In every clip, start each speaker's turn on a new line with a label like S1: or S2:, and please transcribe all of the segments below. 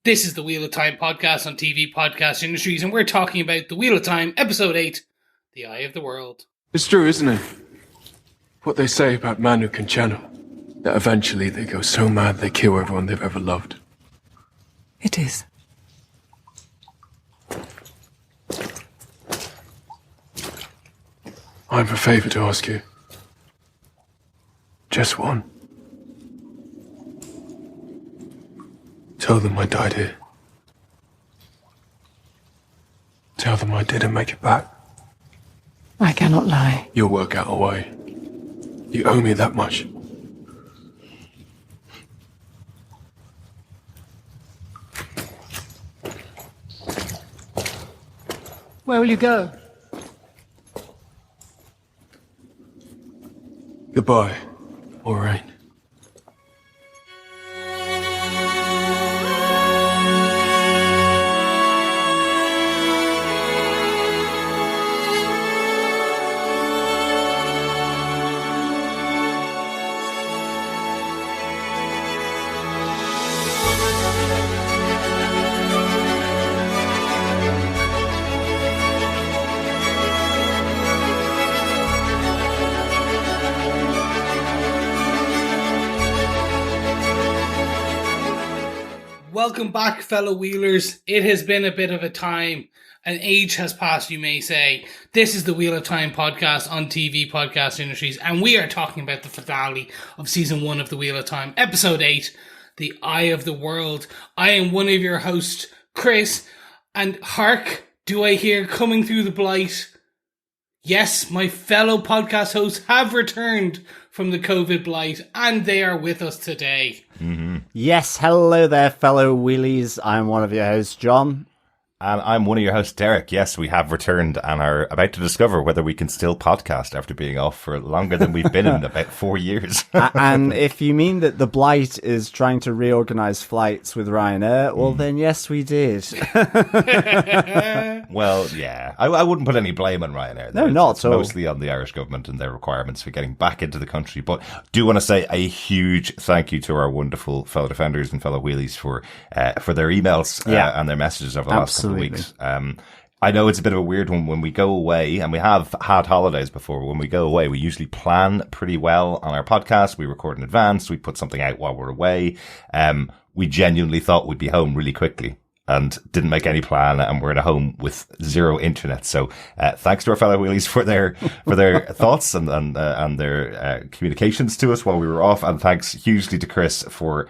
S1: This is the Wheel of Time podcast on TV Podcast Industries, and we're talking about The Wheel of Time, Episode 8, The Eye of the World.
S2: It's true, isn't it? What they say about men who can channel. That eventually they go so mad they kill everyone they've ever loved.
S3: It is.
S2: I have a favour to ask you. Just one. Tell them I died here. Tell them I didn't make it back.
S3: I cannot lie.
S2: You'll work out a way. You owe me that much.
S3: Where will you go?
S2: Goodbye, Moiraine.
S1: Welcome back, fellow Wheelers. It has been a bit of a time. An age has passed, you may say. This is the Wheel of Time podcast on TV Podcast Industries, and we are talking about the finale of Season 1 of the Wheel of Time, Episode 8, The Eye of the World. I am one of your hosts, Chris, and hark, do I hear coming through the Blight? Yes, my fellow podcast hosts have returned from the COVID Blight, and they are with us today.
S4: Mm-hmm.
S5: Yes, hello there, fellow wheelies. I'm one of your hosts, John.
S4: And I'm one of your hosts, Derek. Yes, we have returned and are about to discover whether we can still podcast after being off for longer than we've been in about 4 years.
S5: And if you mean that the Blight is trying to reorganize flights with Ryanair, well, then yes, we did.
S4: Well, yeah. I wouldn't put any blame on Ryanair.
S5: No, not at all.
S4: Mostly on the Irish government and their requirements for getting back into the country. But do want to say a huge thank you to our wonderful fellow defenders and fellow wheelies for their emails and their messages over the last couple of weeks. I know it's a bit of a weird one when we go away, and we have had holidays before. When we go away, we usually plan pretty well on our podcast. We record in advance. We put something out while we're away. We genuinely thought we'd be home really quickly and didn't make any plan, and we're at a home with zero internet. So, thanks to our fellow wheelies for their thoughts and their communications to us while we were off. And thanks hugely to Chris for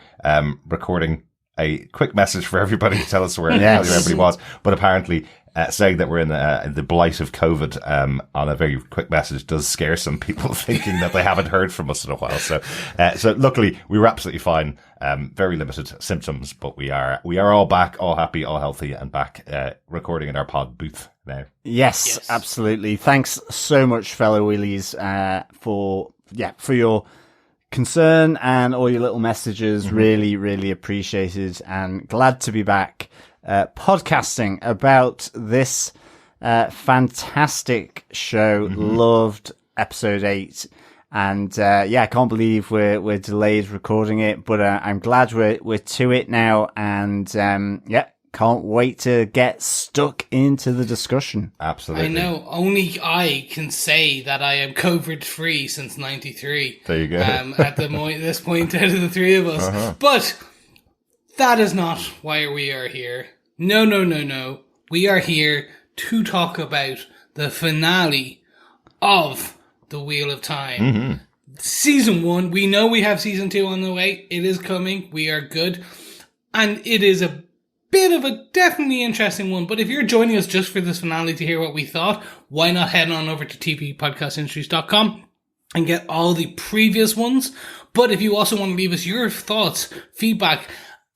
S4: recording a quick message for everybody to tell us where everybody was, but apparently saying that we're in the blight of COVID on a very quick message does scare some people, thinking that they haven't heard from us in a while. So luckily we were absolutely fine. Very limited symptoms, but we are all back, all happy, all healthy, and back recording in our pod booth now.
S5: Yes, absolutely. Thanks so much, fellow wheelies, for your concern and all your little messages. Really, really appreciated, and glad to be back podcasting about this fantastic show. Loved episode 8, and I can't believe we're delayed recording it, but I'm glad we're to it now, and can't wait to get stuck into the discussion.
S4: Absolutely.
S1: I know, only I can say that I am COVID free since 93.
S4: There you go.
S1: At this point out of the three of us. But that is not why we are here. No. We are here to talk about the finale of The Wheel of Time. Season 1. We know we have Season 2 on the way. It is coming. We are good. And it is a bit of a definitely interesting one, but if you're joining us just for this finale to hear what we thought, why not head on over to tvpodcastindustries.com and get all the previous ones. But if you also want to leave us your thoughts, feedback,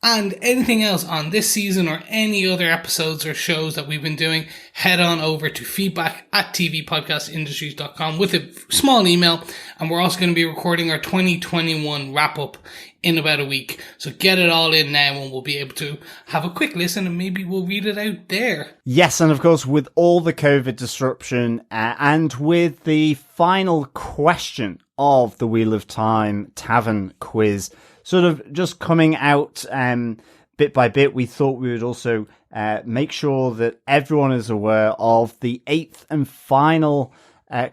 S1: and anything else on this season or any other episodes or shows that we've been doing, head on over to feedback@tvpodcastindustries.com with a small email. And we're also going to be recording our 2021 wrap up in about a week. So get it all in now and we'll be able to have a quick listen and maybe we'll read it out there.
S5: Yes, and of course, with all the COVID disruption and with the final question of the Wheel of Time Tavern quiz sort of just coming out bit by bit, we thought we would also make sure that everyone is aware of the 8th and final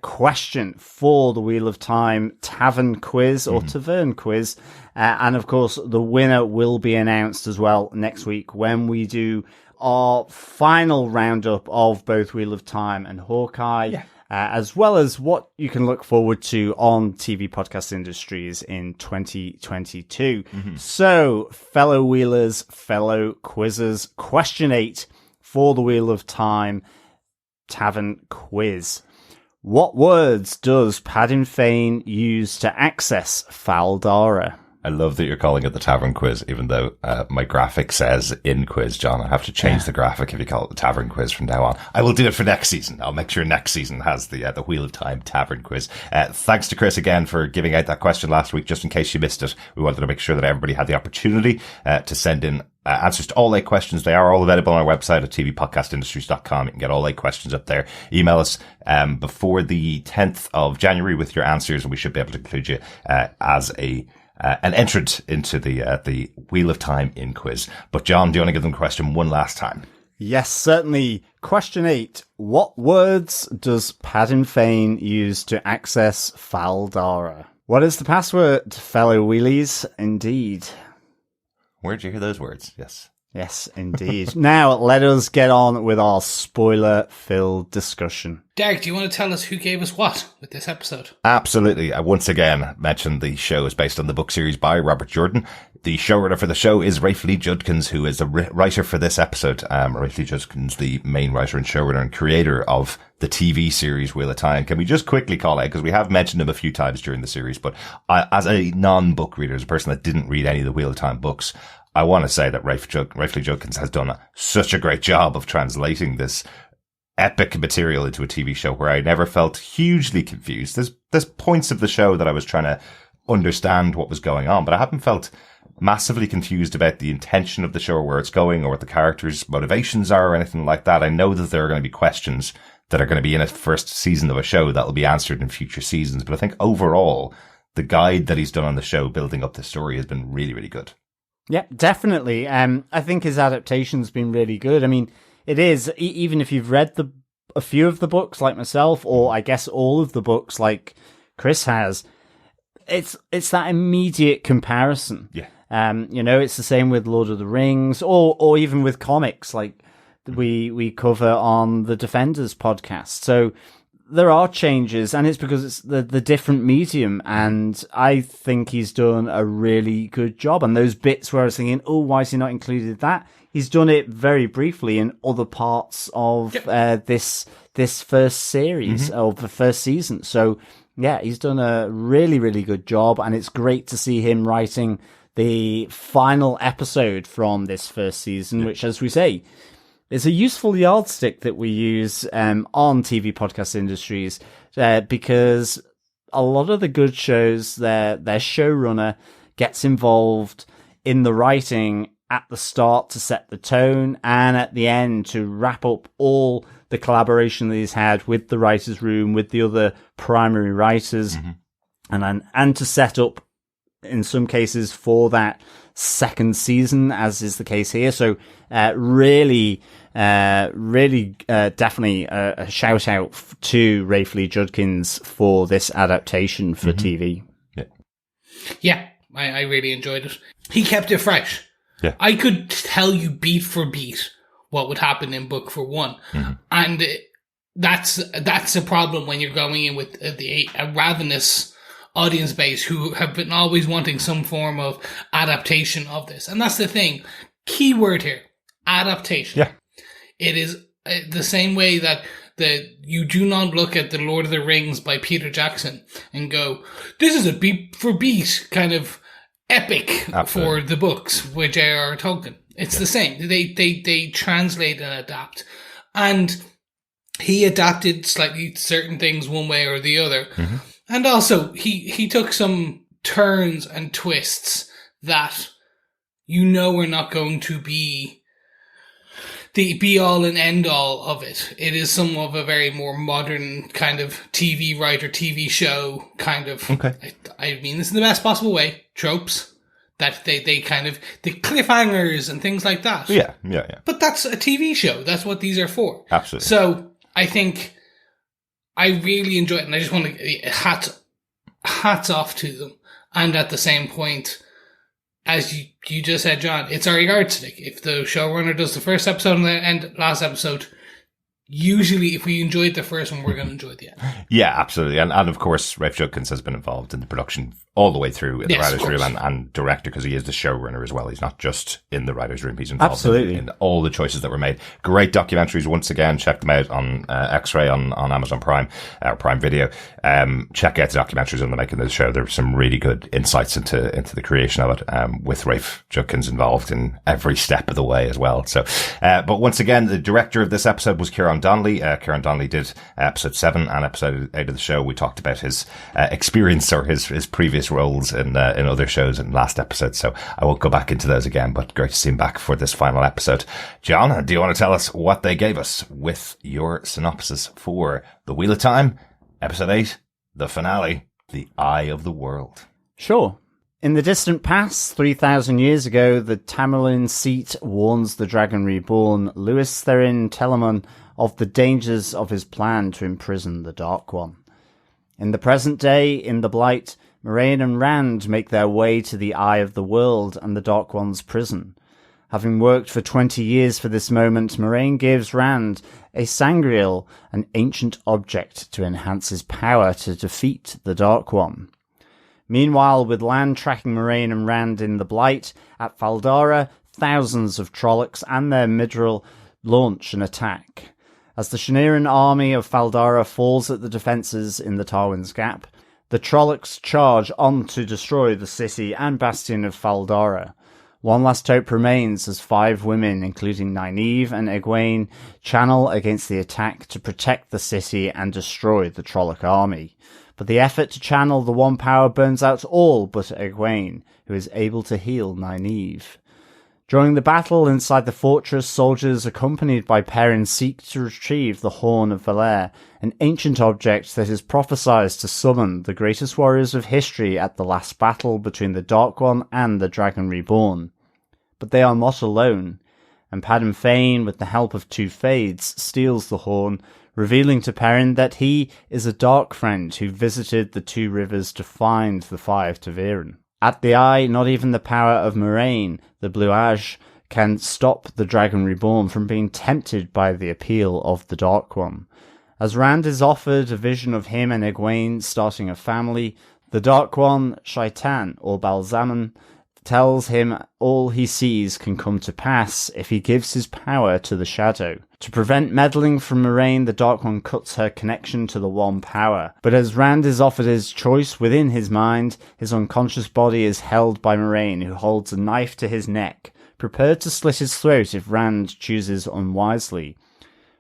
S5: question for the Wheel of Time Tavern Quiz or Tavern Quiz. And of course, the winner will be announced as well next week when we do our final roundup of both Wheel of Time and Hawkeye. Yeah. As well as what you can look forward to on TV podcast industries in 2022. So, fellow Wheelers, fellow Quizzers, question 8 for the Wheel of Time Tavern Quiz. What words does Padin Fane use to access Faldara?
S4: I love that you're calling it the Tavern Quiz, even though my graphic says in quiz, John. I have to change the graphic if you call it the Tavern Quiz from now on. I will do it for next season. I'll make sure next season has the Wheel of Time Tavern Quiz. Thanks to Chris again for giving out that question last week, just in case you missed it. We wanted to make sure that everybody had the opportunity to send in answers to all 8 questions. They are all available on our website at tvpodcastindustries.com. You can get all 8 questions up there. Email us before the 10th of January with your answers, and we should be able to include you as an entrant into the Wheel of Time in quiz. But John, do you want to give them the question one last time?
S5: Yes, certainly. Question 8. What words does Padin Fane use to access Faldara? What is the password, fellow wheelies? Indeed.
S4: Where'd you hear those words? Yes.
S5: Yes, indeed. Now, let us get on with our spoiler-filled discussion.
S1: Derek, do you want to tell us who gave us what with this episode?
S4: Absolutely. I once again mentioned the show is based on the book series by Robert Jordan. The showrunner for the show is Rafe Lee Judkins, who is the writer for this episode. Rafe Lee Judkins, the main writer and showrunner and creator of the TV series Wheel of Time. Can we just quickly call out, because we have mentioned him a few times during the series, but as a non-book reader, as a person that didn't read any of the Wheel of Time books, I want to say that Rafe Lee Judkins has done such a great job of translating this epic material into a TV show where I never felt hugely confused. There's points of the show that I was trying to understand what was going on, but I haven't felt massively confused about the intention of the show or where it's going or what the characters' motivations are or anything like that. I know that there are going to be questions that are going to be in a first season of a show that will be answered in future seasons, but I think overall, the guide that he's done on the show building up the story has been really, really good.
S5: Yeah, definitely. I think his adaptation's been really good. I mean, it is, even if you've read a few of the books like myself, or I guess all of the books like Chris has, it's that immediate comparison.
S4: Yeah.
S5: It's the same with Lord of the Rings, or even with comics like we cover on the Defenders podcast. So there are changes, and it's because it's the different medium, and I think he's done a really good job. And those bits where I was thinking, oh, why has he not included that? He's done it very briefly in other parts of this first series, of the first season. So, yeah, he's done a really, really good job, and it's great to see him writing the final episode from this first season, which, as we say, is a useful yardstick that we use on TV podcast industries, because a lot of the good shows, their showrunner gets involved in the writing at the start to set the tone, and at the end to wrap up all the collaboration that he's had with the writers' room, with the other primary writers, and to set up, in some cases, for that second season, as is the case here. So definitely a shout out to Rafe Lee Judkins for this adaptation for TV.
S1: Yeah, I really enjoyed it. He kept it fresh.
S4: Yeah.
S1: I could tell you beat for beat what would happen in book for one. And that's a problem when you're going in with a ravenous audience base who have been always wanting some form of adaptation of this. And that's the thing. Key word here, adaptation.
S4: Yeah.
S1: It is the same way that you do not look at The Lord of the Rings by Peter Jackson and go, this is a beat for beat kind of epic for the books with J.R.R. Tolkien. It's the same. They translate and adapt. And he adapted slightly certain things one way or the other. And also, he took some turns and twists that are not going to be the be-all and end-all of it. It is some of a very more modern kind of TV writer, TV show kind of... Okay. I mean this in the best possible way. Tropes that they kind of, the cliffhangers and things like that.
S4: Yeah.
S1: But that's a TV show. That's what these are for.
S4: Absolutely.
S1: So I think I really enjoy it, and I just want to hats off to them. And at the same point, as you just said, John, it's our yardstick. If the showrunner does the first episode and last episode, usually if we enjoyed the first one, we're going to enjoy the end.
S4: Yeah, absolutely. And of course, Rafe Judkins has been involved in the production all the way through in the writer's room and director, because he is the showrunner as well. He's not just in the writer's room. He's involved in all the choices that were made. Great documentaries. Once again, check them out on X-Ray on Amazon Prime, or Prime Video. Check out the documentaries on the making of the show. There's some really good insights into the creation of it, with Rafe Judkins involved in every step of the way as well. So, but once again, the director of this episode was Ciaran Donnelly. Ciaran Donnelly did episode 7 and episode 8 of the show. We talked about his experience, or his previous roles in other shows in last episode, so I won't go back into those again, but great to see him back for this final episode. John, do you want to tell us what they gave us with your synopsis for The Wheel of Time, episode 8, the finale, The Eye of the World?
S5: Sure. In the distant past, 3,000 years ago, the Tamyrlin Seat warns the Dragon Reborn, Lews Therin Telamon, of the dangers of his plan to imprison the Dark One. In the present day, in the Blight, Moiraine and Rand make their way to the Eye of the World and the Dark One's prison. Having worked for 20 years for this moment, Moiraine gives Rand a sangreal, an ancient object to enhance his power to defeat the Dark One. Meanwhile, with Lan tracking Moiraine and Rand in the Blight, at Faldara, thousands of Trollocs and their Midril launch an attack. As the Ciaran army of Faldara falls at the defences in the Tarwin's Gap, the Trollocs charge on to destroy the city and bastion of Faldara. One last hope remains as 5 women, including Nynaeve and Egwene, channel against the attack to protect the city and destroy the Trolloc army. But the effort to channel the one power burns out all but Egwene, who is able to heal Nynaeve. During the battle inside the fortress, soldiers accompanied by Perrin seek to retrieve the Horn of Valere, an ancient object that is prophesied to summon the greatest warriors of history at the last battle between the Dark One and the Dragon Reborn. But they are not alone, and Padam Fain, with the help of 2 Fades, steals the horn, revealing to Perrin that he is a dark friend who visited the 2 rivers to find the 5 Ta'veren. At the Eye, not even the power of Moiraine, the Blue Age, can stop the Dragon Reborn from being tempted by the appeal of the Dark One. As Rand is offered a vision of him and Egwene starting a family, the Dark One, Shaitan, or Balzaman, tells him all he sees can come to pass if he gives his power to the Shadow. To prevent meddling from Moiraine, the Dark One cuts her connection to the One Power. But as Rand is offered his choice within his mind, his unconscious body is held by Moiraine, who holds a knife to his neck, prepared to slit his throat if Rand chooses unwisely.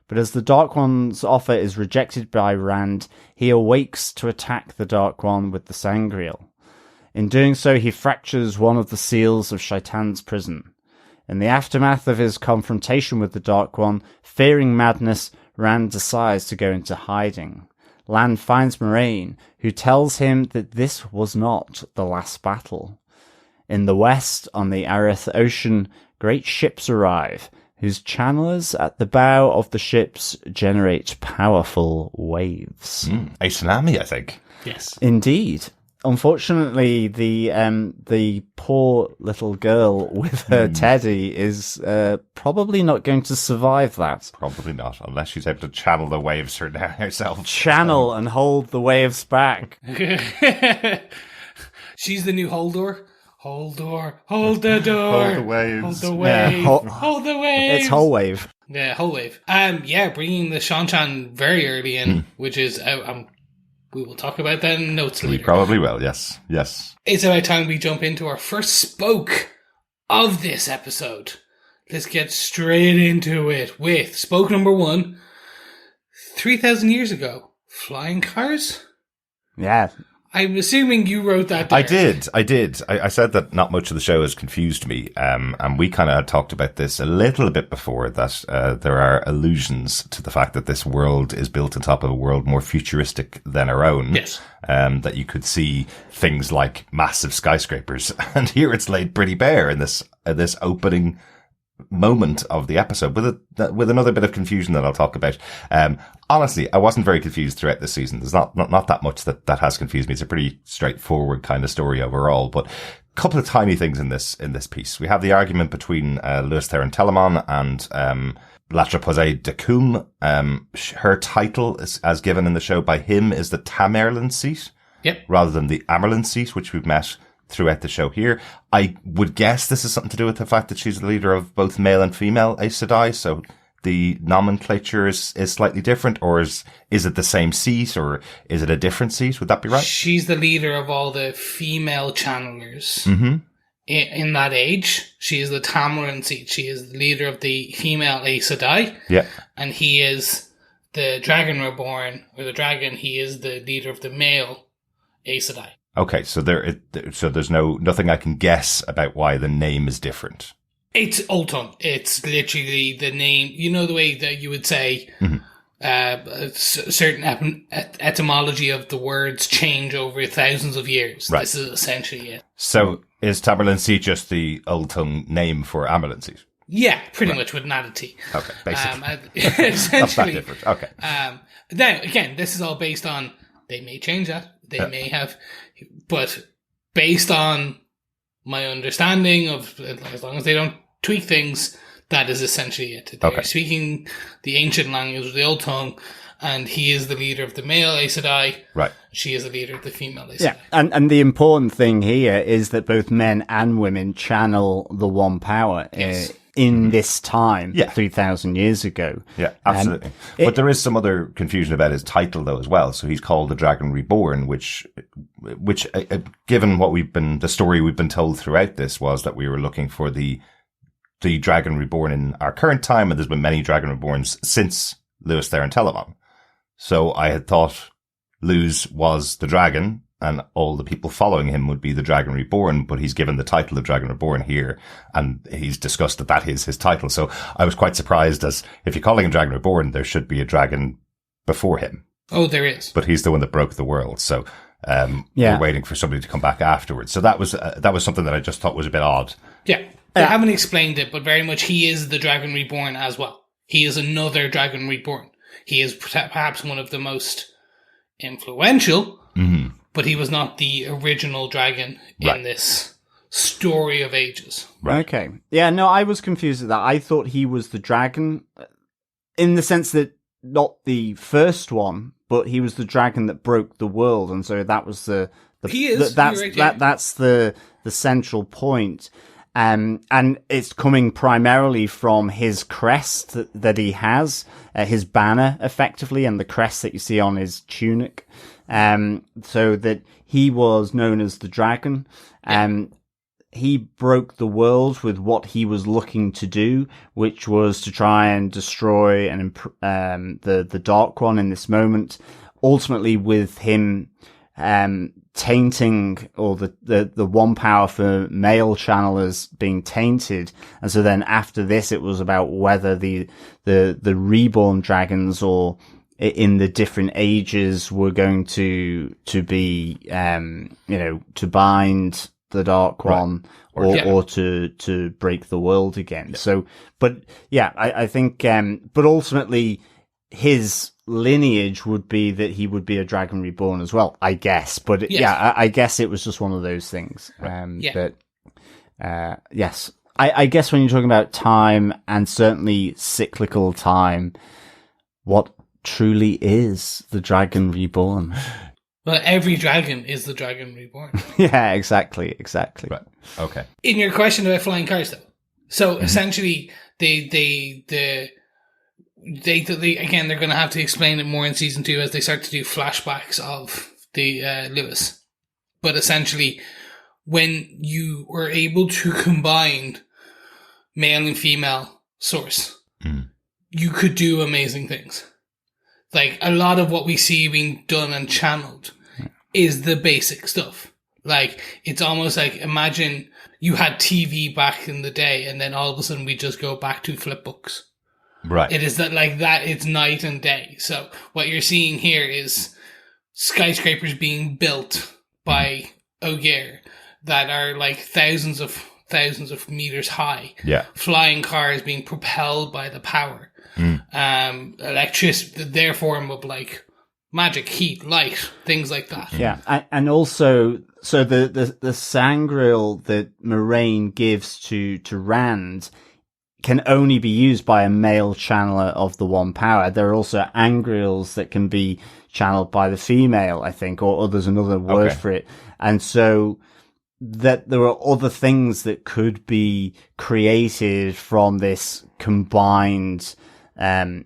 S5: But as the Dark One's offer is rejected by Rand, he awakes to attack the Dark One with the sangreal. In doing so, he fractures one of the seals of Shaitan's prison. In the aftermath of his confrontation with the Dark One, fearing madness, Rand decides to go into hiding. Lan finds Moiraine, who tells him that this was not the last battle. In the west, on the Areth Ocean, great ships arrive, whose channelers at the bow of the ships generate powerful waves.
S4: A tsunami, I think.
S1: Yes.
S5: Indeed. Unfortunately, the poor little girl with her teddy is probably not going to survive that.
S4: Probably not, unless she's able to channel the waves herself.
S5: Channel and hold the waves back.
S1: She's the new Holdor. Holdor, hold the door.
S5: Hold the waves.
S1: Hold the wave.
S5: Yeah,
S1: hold the wave.
S5: It's whole wave.
S1: Yeah, whole wave. Bringing the Shan-Chan very early in, which is we will talk about that in notes later.
S4: We probably will, yes. Yes.
S1: It's about time we jump into our first spoke of this episode. Let's get straight into it with spoke number 1. 3,000 years ago. Flying cars?
S5: Yeah.
S1: I'm assuming you wrote that down.
S4: I did. I said that not much of the show has confused me. And we kind of had talked about this a little bit before, that there are allusions to the fact that this world is built on top of a world more futuristic than our own.
S1: Yes.
S4: That you could see things like massive skyscrapers. And here it's laid pretty bare in this opening moment of the episode with another bit of confusion that I'll talk about. Honestly, I wasn't very confused throughout this season. There's not that much that has confused me. It's a pretty straightforward kind of story overall, but a couple of tiny things in this piece. We have the argument between Lews Therin Telamon and Latra Posay de Coom. Her title, as given in the show by him, is the Tamyrlin Seat.
S1: Yep.
S4: Rather than the Amyrlin Seat, which we've met throughout the show here. I would guess this is something to do with the fact that she's the leader of both male and female Aes Sedai, so the nomenclature is slightly different, or is it the same seat, or is it a different seat? Would that be right?
S1: She's the leader of all the female channelers in that age. She is the Tamyrlin Seat. She is the leader of the female Aes Sedai.
S4: Yeah.
S1: And he is the Dragon Reborn, or the dragon. He is the leader of the male Aes Sedai.
S4: Okay, so there's nothing I can guess about why the name is different.
S1: It's Old Tongue. It's literally the name. You know the way that you would say a certain etymology of the words change over thousands of years.
S4: Right.
S1: This is essentially it.
S4: So is Tamyrlin Seat just the Old Tongue name for Amyrlin Seat?
S1: Yeah, pretty much with an added T.
S4: Okay, basically.
S1: Essentially.
S4: That's not different. Okay.
S1: Now, again, this is all based on, they may change that. They may have, but based on my understanding of, as long as they don't tweak things, that is essentially it. They're speaking the ancient language of the Old Tongue, and he is the leader of the male Aes Sedai. Right. She is the leader of the female Aes Sedai.
S5: Yeah, and the important thing here is that both men and women channel the one power.
S1: Yes.
S5: In this time, 3,000 years ago.
S4: Yeah, absolutely. But there is some other confusion about his title, though, as well. So he's called the Dragon Reborn, which, given the story we've been told throughout this, was that we were looking for the Dragon Reborn in our current time, and there's been many Dragon Reborns since Lews Therin Telamon. So I had thought Lews was the dragon, and all the people following him would be the Dragon Reborn, but he's given the title of Dragon Reborn here, and he's discussed that is his title. So I was quite surprised, as if you're calling him Dragon Reborn, there should be a dragon before him.
S1: Oh, there is.
S4: But he's the one that broke the world, so we're waiting for somebody to come back afterwards. So that was something that I just thought was a bit odd.
S1: Yeah, they haven't explained it, but very much he is the Dragon Reborn as well. He is another Dragon Reborn. He is perhaps one of the most influential, but he was not the original dragon in this story of ages.
S5: Right. Okay. Yeah, no, I was confused at that. I thought he was the dragon in the sense that not the first one, but he was the dragon that broke the world. And so that was that's the central point. And it's coming primarily from his crest that he has, his banner effectively, and the crest that you see on his tunic. So that he was known as the dragon. He broke the world with what he was looking to do, which was to try and destroy the Dark One in this moment. Ultimately, with him tainting, or the one power for male channelers being tainted. And so then after this, it was about whether the reborn dragons, or in the different ages, were going to be, to bind the Dark One, or to break the world again. Yeah. So, but yeah, I think, but ultimately his lineage would be that he would be a Dragon Reborn as well, I guess. But I guess it was just one of those things. But yes, I guess when you're talking about time, and certainly cyclical time, what truly is the Dragon Reborn?
S1: Well, every dragon is the Dragon Reborn.
S5: Yeah, exactly.
S4: Right. Okay.
S1: In your question about flying cars, though, so essentially, they again, they're going to have to explain it more in season 2 as they start to do flashbacks of the Lews. But essentially, when you were able to combine male and female source, you could do amazing things. Like, a lot of what we see being done and channeled is the basic stuff. Like, it's almost like, imagine you had TV back in the day and then all of a sudden we just go back to flip books.
S4: Right.
S1: It is that like that, it's night and day. So what you're seeing here is skyscrapers being built by Ogier that are like thousands of meters high.
S4: Yeah.
S1: Flying cars being propelled by the power. Electricity, their form of like magic, heat, light, things like that.
S5: Yeah. And also, so the sangreal that Moiraine gives to Rand can only be used by a male channeler of the one power. There are also angreals that can be channeled by the female, I think, or there's another word for it. And so that there are other things that could be created from this combined, and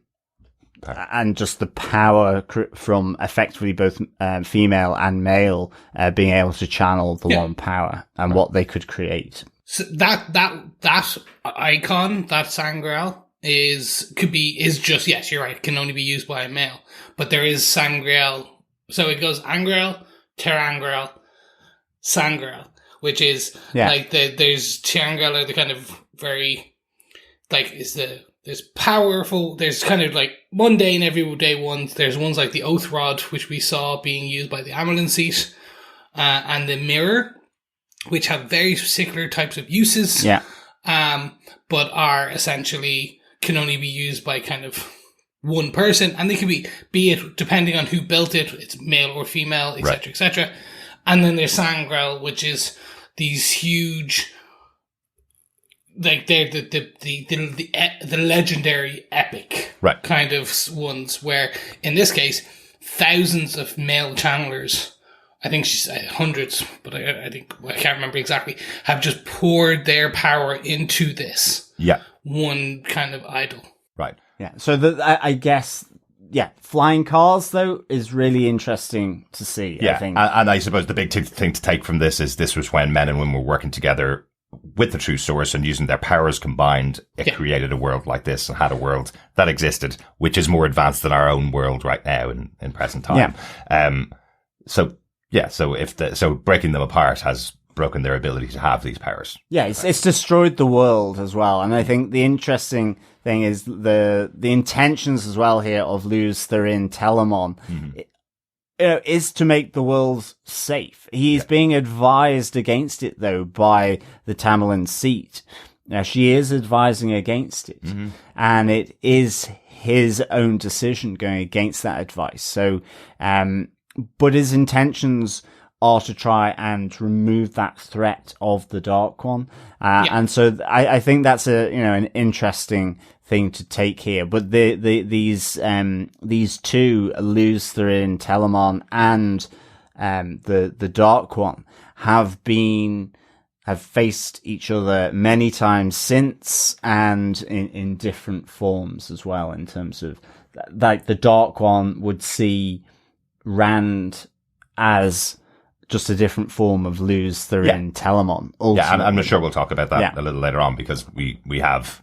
S5: just the power from effectively both female and male being able to channel the one power and what they could create.
S1: So that icon, that sangreal, is just, yes, you're right, can only be used by a male. But there is sangreal. So it goes angreal, terangreal, sangreal, which is like there's terangreal are the kind of very, like, there's powerful, there's kind of like mundane everyday ones. There's ones like the Oath Rod, which we saw being used by the Tamyrlin Seat, and the Mirror, which have very particular types of uses, but are essentially, can only be used by kind of one person, and they can be it depending on who built it, it's male or female, etc., etc. And then there's Sangreal, which is these huge, like they're the legendary epic kind of ones, where in this case, thousands of male channelers, I think she's hundreds, but I can't remember exactly, have just poured their power into this one kind of idol. Right.
S5: Yeah. So I guess, flying cars though is really interesting to see.
S4: Yeah.
S5: I think.
S4: And I suppose the big thing to take from this is this was when men and women were working together with the true source and using their powers combined. It created a world like this and had a world that existed, which is more advanced than our own world right now in present time. Yeah. So breaking them apart has broken their ability to have these powers.
S5: Yeah, it's destroyed the world as well. And I think the interesting thing is the intentions as well here of Lews Therin Telamon is to make the world safe. He's being advised against it though by the Tamyrlin Seat. Now she is advising against it, and it is his own decision going against that advice. So, but his intentions are to try and remove that threat of the Dark One. And so I think that's an interesting thing to take here. But these two, Lews Therin Telamon and the Dark One, have faced each other many times since, and in different forms as well, in terms of like the Dark One would see Rand as just a different form of Lews Therin Telamon. Ultimately.
S4: Yeah, and I'm sure we'll talk about that a little later on, because we have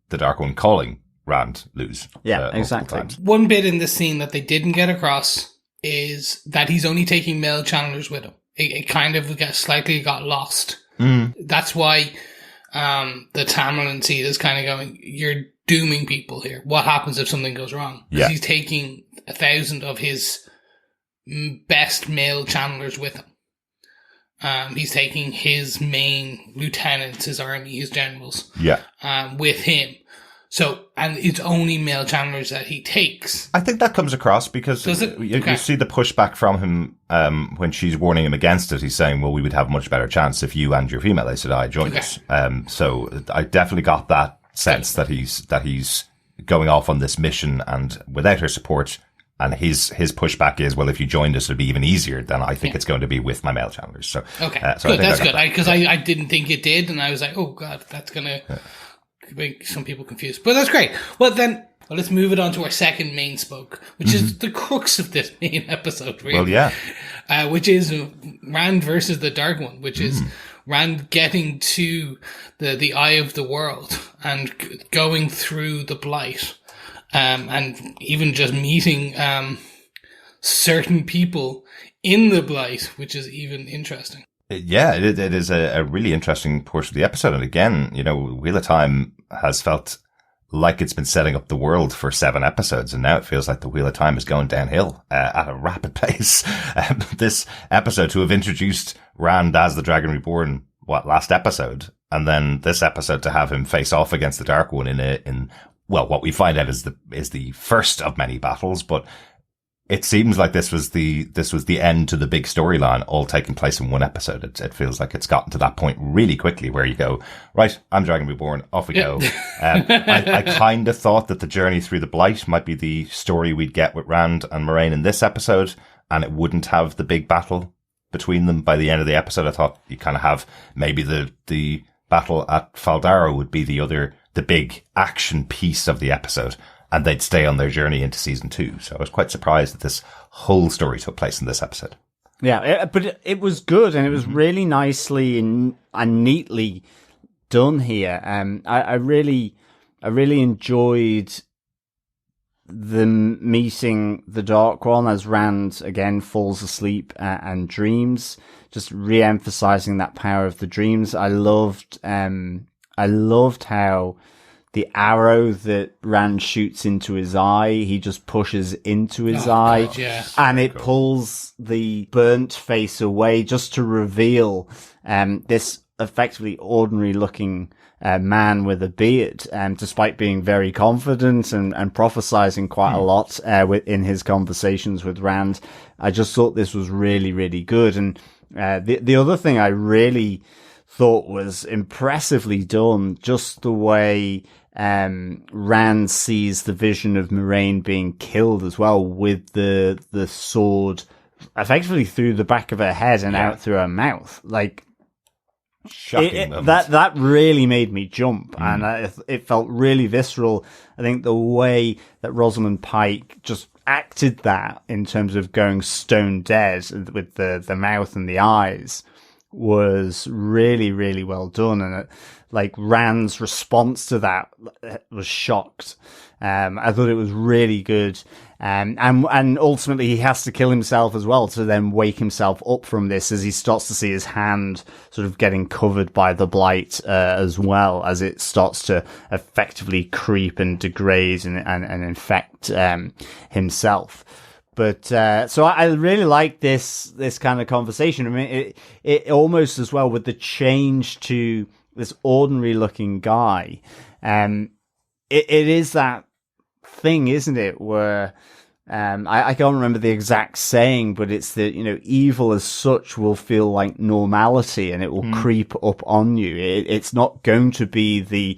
S4: the Dark One calling Rand Lews.
S5: Yeah, exactly.
S1: One bit in this scene that they didn't get across is that he's only taking male channelers with him. It kind of slightly got lost. That's why the Tamyrlin Seat is kind of going, you're dooming people here. What happens if something goes wrong? Because he's taking 1,000 of his best male channelers with him. He's taking his main lieutenants, his army, his generals with him. So, and it's only male channelers that he takes.
S4: I think that comes across because you see the pushback from him when she's warning him against it. He's saying, well, we would have a much better chance if you and your female Aes Sedai joined us. So I definitely got that sense that he's going off on this mission, and without her support. And his pushback is, well, if you joined us, it'd be even easier. Then I think it's going to be with my male channelers. So
S1: good. That's good, because I didn't think it did, and I was like, oh god, that's gonna make some people confused. But that's great. Well, let's move it on to our second main spoke, which is the crux of this main episode, really. Well, which is Rand versus the Dark One, which is Rand getting to the eye of the world and going through the Blight. And even just meeting certain people in the Blight, which is even interesting.
S4: Yeah, it is a really interesting portion of the episode. And again, Wheel of Time has felt like it's been setting up the world for 7 episodes, and now it feels like the Wheel of Time is going downhill at a rapid pace. This episode, to have introduced Rand as the Dragon Reborn, last episode, and then this episode to have him face off against the Dark One in what we find out is the first of many battles, but it seems like this was the end to the big storyline, all taking place in one episode. It feels like it's gotten to that point really quickly where you go, right, I'm Dragon Reborn, off we go. I kind of thought that the journey through the Blight might be the story we'd get with Rand and Moiraine in this episode, and it wouldn't have the big battle between them by the end of the episode. I thought you kind of have maybe the battle at Faldara would be the big action piece of the episode, and they'd stay on their journey into season 2. So I was quite surprised that this whole story took place in this episode.
S5: Yeah, but it was good, and it was really nicely and neatly done here. I really enjoyed them meeting the Dark One as Rand again falls asleep and dreams, just re-emphasizing that power of the dreams. I loved how the arrow that Rand shoots into his eye, he just pushes into his eye,
S1: God, yeah.
S5: And it pulls the burnt face away just to reveal this effectively ordinary looking man with a beard, despite being very confident and prophesizing quite a lot in his conversations with Rand. I just thought this was really, really good. And the other thing I really thought was impressively done, just the way Rand sees the vision of Moiraine being killed as well, with the sword effectively through the back of her head and out through her mouth. Like, that really made me jump, and it felt really visceral. I think the way that Rosamund Pike just acted that in terms of going stone dead with the mouth and the eyes was really, really well done. And like Rand's response to that was shocked. I thought it was really good. And ultimately he has to kill himself as well to then wake himself up from this, as he starts to see his hand sort of getting covered by the Blight, as well, as it starts to effectively creep and degrade and infect, himself. But, so I really like this kind of conversation. I mean, it almost as well with the change to this ordinary looking guy. It is that thing, isn't it, where I can't remember the exact saying, but it's that, evil as such will feel like normality, and it will creep up on you. It's not going to be the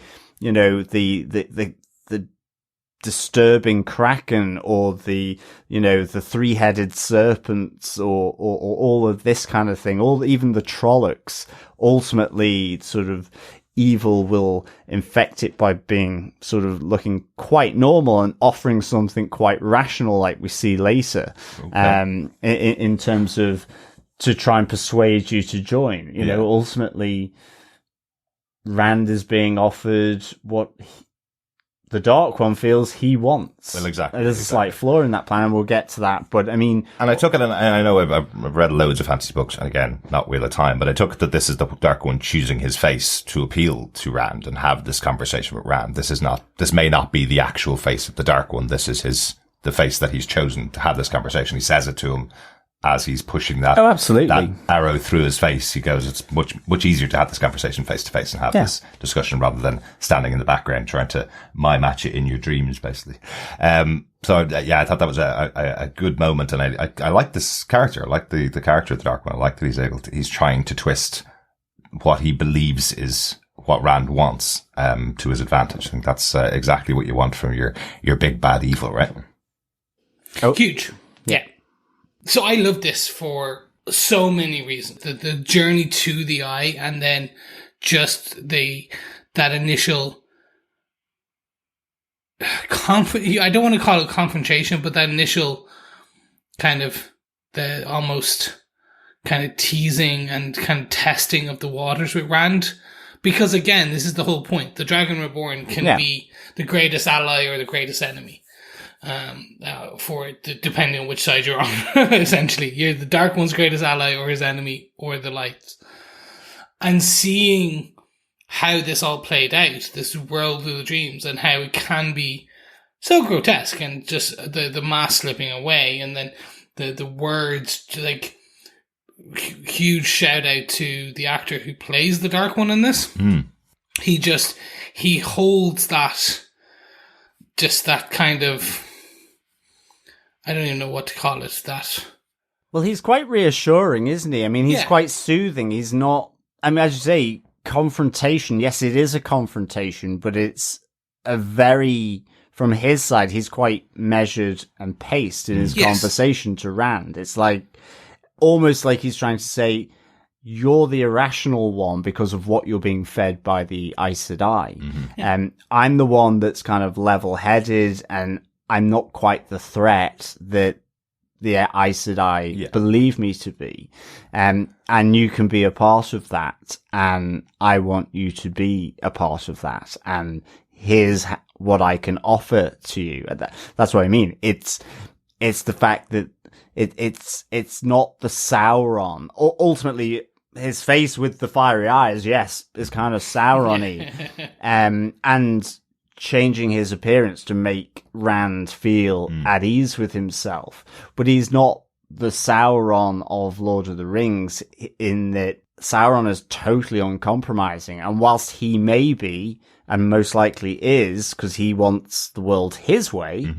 S5: disturbing kraken or the three-headed serpents or all of this kind of thing, even the Trollocs. Ultimately, sort of evil will infect it by being sort of looking quite normal and offering something quite rational, like we see later, in terms of to try and persuade you to join. Ultimately, Rand is being offered what the Dark One feels he wants.
S4: Well, exactly.
S5: There's a slight flaw in that plan, and we'll get to that. But I mean,
S4: and I took it, and I know I've read loads of fantasy books, and again, not Wheel of Time, but I took it that this is the Dark One choosing his face to appeal to Rand and have this conversation with Rand. This may not be the actual face of the Dark One. This is the face that he's chosen to have this conversation. He says it to him as he's pushing that,
S5: absolutely,
S4: that arrow through his face. He goes, it's much easier to have this conversation face to face and have this discussion rather than standing in the background trying to match it in your dreams, basically. So I thought that was a good moment, and I like this character. I like the character of the Dark One. I like that he's trying to twist what he believes is what Rand wants, to his advantage. I think that's exactly what you want from your big bad evil, right?
S1: Oh. Huge. Yeah. So I love this for so many reasons. The journey to the eye, and then just that initial I don't want to call it confrontation, but that initial kind of the almost kind of teasing and kind of testing of the waters with Rand. Because again, this is the whole point. The Dragon Reborn can be the greatest ally or the greatest enemy. for it, depending on which side you're on. Essentially, you're the Dark One's greatest ally, or his enemy, or the Light's. And seeing how this all played out, this world of the dreams, and how it can be so grotesque, and just the mask slipping away, and then the words, like, huge shout out to the actor who plays the Dark One in this. He holds that, just that kind of, I don't even know what to call it, that.
S5: Well, he's quite reassuring, isn't he? I mean, he's quite soothing. He's not, I mean, as you say, confrontation. Yes, it is a confrontation, but it's a very, from his side, he's quite measured and paced in his conversation to Rand. It's like, almost like he's trying to say, you're the irrational one because of what you're being fed by the Aes Sedai. I'm the one that's kind of level-headed, and I'm not quite the threat that the Aes Sedai believe me to be. And you can be a part of that, and I want you to be a part of that. And here's what I can offer to you. That's what I mean. It's the fact that it's not the Sauron. Ultimately, his face with the fiery eyes, yes, is kind of Sauron-y. And changing his appearance to make Rand feel at ease with himself. But he's not the Sauron of Lord of the Rings, in that Sauron is totally uncompromising. And whilst he may be, and most likely is, because he wants the world his way,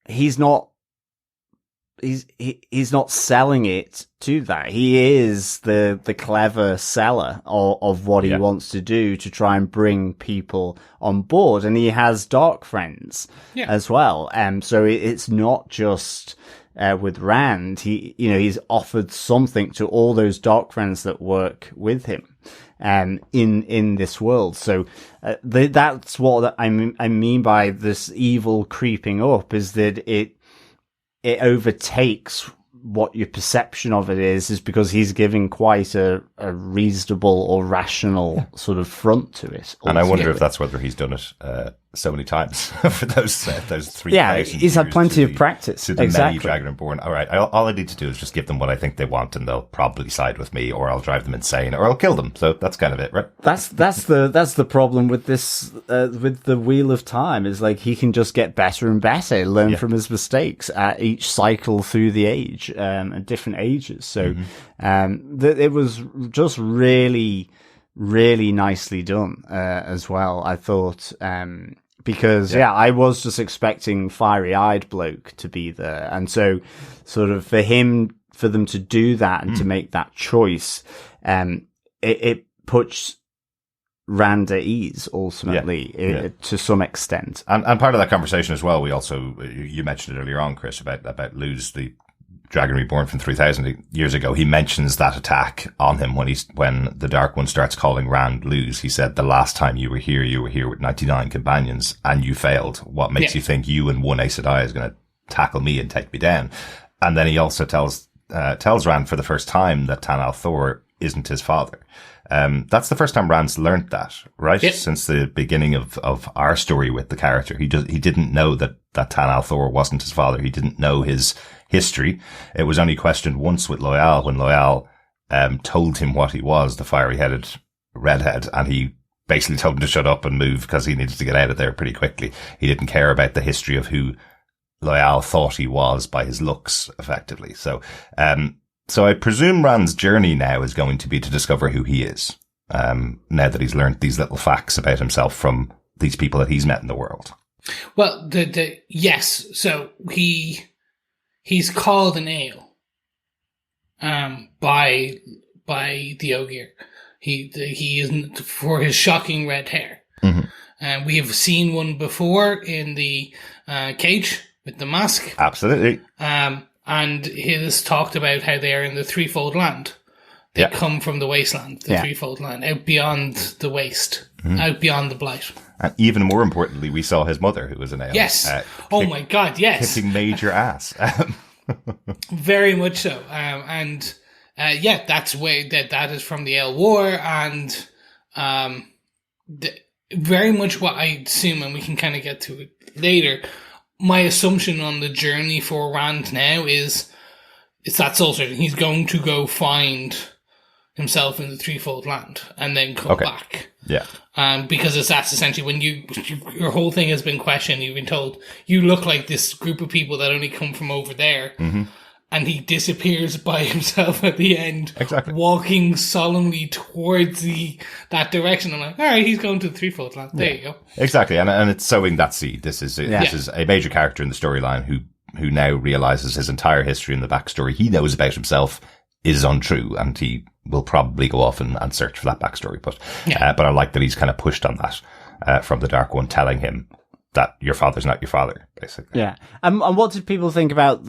S5: he's not selling it to that. He is the clever seller of what he wants to do to try and bring people on board. And he has dark friends as well. So it's not just with Rand. He's offered something to all those dark friends that work with him in this world. So that's what I mean by this evil creeping up, is that it overtakes what your perception of it is because he's giving quite a reasonable or rational sort of front to it.
S4: And I wonder if that's whether he's done it so many times for those 3,000.
S5: Yeah, he's had plenty of practice.
S4: To the many Dragon Reborn. All right, all I need to do is just give them what I think they want, and they'll probably side with me, or I'll drive them insane, or I'll kill them. So that's kind of it, right?
S5: That's the problem with this with the Wheel of Time, is like he can just get better and better, learn from his mistakes at each cycle through the age, at different ages. So it was just really, really nicely done as well, I thought. Because I was just expecting fiery-eyed bloke to be there, and so sort of for them to do that and to make that choice, it puts Rand at ease ultimately to some extent.
S4: And part of that conversation as well, we also, you mentioned it earlier on, Chris, about Lews, the Dragon Reborn from 3,000 years ago. He mentions that attack on him when the Dark One starts calling Rand Lews. He said, the last time you were here with 99 companions and you failed. What makes you think you and one Aes Sedai is going to tackle me and take me down? And then he also tells Rand for the first time that Tan al'Thor isn't his father. That's the first time Rand's learnt that, right? Yep. Since the beginning of our story with the character. He didn't know that Tan al'Thor wasn't his father. He didn't know his history. It was only questioned once with Loial, when Loial told him what he was, the fiery-headed redhead, and he basically told him to shut up and move because he needed to get out of there pretty quickly. He didn't care about the history of who Loial thought he was by his looks, effectively. So I presume Rand's journey now is going to be to discover who he is, now that he's learnt these little facts about himself from these people that he's met in the world.
S1: Well, yes. So he's called an ale by the Ogier. He isn't, for his shocking red hair. And we have seen one before in the cage with the mask.
S4: Absolutely.
S1: And he has talked about how they are in the threefold land. They come from the wasteland, the threefold land, out beyond the waste, out beyond the Blight.
S4: And even more importantly, we saw his mother, who was an ale.
S1: Yes. Oh my God, yes.
S4: Kicking major ass.
S1: Very much so. That's where that is from the Ale War, and very much what I assume, and we can kind of get to it later, my assumption on the journey for Rand now is it's that soul searching. He's going to go find himself in the Threefold Land and then come back.
S4: Yeah.
S1: Because that's essentially when your whole thing has been questioned. You've been told you look like this group of people that only come from over there. Mm-hmm. And he disappears by himself at the end, walking solemnly towards that direction. I'm like, all right, he's going to the Threefold Land. There you go.
S4: Exactly, and it's sowing that seed. This is a major character in the storyline who now realizes his entire history and the backstory he knows about himself is untrue, and he will probably go off and search for that backstory. But I like that he's kind of pushed on that from the Dark One, telling him that your father's not your father, basically.
S5: Yeah, and what did people think about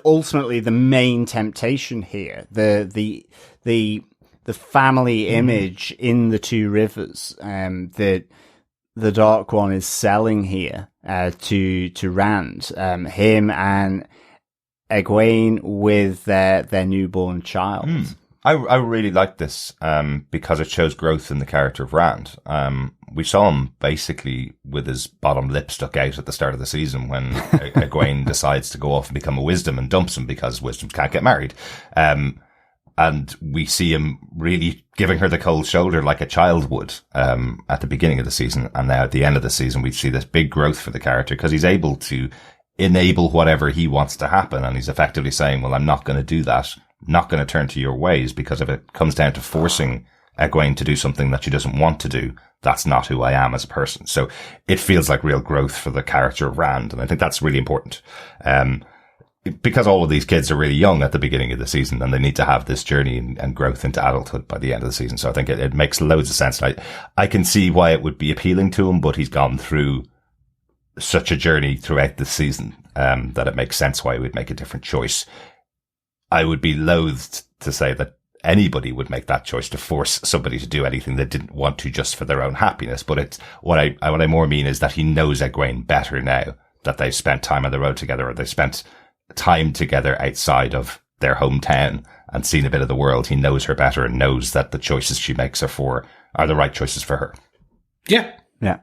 S5: ultimately the main temptation here, the family image in the Two Rivers, that the Dark One is selling here, to Rand, him and Egwene with their newborn child.
S4: I really like this, because it shows growth in the character of Rand. We saw him basically with his bottom lip stuck out at the start of the season when Egwene decides to go off and become a wisdom and dumps him because wisdoms can't get married. And we see him really giving her the cold shoulder like a child would, at the beginning of the season. And now at the end of the season, we see this big growth for the character because he's able to enable whatever he wants to happen. And he's effectively saying, well, I'm not going to do that. Not going to turn to your ways, because if it comes down to forcing Egwene to do something that she doesn't want to do, that's not who I am as a person. So it feels like real growth for the character of Rand. And I think that's really important. Because all of these kids are really young at the beginning of the season and they need to have this journey and growth into adulthood by the end of the season. So I think it makes loads of sense. I can see why it would be appealing to him, but he's gone through such a journey throughout the season, that it makes sense why he would make a different choice. I would be loathed to say that anybody would make that choice to force somebody to do anything they didn't want to just for their own happiness. But it's what I more mean is that he knows Egwene better now that they've spent time on the road together, or they've spent time together outside of their hometown and seen a bit of the world. He knows her better and knows that the choices she makes are the right choices for her.
S1: Yeah.
S5: Yeah.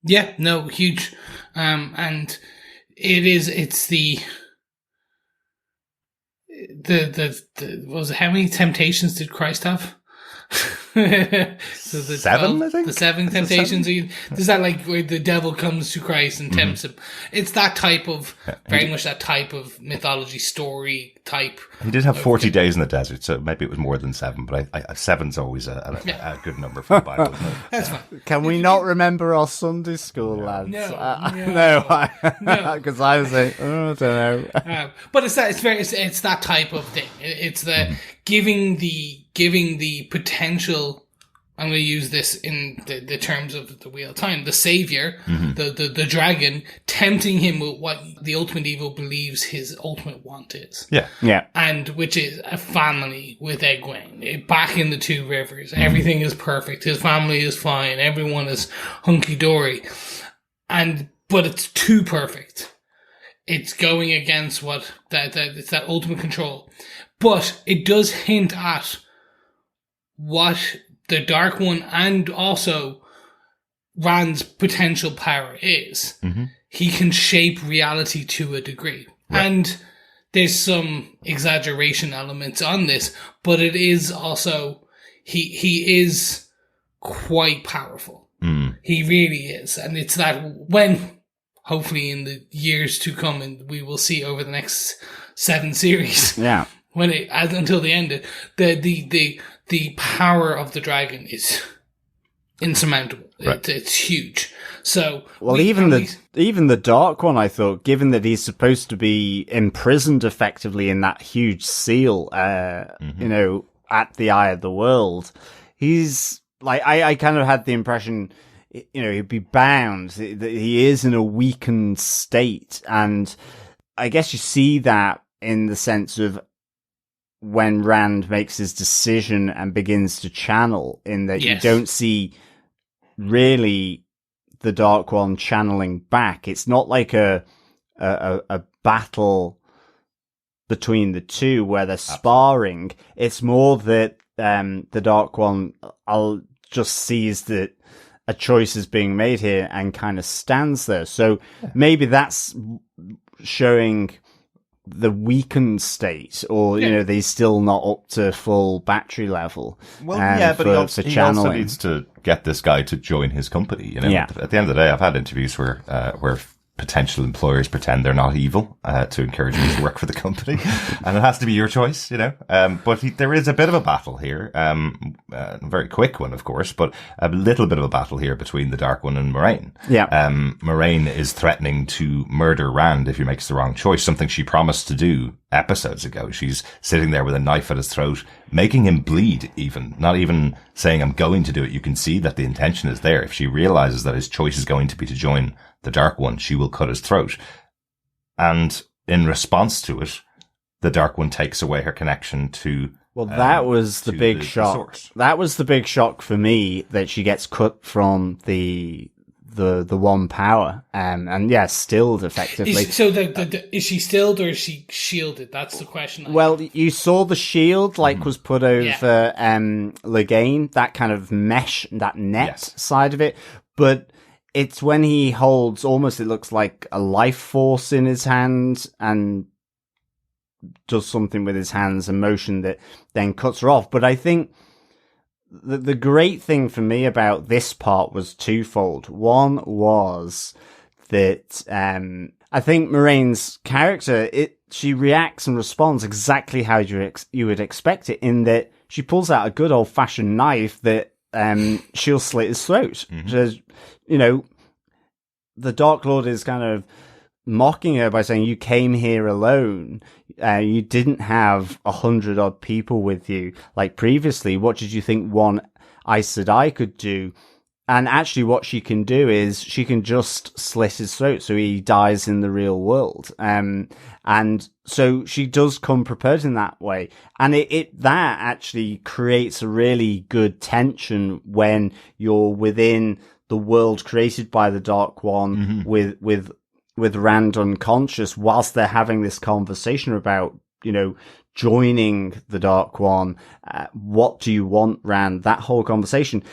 S1: Yeah. No, huge. And it's the was it, how many temptations did Christ have? So
S4: 7, I think.
S1: The 7 temptations. Is that like where the devil comes to Christ and tempts him? It's that type of, very much that type of mythology story type.
S4: He did have 40 days in the desert, so maybe it was more than 7, but 7's always a good number for the Bible.
S1: That's fine.
S5: Can we not remember our Sunday school, lads?
S1: No,
S5: because I was like, I don't know.
S1: But it's that type of thing. It's the giving the potential. I'm going to use this in the terms of the Wheel of Time. The savior, the dragon, tempting him with what the ultimate evil believes his ultimate want is.
S4: Yeah.
S5: Yeah.
S1: And which is a family with Egwene. Back in the Two Rivers. Everything is perfect. His family is fine. Everyone is hunky-dory. But it's too perfect. It's going against it's that ultimate control. But it does hint at what the Dark One and also Rand's potential power is. He can shape reality to a degree. Right. And there's some exaggeration elements on this, but it is also, he is quite powerful. He really is. And it's that when, hopefully in the years to come, and we will see over the next 7 series.
S5: Yeah.
S1: Until the end, the power of the dragon is insurmountable. Right. It's huge. So,
S5: even the Dark One, I thought, given that he's supposed to be imprisoned effectively in that huge seal, at the eye of the world, he's like, I kind of had the impression, he'd be bound. He is in a weakened state, and I guess you see that in the sense of when Rand makes his decision and begins to channel, in that you don't see really the Dark One channeling back. It's not like a battle between the two where they're sparring. It's more that the Dark One just sees that a choice is being made here and kind of stands there. So maybe that's showing the weakened state, or you know, they're still not up to full battery level.
S4: Well, but he also needs to get this guy to join his company. You know, at the end of the day, I've had interviews where potential employers pretend they're not evil to encourage you to work for the company, and it has to be your choice, you know. But there is a bit of a battle here, a very quick one, of course, but a little bit of a battle here between the Dark One and Moiraine. Moiraine is threatening to murder Rand if he makes the wrong choice, something she promised to do episodes ago. She's sitting there with a knife at his throat, making him bleed, even not even saying I'm going to do it. You can see that the intention is there. If she realizes that his choice is going to be to join the Dark One, she will cut his throat. And in response to it, the Dark One takes away her connection to...
S5: Well, that was the big shock. That was the big shock for me, that she gets cut from the one power, and stilled effectively.
S1: Is she stilled or is she shielded? That's the question.
S5: Well, you saw the shield was put over Legane, that kind of mesh, that net side of it, but it's when he holds almost, it looks like a life force in his hand and does something with his hands, a motion that then cuts her off. But I think the great thing for me about this part was twofold. One was that I think Moiraine's character, she reacts and responds exactly how you would expect it, in that she pulls out a good old-fashioned knife that she'll slit his throat. So, you know, the Dark Lord is kind of mocking her by saying, you came here alone. You didn't have 100-odd people with you like previously. What did you think one Aes Sedai could do? And actually what she can do is she can just slit his throat so he dies in the real world. And so she does come prepared in that way. And that actually creates a really good tension when you're within the world created by the Dark One, with Rand unconscious, whilst they're having this conversation about, you know, joining the Dark One. What do you want, Rand? That whole conversation.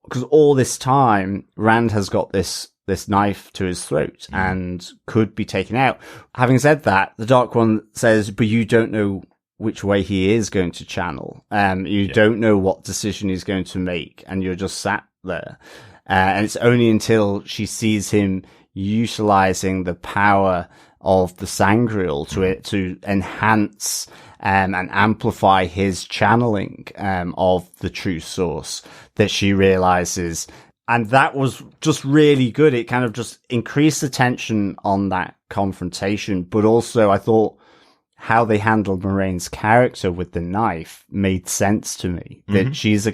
S5: Because all this time, Rand has got this knife to his throat and could be taken out. Having said that, the Dark One says, but you don't know which way he is going to channel. You don't know what decision he's going to make, and you're just sat there. And it's only until she sees him utilizing the power of the Sangreal to enhance and amplify his channeling of the true source, that she realizes. And that was just really good. It kind of just increased the tension on that confrontation. But also, I thought how they handled Moiraine's character with the knife made sense to me. That she's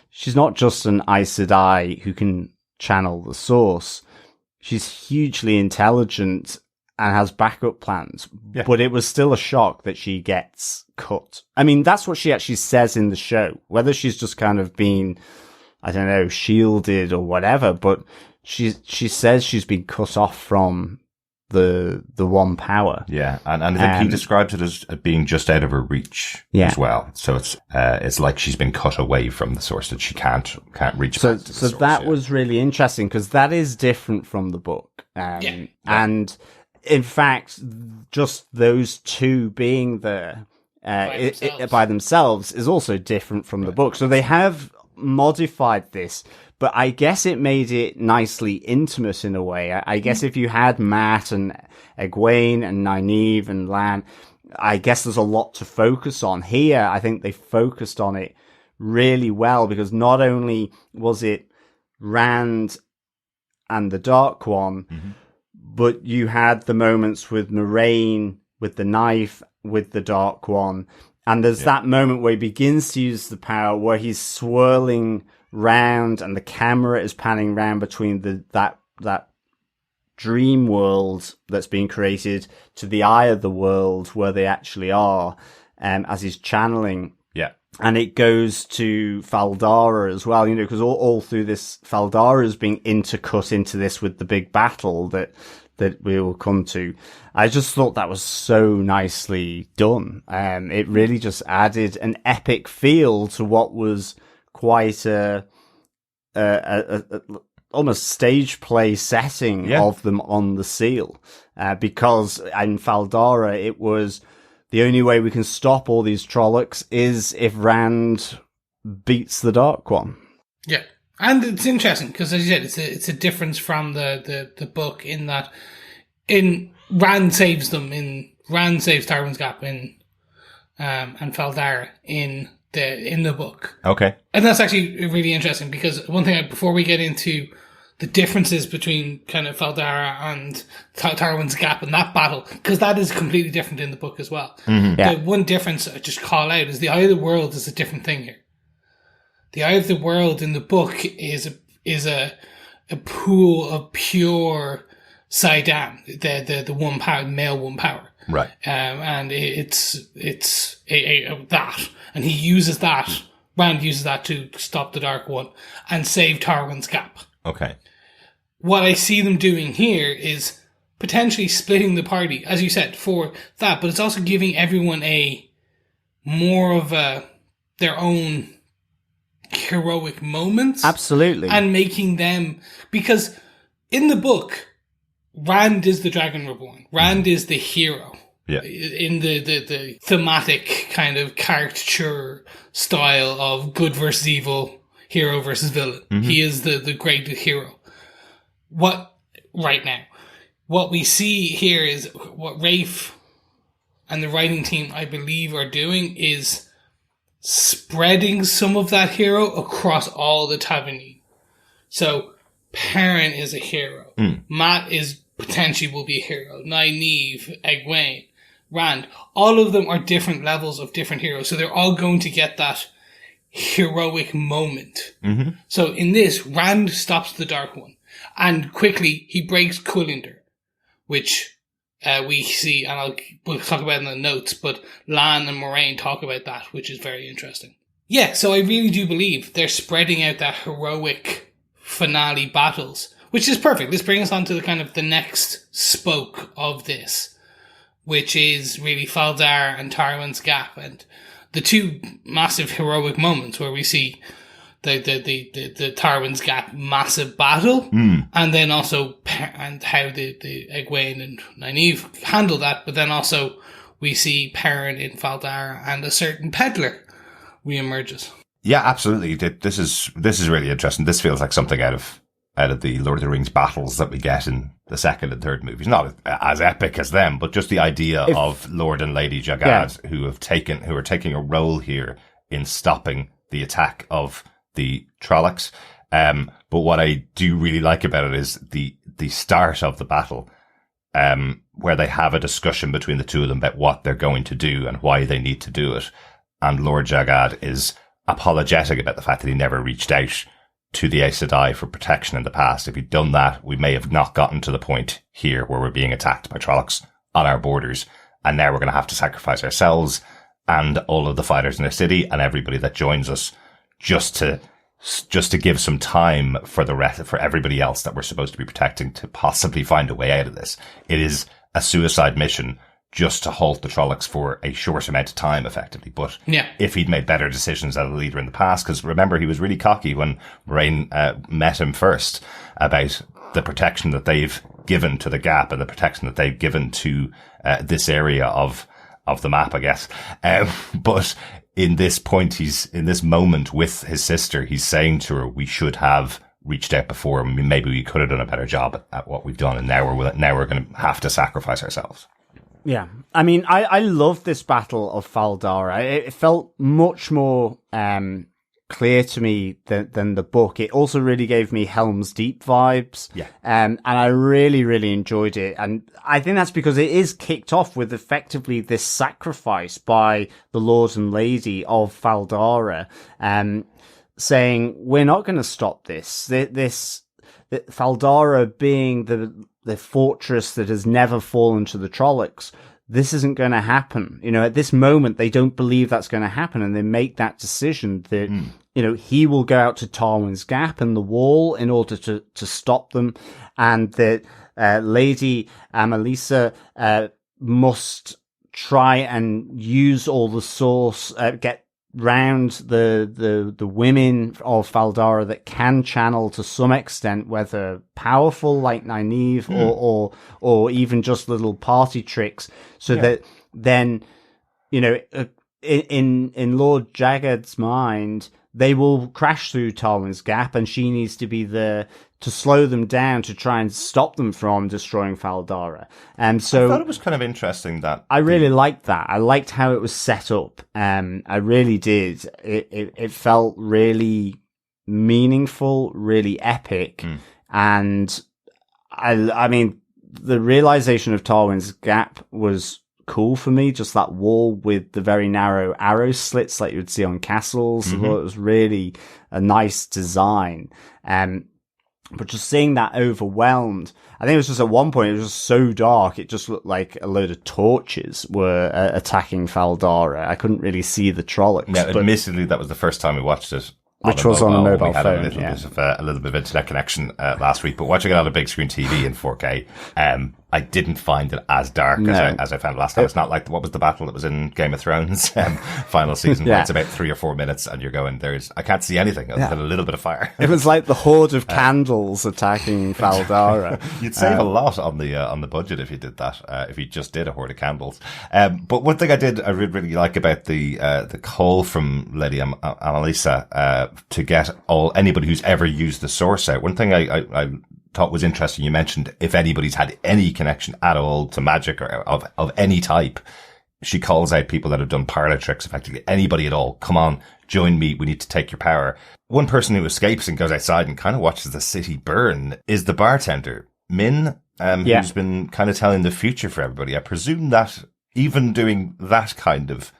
S5: she's not just an Aes Sedai who can channel the source. She's hugely intelligent and has backup plans, but it was still a shock that she gets cut. I mean, that's what she actually says in the show. Whether she's just kind of been, I don't know, shielded or whatever, but she says she's been cut off from the one power.
S4: Yeah, and I think he describes it as being just out of her reach as well. So it's like she's been cut away from the source, that she can't reach.
S5: So that was really interesting, because that is different from the book. And in fact, just those two being there by themselves is also different from the book. So they have modified this, but I guess it made it nicely intimate in a way. I guess if you had Mat and Egwene and Nynaeve and Lan, I guess there's a lot to focus on. Here, I think they focused on it really well, because not only was it Rand and the Dark One, but you had the moments with Moiraine, with the knife, with the Dark One. And there's that moment where he begins to use the power, where he's swirling round and the camera is panning round between that dream world that's being created to the eye of the world where they actually are, as he's channeling.
S4: Yeah.
S5: And it goes to Faldara as well, because all through this, Faldara is being intercut into this with the big battle that we will come to. I just thought that was so nicely done. It really just added an epic feel to what was quite a a almost stage play setting of them on the seal, because in Faldara it was the only way we can stop all these Trollocs is if Rand beats the Dark One.
S1: Yeah, and it's interesting because, as you said, it's a difference from the book in that Rand saves Tywin's Gap and Faldara in the book.
S4: Okay,
S1: and that's actually really interesting because one thing before we get into the differences between kind of Faldara and Tywin's Gap and that battle, because that is completely different in the book as well.
S5: Mm-hmm. Yeah.
S1: The one difference I just call out is the Eye of the World is a different thing here. The Eye of the World in the book is a pool of pure Saidam, the one power, male one power.
S4: Right.
S1: And it's that, and he uses that. Rand uses that to stop the Dark One and save Tywin's Gap.
S4: Okay.
S1: What I see them doing here is potentially splitting the party, as you said, for that, but it's also giving everyone more of their own heroic moments.
S5: Absolutely.
S1: And making them, because in the book, Rand is the Dragon Reborn. Rand is the hero.
S4: Yeah.
S1: In the thematic kind of caricature style of good versus evil, hero versus villain. Mm-hmm. He is the great hero. What we see here is what Rafe and the writing team, I believe, are doing is spreading some of that hero across all the Tamyrlin. So Perrin is a hero. Matt potentially will be a hero. Nynaeve, Egwene, Rand. All of them are different levels of different heroes. So they're all going to get that heroic moment. Mm-hmm. So in this, Rand stops the Dark One. And quickly, he breaks Cullender, which we see, and we'll talk about in the notes, but Lan and Moiraine talk about that, which is very interesting. Yeah, so I really do believe they're spreading out that heroic finale battles, which is perfect. This brings us on to the next spoke of this, which is really Faldar and Tywin's Gap, and the two massive heroic moments where we see the Tywin's Gap massive battle, and then also and how the Egwene and Nynaeve handle that, but then also we see Perrin in Faldar and a certain peddler reemerges.
S4: Yeah, absolutely. This is really interesting. This feels like something out of the Lord of the Rings battles that we get in the second and third movies. Not as epic as them, but just the idea of Lord and Lady Jagad who are taking a role here in stopping the attack of the Trollocs. But what I do really like about it is the start of the battle, where they have a discussion between the two of them about what they're going to do and why they need to do it. And Lord Jagad is apologetic about the fact that he never reached out to the Aes Sedai for protection in the past. If he'd done that, we may have not gotten to the point here where we're being attacked by Trollocs on our borders. And now we're going to have to sacrifice ourselves and all of the fighters in the city and everybody that joins us just to give some time for for everybody else that we're supposed to be protecting to possibly find a way out of this. It is a suicide mission just to halt the Trollocs for a short amount of time, effectively. But if he'd made better decisions as a leader in the past, because remember, he was really cocky when Moiraine met him first about the protection that they've given to the Gap and the protection that they've given to this area of the map, I guess. But in this point, in this moment with his sister, he's saying to her, we should have reached out before. Maybe we could have done a better job at what we've done. And now we're going to have to sacrifice ourselves.
S5: Yeah. I mean, I love this battle of Faldara. It felt much more clear to me than the book. It also really gave me Helm's Deep vibes.
S4: Yeah.
S5: And I really, really enjoyed it. And I think that's because it is kicked off with effectively this sacrifice by the Lord and Lady of Faldara, saying, we're not going to stop this. Faldara being the fortress that has never fallen to the Trollocs, this isn't going to happen. At this moment, they don't believe that's going to happen, and they make that decision that, he will go out to Tywin's Gap and the Wall in order to stop them, and that Lady Amalisa must try and use all the source, get round the women of Faldara that can channel to some extent, whether powerful like Nynaeve or even just little party tricks, so that then, you know, in Lord Jagged's mind, they will crash through Tolwyn's Gap, and she needs to be there to slow them down, to try and stop them from destroying Faldara. And so
S4: I thought it was kind of interesting that
S5: I really liked that. I liked how it was set up. I really did. It felt really meaningful, really epic. And I mean, the realization of Tolwyn's Gap was cool for me. Just that wall with the very narrow arrow slits like you would see on castles. I thought it was really a nice design. But just seeing that overwhelmed, I think it was just at one point, it was just so dark, it just looked like a load of torches were attacking Faldara. I couldn't really see the Trollocs.
S4: Yeah, admittedly, that was the first time we watched it.
S5: Which was on a mobile phone.
S4: We had a little bit of internet connection last week, but watching it on a big screen TV in 4K, I didn't find it as dark as I found it last time. It's not like, what was the battle that was in Game of Thrones final season, where it's about 3 or 4 minutes and you're going, I can't see anything other than a little bit of fire.
S5: It was like the horde of candles attacking Faldara.
S4: You'd save a lot on the budget if you did that, if you just did a horde of candles. But one thing I really like about the call from Lady Amalisa to get anybody who's ever used the source out. One thing I thought was interesting, you mentioned if anybody's had any connection at all to magic or of any type, she calls out people that have done parlor tricks, effectively anybody at all. Come on, join me, we need to take your power. One person who escapes and goes outside and kind of watches the city burn is the bartender, Min, who's been kind of telling the future for everybody. I presume that even doing that kind of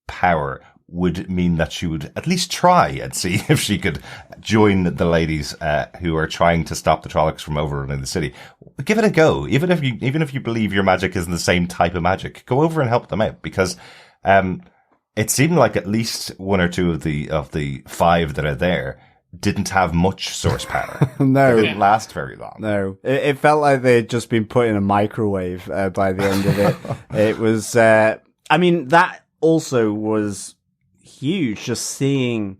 S4: power would mean that she would at least try and see if she could join the ladies who are trying to stop the Trollocs from overrunning the city. Give it a go. Even if you believe your magic isn't the same type of magic, go over and help them out, because it seemed like at least 1 or 2 of the 5 that are there didn't have much source power.
S5: No.
S4: It didn't last very long.
S5: No. It felt like they'd just been put in a microwave by the end of it. It was, I mean, that also was huge, just seeing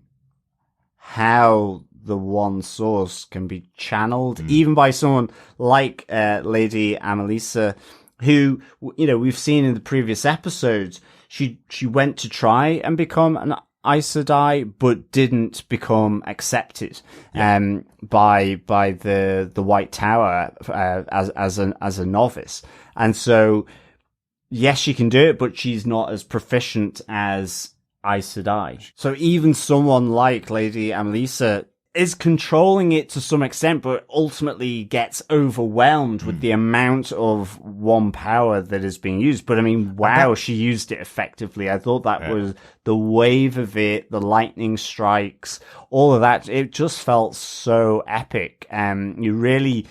S5: how the one source can be channeled, even by someone like Lady Amalisa, who, you know, we've seen in the previous episodes, she went to try and become an Aes Sedai, but didn't become accepted by the White Tower as a novice. And so, yes, she can do it, but she's not as proficient as Aes Sedai. So even someone like Lady Amalisa is controlling it to some extent, but ultimately gets overwhelmed with the amount of one power that is being used. But I mean, wow, she used it effectively. I thought that was the wave of it, the lightning strikes, all of that. It just felt so epic. You really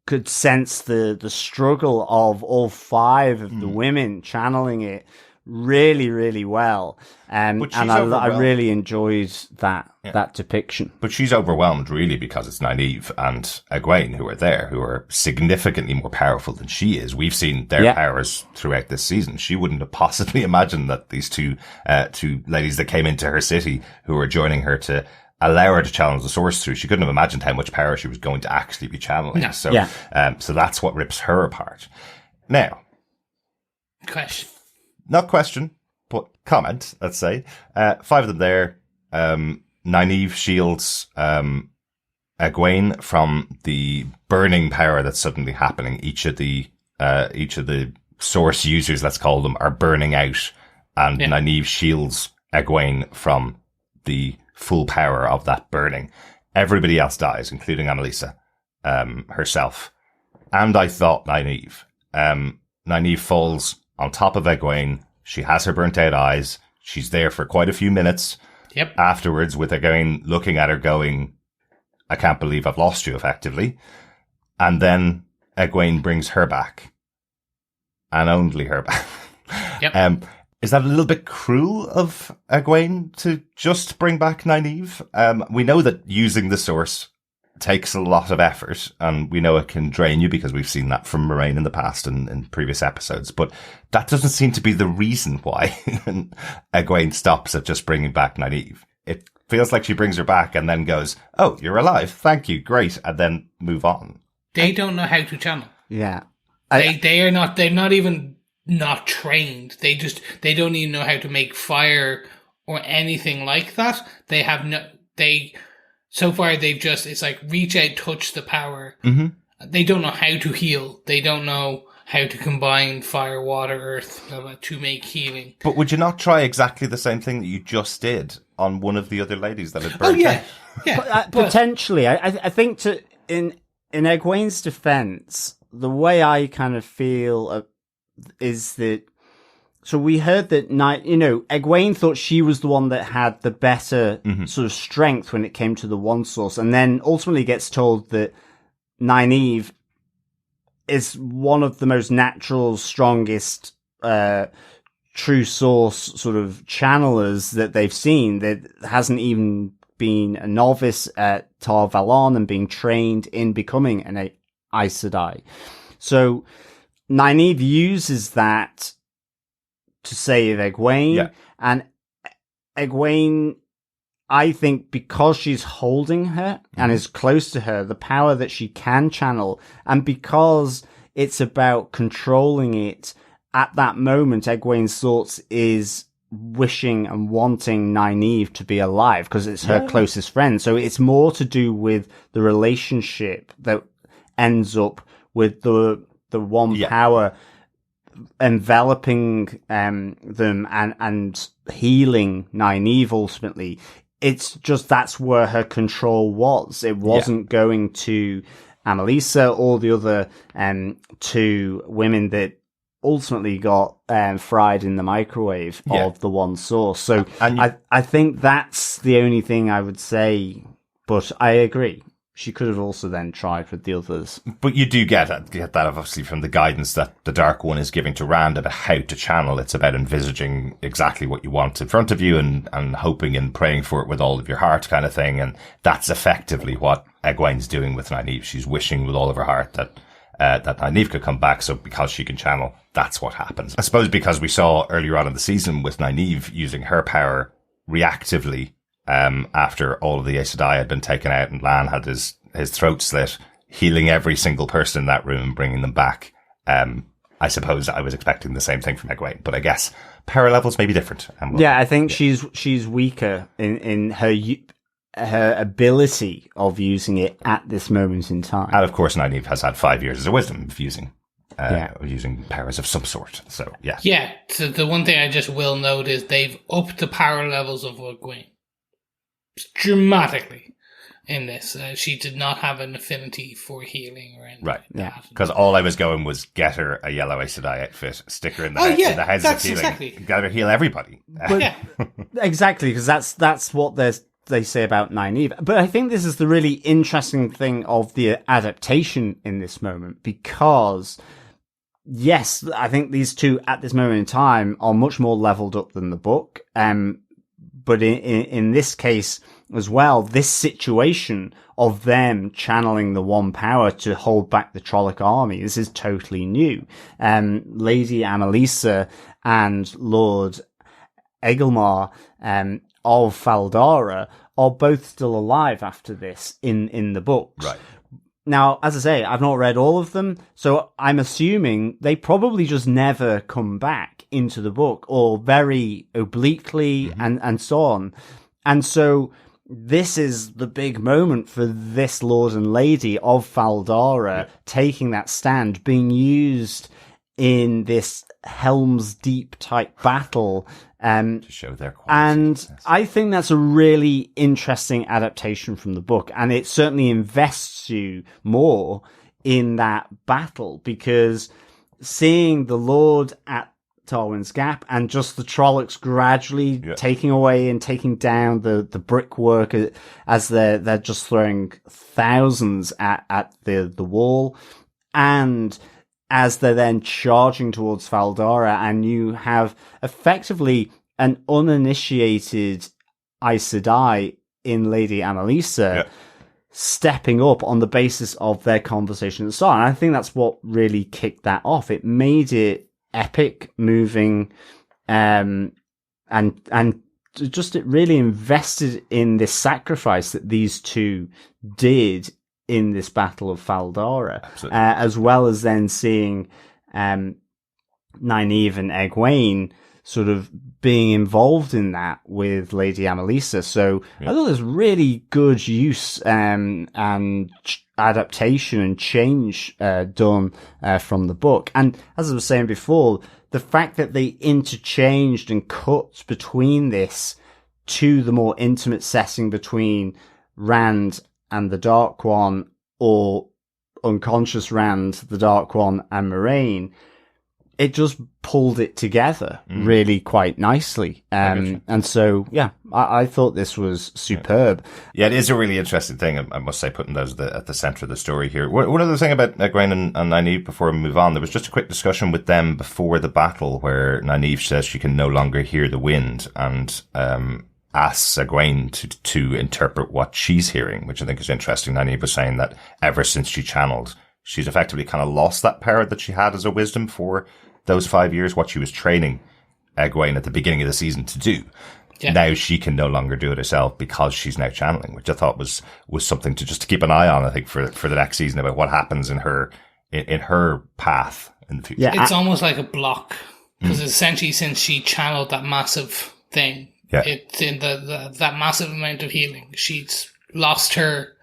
S5: could sense the struggle of all 5 of the women channeling it really, really well. And I really enjoyed that depiction.
S4: But she's overwhelmed really because it's Nynaeve and Egwene who are there, who are significantly more powerful than she is. We've seen their powers throughout this season. She wouldn't have possibly imagined that these two ladies that came into her city who were joining her to allow her to challenge the source through. She couldn't have imagined how much power she was going to actually be channeling. No. So that's what rips her apart. Now,
S1: Question.
S4: Not question, but comment, let's say. 5 of them there. Nynaeve shields Egwene from the burning power that's suddenly happening. Each of the source users, let's call them, are burning out, and Nynaeve shields Egwene from the full power of that burning. Everybody else dies, including Amalisa herself. And I thought Nynaeve. Nynaeve falls on top of Egwene. She has her burnt out eyes. She's there for quite a few minutes.
S1: Yep.
S4: Afterwards, with Egwene looking at her going, I can't believe I've lost you, effectively. And then Egwene brings her back. And only her back.
S1: Yep.
S4: Is that a little bit cruel of Egwene to just bring back Nynaeve? We know that using the source takes a lot of effort, and we know it can drain you because we've seen that from Moiraine in the past and in previous episodes, but that doesn't seem to be the reason why Egwene stops at just bringing back Nynaeve. It feels like she brings her back and then goes, "Oh, you're alive. Thank you. Great." And then move on.
S1: They don't know how to channel.
S5: Yeah.
S1: They're not even not trained. They don't even know how to make fire or anything like that. So far they've just, it's like reach out, touch the power. Mm-hmm. They don't know how to heal. They don't know how to combine fire, water, earth to make healing. But
S4: would you not try exactly the same thing that you just did on one of the other ladies that had burned?
S1: Oh yeah, yeah.
S5: Potentially, I think in Egwene's defense, the way I kind of feel is that. So we heard that Egwene thought she was the one that had the better sort of strength when it came to the one source, and then ultimately gets told that Nynaeve is one of the most natural, strongest, true source sort of channelers that they've seen, that hasn't even been a novice at Tar Valon and being trained in becoming an Aes Sedai. So Nynaeve uses that to save Egwene, and Egwene, I think, because she's holding her and is close to her, the power that she can channel, and because it's about controlling it at that moment, Egwene's thoughts is wishing and wanting Nynaeve to be alive because it's her closest friend. So it's more to do with the relationship that ends up with the one power enveloping them and healing Nynaeve ultimately. It's just that's where her control was. It wasn't going to Amelisa or the other two women that ultimately got fried in the microwave of the one source. So I think that's the only thing I would say, but I agree. She could have also then tried with the others. But
S4: you do get that obviously from the guidance that the Dark One is giving to Rand about how to channel. It's about envisaging exactly what you want in front of you and hoping and praying for it with all of your heart kind of thing. And that's effectively what Egwene's doing with Nynaeve. She's wishing with all of her heart that Nynaeve could come back. So because she can channel, that's what happens. I suppose because we saw earlier on in the season with Nynaeve using her power reactively, after all of the Aes Sedai had been taken out and Lan had his throat slit, healing every single person in that room, bringing them back. I suppose I was expecting the same thing from Egwene, but I guess power levels may be different.
S5: I think she's weaker in her ability of using it at this moment in time.
S4: And of course, Nynaeve has had 5 years of wisdom of using powers of some sort. So, yeah.
S1: Yeah, so the one thing I just will note is they've upped the power levels of Egwene dramatically in this. She did not have an affinity for healing or anything.
S4: Right, yeah. Because all I was going was get her a yellow Aes Sedai outfit, stick her in the heads of healing, exactly. Get her heal everybody.
S5: Exactly, because that's what they say about Nynaeve. But I think this is the really interesting thing of the adaptation in this moment, because yes, I think these two at this moment in time are much more leveled up than the book. But in this case as well, this situation of them channeling the one power to hold back the Trolloc army, this is totally new. Lady Amelisa and Lord Egelmar of Faldara are both still alive after this in the books.
S4: Right.
S5: Now, as I say, I've not read all of them, so I'm assuming they probably just never come back into the book, or very obliquely, and so on. And so this is the big moment for this Lord and Lady of Faldara taking that stand, being used in this Helm's Deep type battle.
S4: To show their quality.
S5: And I think that's a really interesting adaptation from the book, and it certainly invests you more in that battle, because seeing the Lord at Tarwin's Gap and just the Trollocs gradually taking away and taking down the brickwork as they're just throwing thousands at the wall, and as they're then charging towards Faldara, and you have effectively an uninitiated Aes Sedai in Lady Amelisa stepping up on the basis of their conversation at the start. And I think that's what really kicked that off. It made it epic, moving, and just it really invested in this sacrifice that these two did in this Battle of Faldara, as well as then seeing Nynaeve and Egwene sort of being involved in that with Lady Amalisa. So I thought there's really good use and adaptation and change done from the book. And as I was saying before, the fact that they interchanged and cut between this to the more intimate setting between Rand and the Dark One, or unconscious Rand, the Dark One, and Moiraine, it just pulled it together really quite nicely. And so, I thought this was superb.
S4: Yeah, it is a really interesting thing, I must say, putting those at the centre of the story here. One other thing about Egwene and Nynaeve before we move on, there was just a quick discussion with them before the battle where Nynaeve says she can no longer hear the wind, and asks Egwene to interpret what she's hearing, which I think is interesting. Nynaeve was saying that ever since she channeled, she's effectively kind of lost that power that she had as a wisdom for those 5 years, what she was training Egwene at the beginning of the season to do. Yeah. Now she can no longer do it herself because she's now channeling, which I thought was something to keep an eye on, I think, for the next season, about what happens in her path in the future.
S1: Yeah, it's almost like a block, because essentially since she channeled that massive thing, it's in that massive amount of healing, she's lost her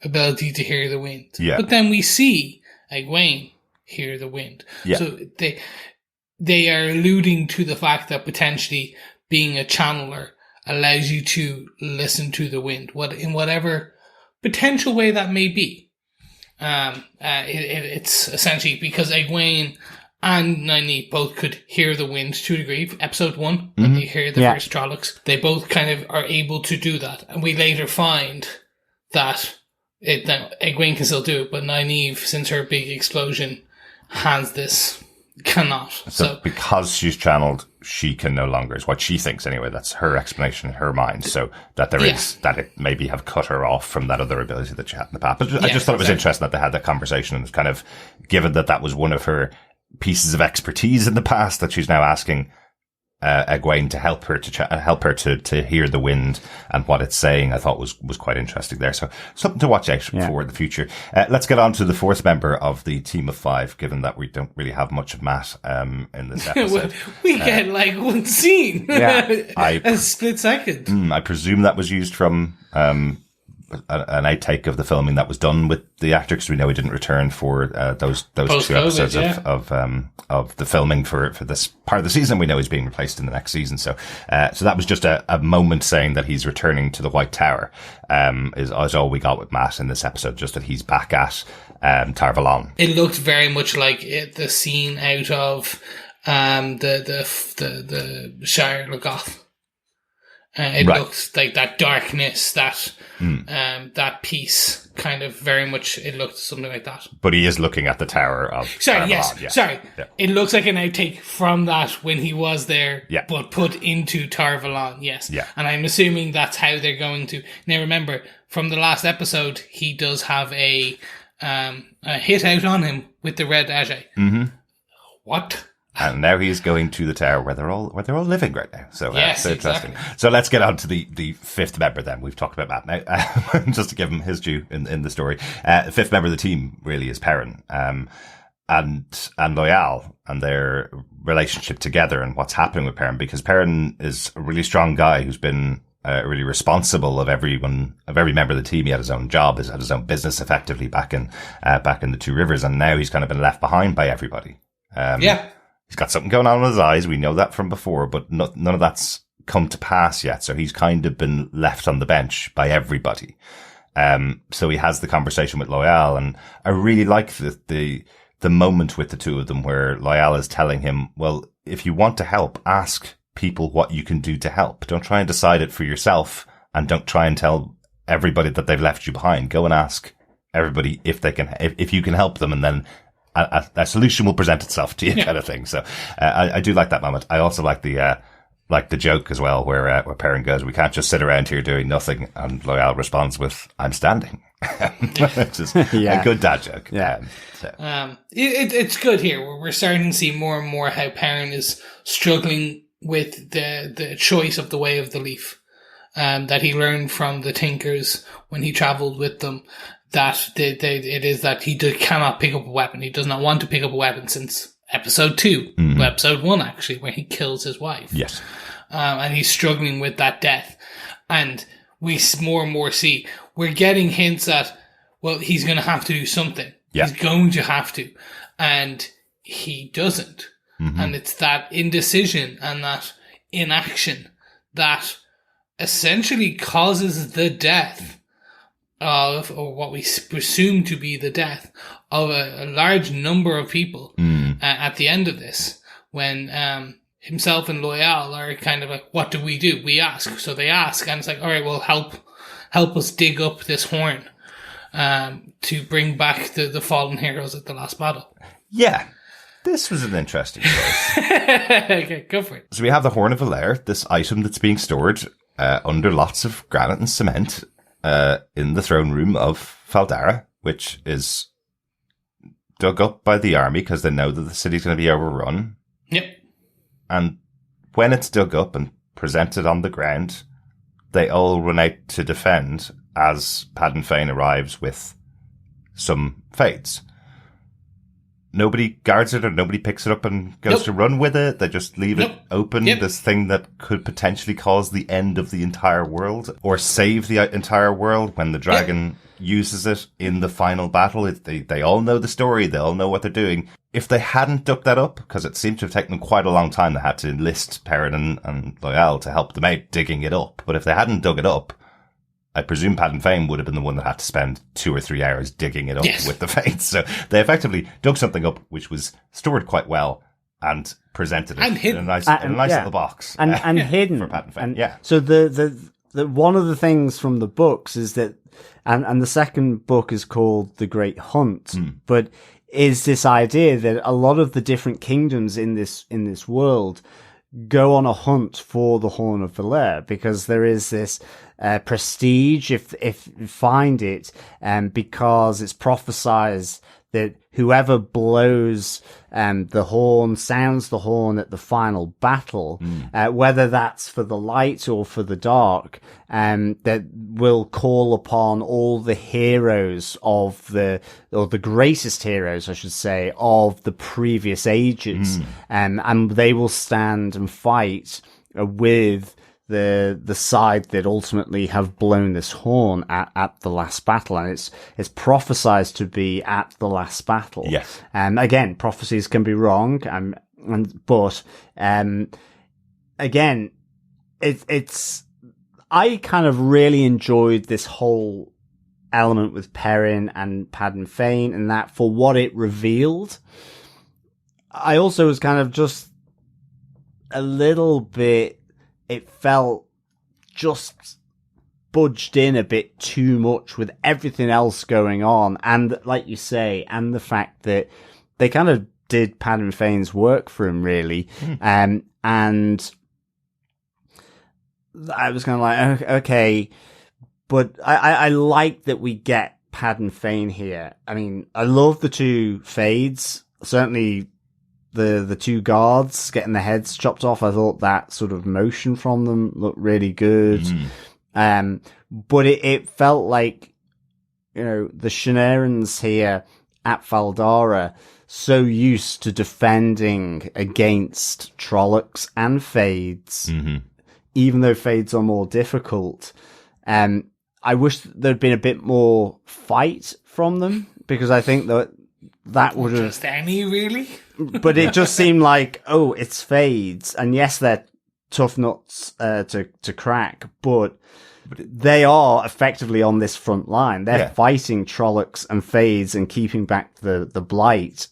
S1: ability to hear the wind. Yeah. But then we see Egwene hear the wind. Yeah. So they are alluding to the fact that potentially being a channeler allows you to listen to the wind, in whatever potential way that may be. It's essentially because Egwene and Nynaeve both could hear the wind to a degree. Episode 1, when you hear the first Trollocs, they both kind of are able to do that. And we later find that Egwene can still do it, but Nynaeve, since her big explosion, cannot.
S4: So because she's channeled, she can no longer, is what she thinks anyway. That's her explanation in her mind. So that that it maybe have cut her off from that other ability that she had in the past. But I just thought it was interesting that they had that conversation, and kind of, given that was one of her pieces of expertise in the past, that she's now asking Egwene to help her to hear the wind and what it's saying, I thought was quite interesting there. So something to watch out for the future. Let's get on to the fourth member of the team of 5, given that we don't really have much of Matt in this episode.
S1: we get like one scene, a split second.
S4: I presume that was used from an outtake of the filming that was done with the actor, because we know he didn't return for those 2 episodes of the filming for this part of the season. We know he's being replaced in the next season, so that was just a moment saying that he's returning to the White Tower. Is all we got with Matt in this episode, just that he's back at Tar Valon.
S1: It looked very much like the scene out of the Shire Lagoth. It looked like that darkness, that peace, kind of very much, it looked something like that.
S4: But he is looking at the Tower of Tar Valon.
S1: It looks like an outtake from that when he was there, but put into Tar Valon, yes. Yeah. And I'm assuming that's how they're going to. Now remember, from the last episode, he does have a hit out on him with the red Ajay. Mm-hmm. What?
S4: And now he's going to the tower where they're all living right now. So,
S1: yes,
S4: so interesting. Exactly. So let's get on to the fifth member then. We've talked about Matt now, just to give him his due in the story. The fifth member of the team really is Perrin, and Loial, and their relationship together and what's happening with Perrin, because Perrin is a really strong guy who's been really responsible of every member of the team. He had his own job, had his own business effectively back in the Two Rivers, and now he's kind of been left behind by everybody. He's got something going on with his eyes. We know that from before, but none of that's come to pass yet. So he's kind of been left on the bench by everybody. So he has the conversation with Loial, and I really like the moment with the two of them where Loial is telling him, well, if you want to help, ask people what you can do to help. Don't try and decide it for yourself, and don't try and tell everybody that they've left you behind. Go and ask everybody if you can help them, and then a solution will present itself to you, kind of thing. So I do like that moment. I also like the like the joke as well, where Perrin goes, "We can't just sit around here doing nothing," and Loial responds with, "I'm standing," which is a good dad joke.
S5: Yeah.
S1: It's good here. We're starting to see more and more how Perrin is struggling with the choice of the way of the leaf, that he learned from the Tinkers when he travelled with them. That it is that he cannot pick up a weapon. He does not want to pick up a weapon since episode 2, episode 1 actually, where he kills his wife.
S4: Yes.
S1: And he's struggling with that death. And we more and more see, we're getting hints at, well, he's going to have to do something.
S4: Yeah.
S1: He's going to have to. And he doesn't. And it's that indecision and that inaction that essentially causes the death of, or what we presume to be the death of a large number of people at the end of this, when himself and Loial are kind of like, what do? We ask. So they ask, and it's like, all right, well, help us dig up this horn to bring back the fallen heroes at the last battle.
S4: Yeah. This was an interesting choice.
S1: Okay, go for it.
S4: So we have the Horn of Valair, this item that's being stored under lots of granite and cement in the throne room of Faldara, which is dug up by the army because they know that the city's going to be overrun.
S1: Yep.
S4: And when it's dug up and presented on the ground, they all run out to defend as Padden Fane arrives with some Fades. Nobody guards it or nobody picks it up and goes to run with it. They just leave it open, this thing that could potentially cause the end of the entire world or save the entire world when the dragon uses it in the final battle. They all know the story. They all know what they're doing. If they hadn't dug that up, because it seemed to have taken them quite a long time, they had to enlist Perrin and Loial to help them out digging it up. But if they hadn't dug it up, I presume Padden Fane would have been the one that had to spend 2 or 3 hours digging it up with the Fates. So they effectively dug something up which was stored quite well and presented it in a nice little box.
S5: And hidden.
S4: For Padden Fane.
S5: And so the one of the things from the books is that, and the second book is called The Great Hunt, but is this idea that a lot of the different kingdoms in this world go on a hunt for the Horn of Valair, because there is this prestige if you find it, because it's prophesied that whoever blows the horn, sounds the horn at the final battle, whether that's for the light or for the dark, that will call upon all the heroes or the greatest heroes, I should say, of the previous ages, and they will stand and fight with the side that ultimately have blown this horn at the last battle, and it's prophesied to be at the last battle.
S4: Yes.
S5: Again, prophecies can be wrong, but again, it's I kind of really enjoyed this whole element with Perrin and Padden Fane, and that for what it revealed. I also was kind of just a little bit. It felt just budged in a bit too much with everything else going on. And like you say, and the fact that they kind of did Padden Fane's work for him, really. And I was kind of like, okay, but I like that we get Padden Fane here. I mean, I love the 2 Fades, certainly the 2 guards getting their heads chopped off. I thought that sort of motion from them looked really good. But it felt like, the Shannarans here at Faldara, so used to defending against Trollocs and Fades, even though Fades are more difficult. I wish there'd been a bit more fight from them, because I think that would have...
S1: Just any, really?
S5: But it just seemed like, it's Fades, and yes, they're tough nuts to crack, but they are effectively on this front line. They're fighting Trollocs and Fades and keeping back the Blight.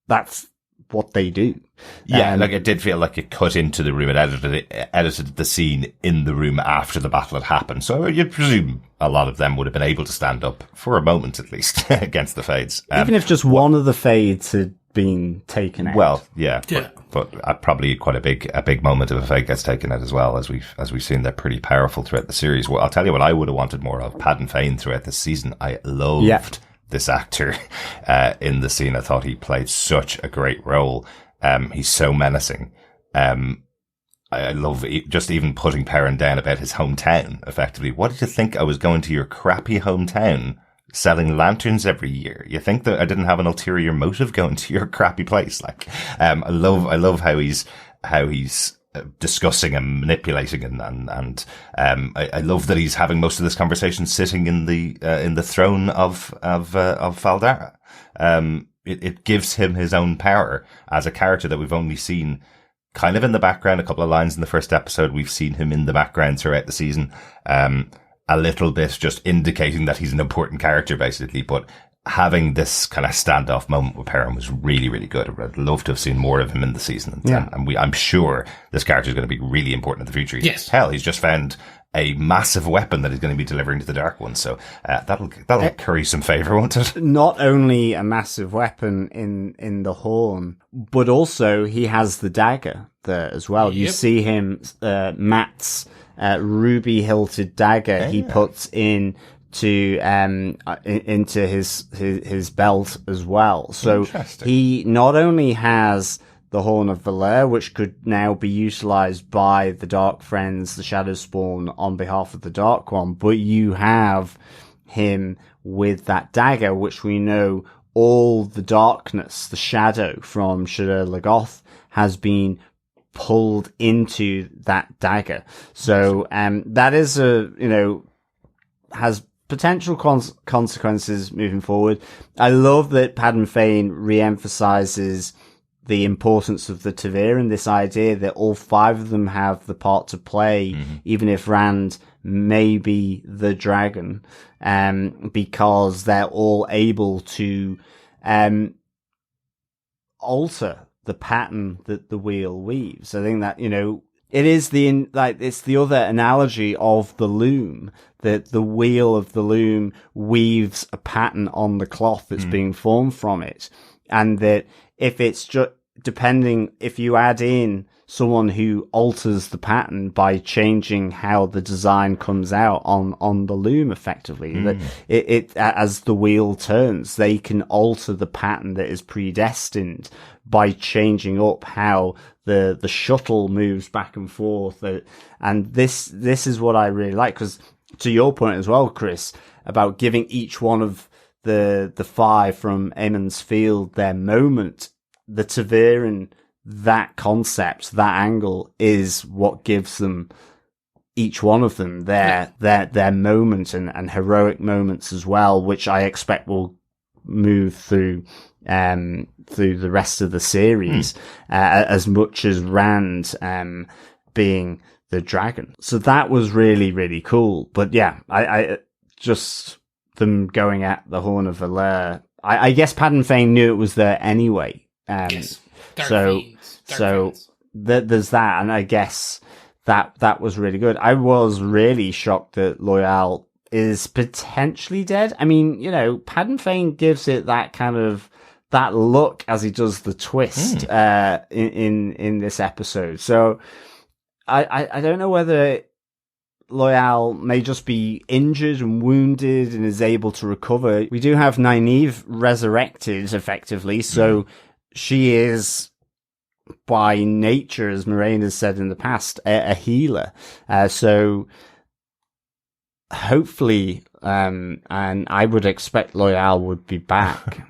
S5: That's what they do.
S4: Yeah, like it did feel like it cut into the room. It edited the scene in the room after the battle had happened. So you'd presume a lot of them would have been able to stand up for a moment at least against the Fades.
S5: Even if just one of the Fades had been taken out.
S4: Well, yeah. But probably quite a big moment if a fake gets taken out as well, as we've seen. They're pretty powerful throughout the series. Well, I'll tell you what I would have wanted more of. Padden Fane throughout this season. I loved this actor in the scene. I thought he played such a great role. He's so menacing. I love just even putting Perrin down about his hometown, effectively. What did you think? I was going to your crappy hometown selling lanterns every year. You think that I didn't have an ulterior motive going to your crappy place? Like, I love how he's discussing and manipulating and I love that he's having most of this conversation sitting in the throne of Faldara. It gives him his own power as a character that we've only seen kind of in the background. A couple of lines in the first episode. We've seen him in the background throughout the season. A little bit just indicating that he's an important character, basically. But having this kind of standoff moment with Perrin was really, really good. I'd love to have seen more of him in the season. And I'm sure this character is going to be really important in the future.
S1: Yes.
S4: Hell, he's just found a massive weapon that he's going to be delivering to the Dark One. So that'll curry some favour, won't it?
S5: Not only a massive weapon in the horn, but also he has the dagger there as well. Yep. You see him, Matt's ruby-hilted dagger he puts into his belt as well. So he not only has the Horn of Valere, which could now be utilized by the Dark Friends, the Shadowspawn, on behalf of the Dark One, but you have him with that dagger, which we know all the darkness, the shadow from Shadar Logoth has been pulled into that dagger. So that is has potential consequences moving forward. I love that Padden Fane re-emphasizes the importance of the Ta'veren, this idea that all five of them have the part to play, even if Rand may be the dragon, because they're all able to alter the pattern that the wheel weaves. I think that, it is it's the other analogy of the loom, that the wheel of the loom weaves a pattern on the cloth that's being formed from it. And that if it's just if you add in someone who alters the pattern by changing how the design comes out on the loom, effectively, that it as the wheel turns, they can alter the pattern that is predestined by changing up how the shuttle moves back and forth. And this is what I really like, because to your point as well, Chris, about giving each one of the five from Aemon's Field their moment, the Ta'veren, that concept, that angle is what gives them, each one of them, their moment and heroic moments as well, which I expect will move through the rest of the series, as much as Rand being the dragon. So that was really, really cool. But yeah, I just them going at the Horn of Valere. I guess Padden Fane knew it was there anyway.
S1: Yes.
S5: There's that, and I guess that was really good. I was really shocked that Loial is potentially dead. I mean, Padden Fane gives it that kind of that look as he does the twist in this episode. So I don't know whether Loial may just be injured and wounded and is able to recover. We do have Nynaeve resurrected effectively, so she is by nature, as Moiraine has said in the past, a healer. So hopefully, and I would expect Loial would be back.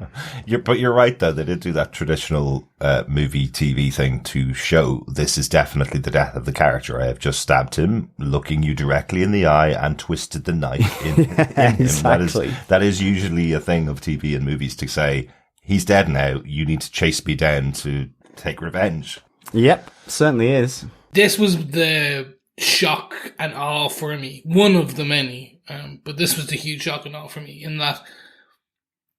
S4: But you're right, though. They did do that traditional movie TV thing to show this is definitely the death of the character. I have just stabbed him, looking you directly in the eye, and twisted the knife in him.
S5: Exactly.
S4: That is usually a thing of TV and movies to say, he's dead now, you need to chase me down to take revenge.
S5: Yep, certainly is.
S1: This was the shock and awe for me. One of the many. But this was the huge shock and awe for me, in that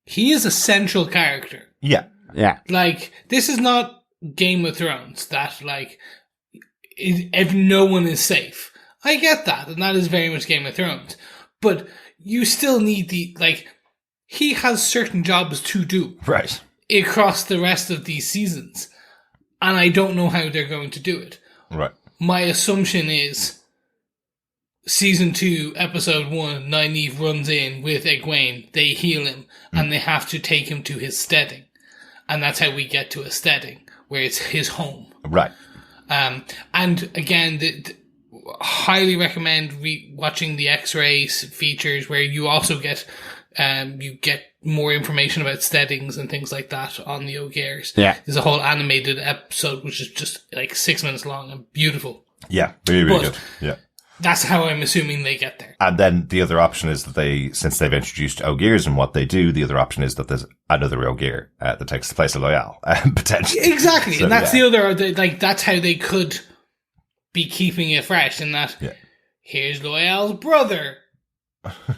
S1: he is a central character.
S4: Yeah.
S5: Yeah.
S1: Like, this is not Game of Thrones, that, like, if no one is safe. I get that, and that is very much Game of Thrones. But you still need he has certain jobs to do.
S4: Right.
S1: across the rest of these seasons. And I don't know how they're going to do it.
S4: Right.
S1: My assumption is season 2, episode 1, Nynaeve runs in with Egwene. They heal him, and they have to take him to his steading. And that's how we get to a steading, where it's his home.
S4: Right.
S1: And again, highly recommend watching the X-Rays features, where you also get more information about steadings and things like that on the Ogiers.
S5: Yeah.
S1: There's a whole animated episode, which is just like 6 minutes long and beautiful.
S4: Yeah, really good. Yeah.
S1: That's how I'm assuming they get there.
S4: And then the other option is that since they've introduced Ogiers and what they do, the other option is that there's another Ogier that takes the place of Loial, potentially.
S1: Exactly.
S4: So,
S1: and that's the other, that's how they could be keeping it fresh, in that here's Loial's brother.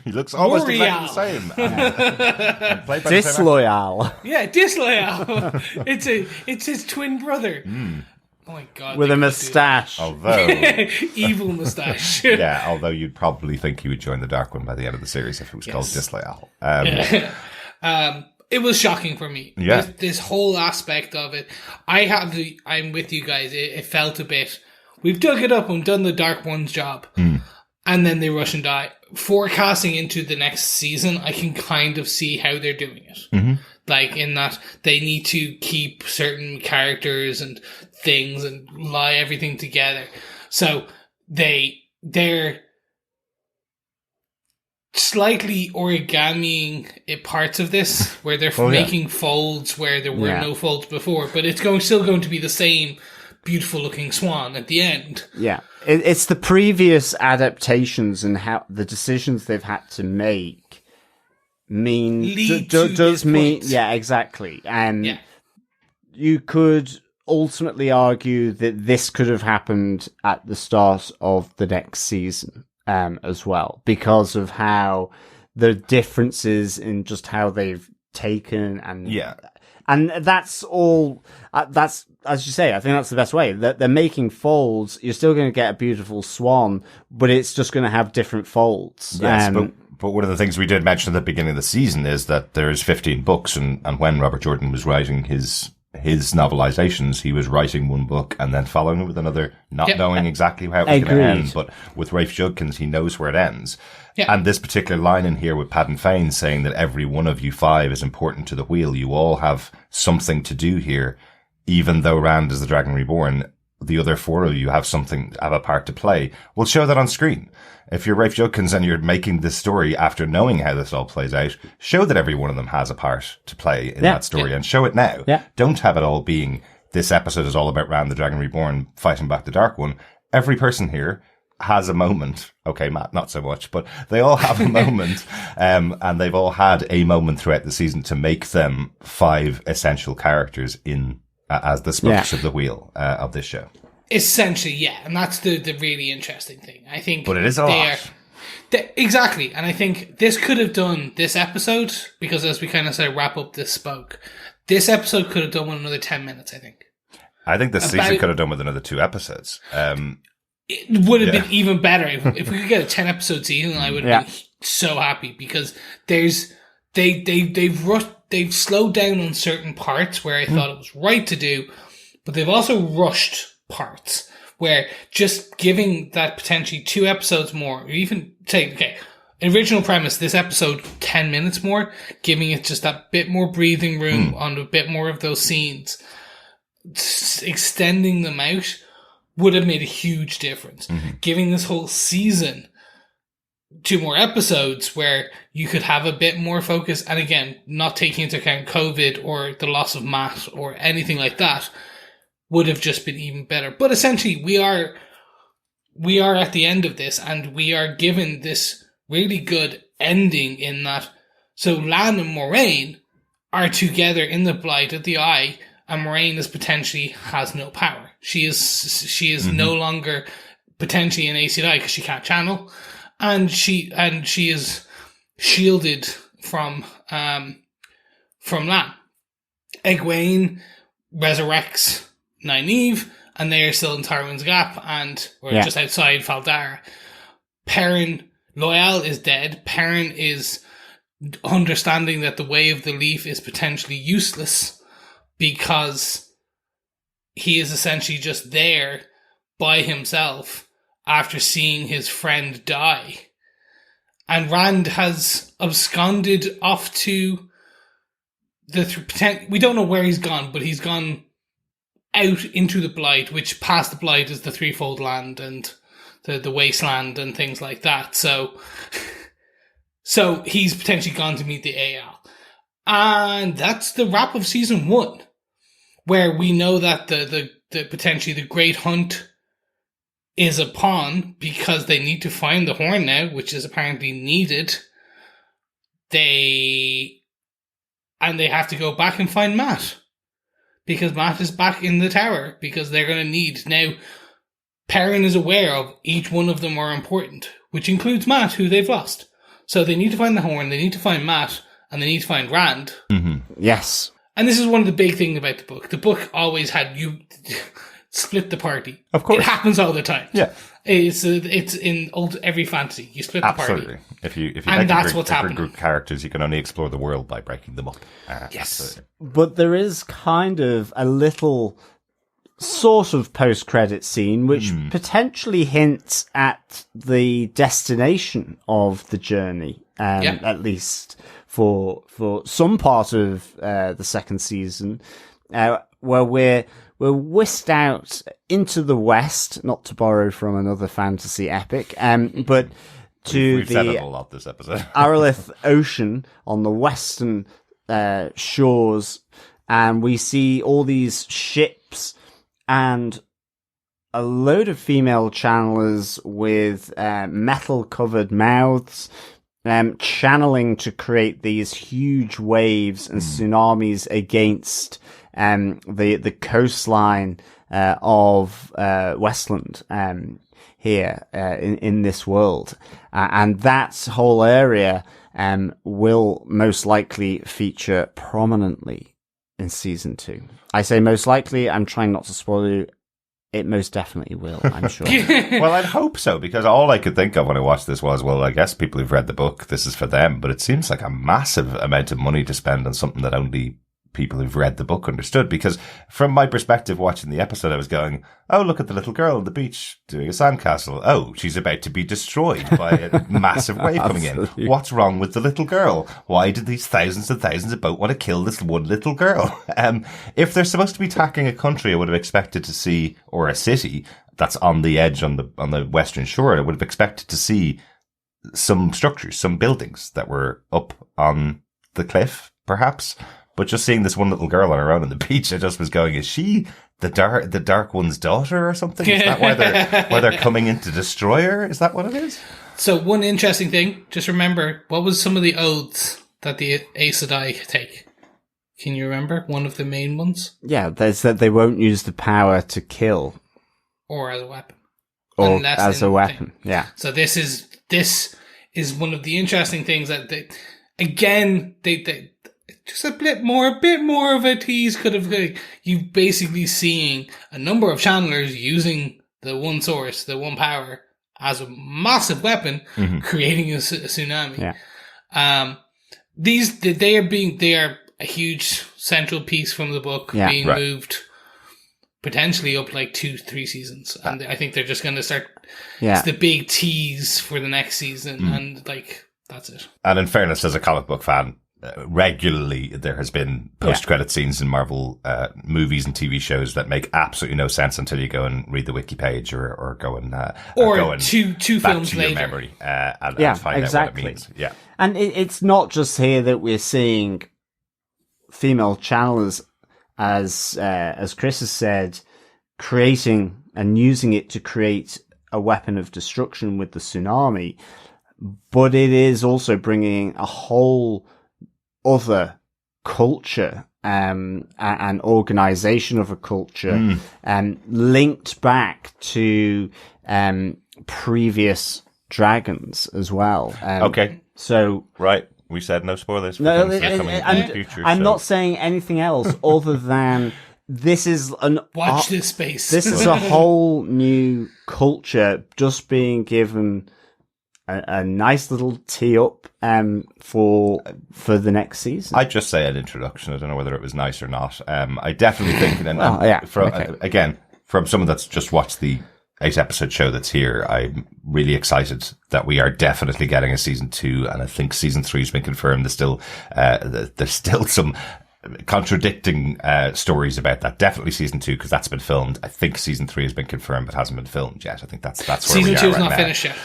S4: He looks almost
S1: L'Oreal.
S4: exactly the same. And played by the same
S5: Disloyal.
S1: Yeah, disloyal. It's his twin brother. Oh my god.
S5: With a moustache.
S4: Although,
S1: evil moustache.
S4: yeah, although you'd probably think he would join the Dark One by the end of the series if it was called Disloyal.
S1: It was shocking for me.
S4: Yeah.
S1: This whole aspect of it. I'm with you guys. It felt a bit, we've dug it up and done the Dark One's job. And then they rush and die. Forecasting into the next season, I can kind of see how they're doing it. Like, in that they need to keep certain characters and things and lie everything together. So they're slightly origamiing parts of this, where they're making folds where there were no folds before, but it's still going to be the same beautiful looking swan at the end.
S5: Yeah. It's the previous adaptations and how the decisions they've had to make does mean, yeah, exactly. And you could ultimately argue that this could have happened at the start of the next season, as well, because of how the differences in just how they've taken and that's all. That's, as you say, I think that's the best way. That they're making folds. You're still going to get a beautiful swan, but it's just going to have different folds.
S4: Yes, but one of the things we did mention at the beginning of the season is that there's 15 books, and when Robert Jordan was writing his novelizations, he was writing one book and then following it with another, not knowing exactly how it was going to end. But with Rafe Judkins, he knows where it ends. Yeah. And this particular line in here with Padden Fane saying that every one of you 5 is important to the wheel. You all have something to do here. Even though Rand is the Dragon Reborn, the other 4 of you have a part to play. We'll show that on screen. If you're Rafe Judkins and you're making this story after knowing how this all plays out, show that every one of them has a part to play in that story and show it now. Yeah. Don't have it all being, this episode is all about Rand the Dragon Reborn fighting back the Dark One. Every person here has a moment. Okay, Matt, not so much, but they all have a moment, and they've all had a moment throughout the season to make them 5 essential characters in as the spokes of the wheel of this show.
S1: Essentially, yeah, and that's the really interesting thing. I think,
S4: but it is a lot.
S1: Exactly, and I think this could have done this episode, because as we kind of said, wrap up this spoke. This episode could have done with another 10 minutes. I think
S4: this season could have done with another 2 epides.
S1: It would have been even better if we could get a 10-episode season. I would have been so happy, because they've slowed down on certain parts where I thought it was right to do, but they've also rushed parts where just giving that potentially 2 episodes more, or even say, original premise, this episode 10 minutes more, giving it just that bit more breathing room on a bit more of those scenes, extending them out would have made a huge difference. Giving this whole season 2 more episodes where you could have a bit more focus, and again, not taking into account COVID or the loss of Matt or anything like that, would have just been even better. But essentially, we are at the end of this, and we are given this really good ending in that. So Lan and Moiraine are together in the Blight of the Eye, and Moiraine potentially has no power. She is no longer potentially an Aes Sedai because she can't channel, and she is shielded from Lan. Egwene resurrects Nynaeve, and they are still in Tywin's Gap, and we're just outside Faldara. Loial is dead. Perrin is understanding that the Way of the Leaf is potentially useless because he is essentially just there by himself after seeing his friend die. And Rand has absconded off to we don't know where he's gone, but he's gone out into the Blight, which past the Blight is the Threefold Land and the Wasteland and things like that. So he's potentially gone to meet the Aal. And that's the wrap of season 1, where we know that the potentially the Great Hunt is upon because they need to find the horn now, which is apparently needed. They have to go back and find Matt because Matt is back in the tower because they're going to need now. Perrin is aware of each one of them are important, which includes Matt, who they've lost. So they need to find the horn, they need to find Matt, and they need to find Rand.
S5: Mm-hmm. Yes.
S1: And this is one of the big things about the book. The book always had you split the party.
S4: Of course.
S1: It happens all the time.
S4: Yeah.
S1: It's in every fantasy. You split the party.
S4: Absolutely. If you
S1: and that's
S4: make
S1: what's
S4: a
S1: happening.
S4: group characters, you can only explore the world by breaking them up.
S1: Yes.
S4: Absolutely.
S5: But there is kind of a little sort of post-credit scene which potentially hints at the destination of the journey, at least for some part of the second season, where we're whisked out into the west, not to borrow from another fantasy epic, but to
S4: We've said it
S5: the
S4: a lot this episode.
S5: Aralith Ocean on the western shores, and we see all these ships and a load of female channelers with metal-covered mouths, channeling to create these huge waves and tsunamis against the coastline of Westland here in this world. And that whole area will most likely feature prominently in season 2. I say most likely, I'm trying not to spoil you. It most definitely will, I'm sure.
S4: Well, I'd hope so, because all I could think of when I watched this was, well, I guess people who've read the book, this is for them, but it seems like a massive amount of money to spend on something that only people who've read the book understood, because from my perspective watching the episode, I was going, oh, look at the little girl on the beach doing a sandcastle. Oh, she's about to be destroyed by a massive wave coming in. What's wrong with the little girl? Why did these thousands and thousands of boat want to kill this one little girl? If they're supposed to be attacking a country, I would have expected to see, or a city that's on the edge on the western shore, I would have expected to see some structures, some buildings that were up on the cliff, perhaps. But just seeing this one little girl on her own on the beach, I just was going, is she the Dark One's daughter or something? Is that why they're coming in to destroy her? Is that what it is?
S1: So one interesting thing, just remember, what was some of the oaths that the Aes Sedai take? Can you remember one of the main ones?
S5: Yeah, there's that they won't use the power to kill.
S1: Or as a weapon.
S5: Or as a weapon, yeah.
S1: So this is one of the interesting things that they just a bit more of a tease could have, you basically seeing a number of channelers using the one source, the one power, as a massive weapon, creating a tsunami.
S5: Yeah.
S1: They are a huge central piece from the book, being moved potentially up like 2-3 seasons. And I think they're just going to start, it's the big tease for the next season, and like, that's it.
S4: And in fairness, as a comic book fan, regularly there has been post-credit scenes in Marvel movies and TV shows that make absolutely no sense until you go and read the wiki page or go and
S1: two films
S4: to
S1: later.
S4: your memory and find out what it means. Yeah,
S5: and it's not just here that we're seeing female channelers, as Chris has said, creating and using it to create a weapon of destruction with the tsunami, but it is also bringing a whole other culture and organization of a culture linked back to previous dragons as well.
S4: Okay.
S5: So
S4: right, we said no spoilers for
S5: no,
S4: things that are coming in the future.
S5: I'm not saying anything else other than this is
S1: watch this space.
S5: This is a whole new culture just being given a nice little tee up for the next season.
S4: I'd just say an introduction. I don't know whether it was nice or not. I definitely think, again, from someone that's just watched the 8-episode show that's here, I'm really excited that we are definitely getting a season 2, and I think season 3 has been confirmed. There's still some contradicting stories about that. Definitely season 2, because that's been filmed. I think season 3 has been confirmed but hasn't been filmed yet. I think that's where
S1: season
S4: we are.
S1: Season 2 is
S4: right
S1: not
S4: now.
S1: Finished yet.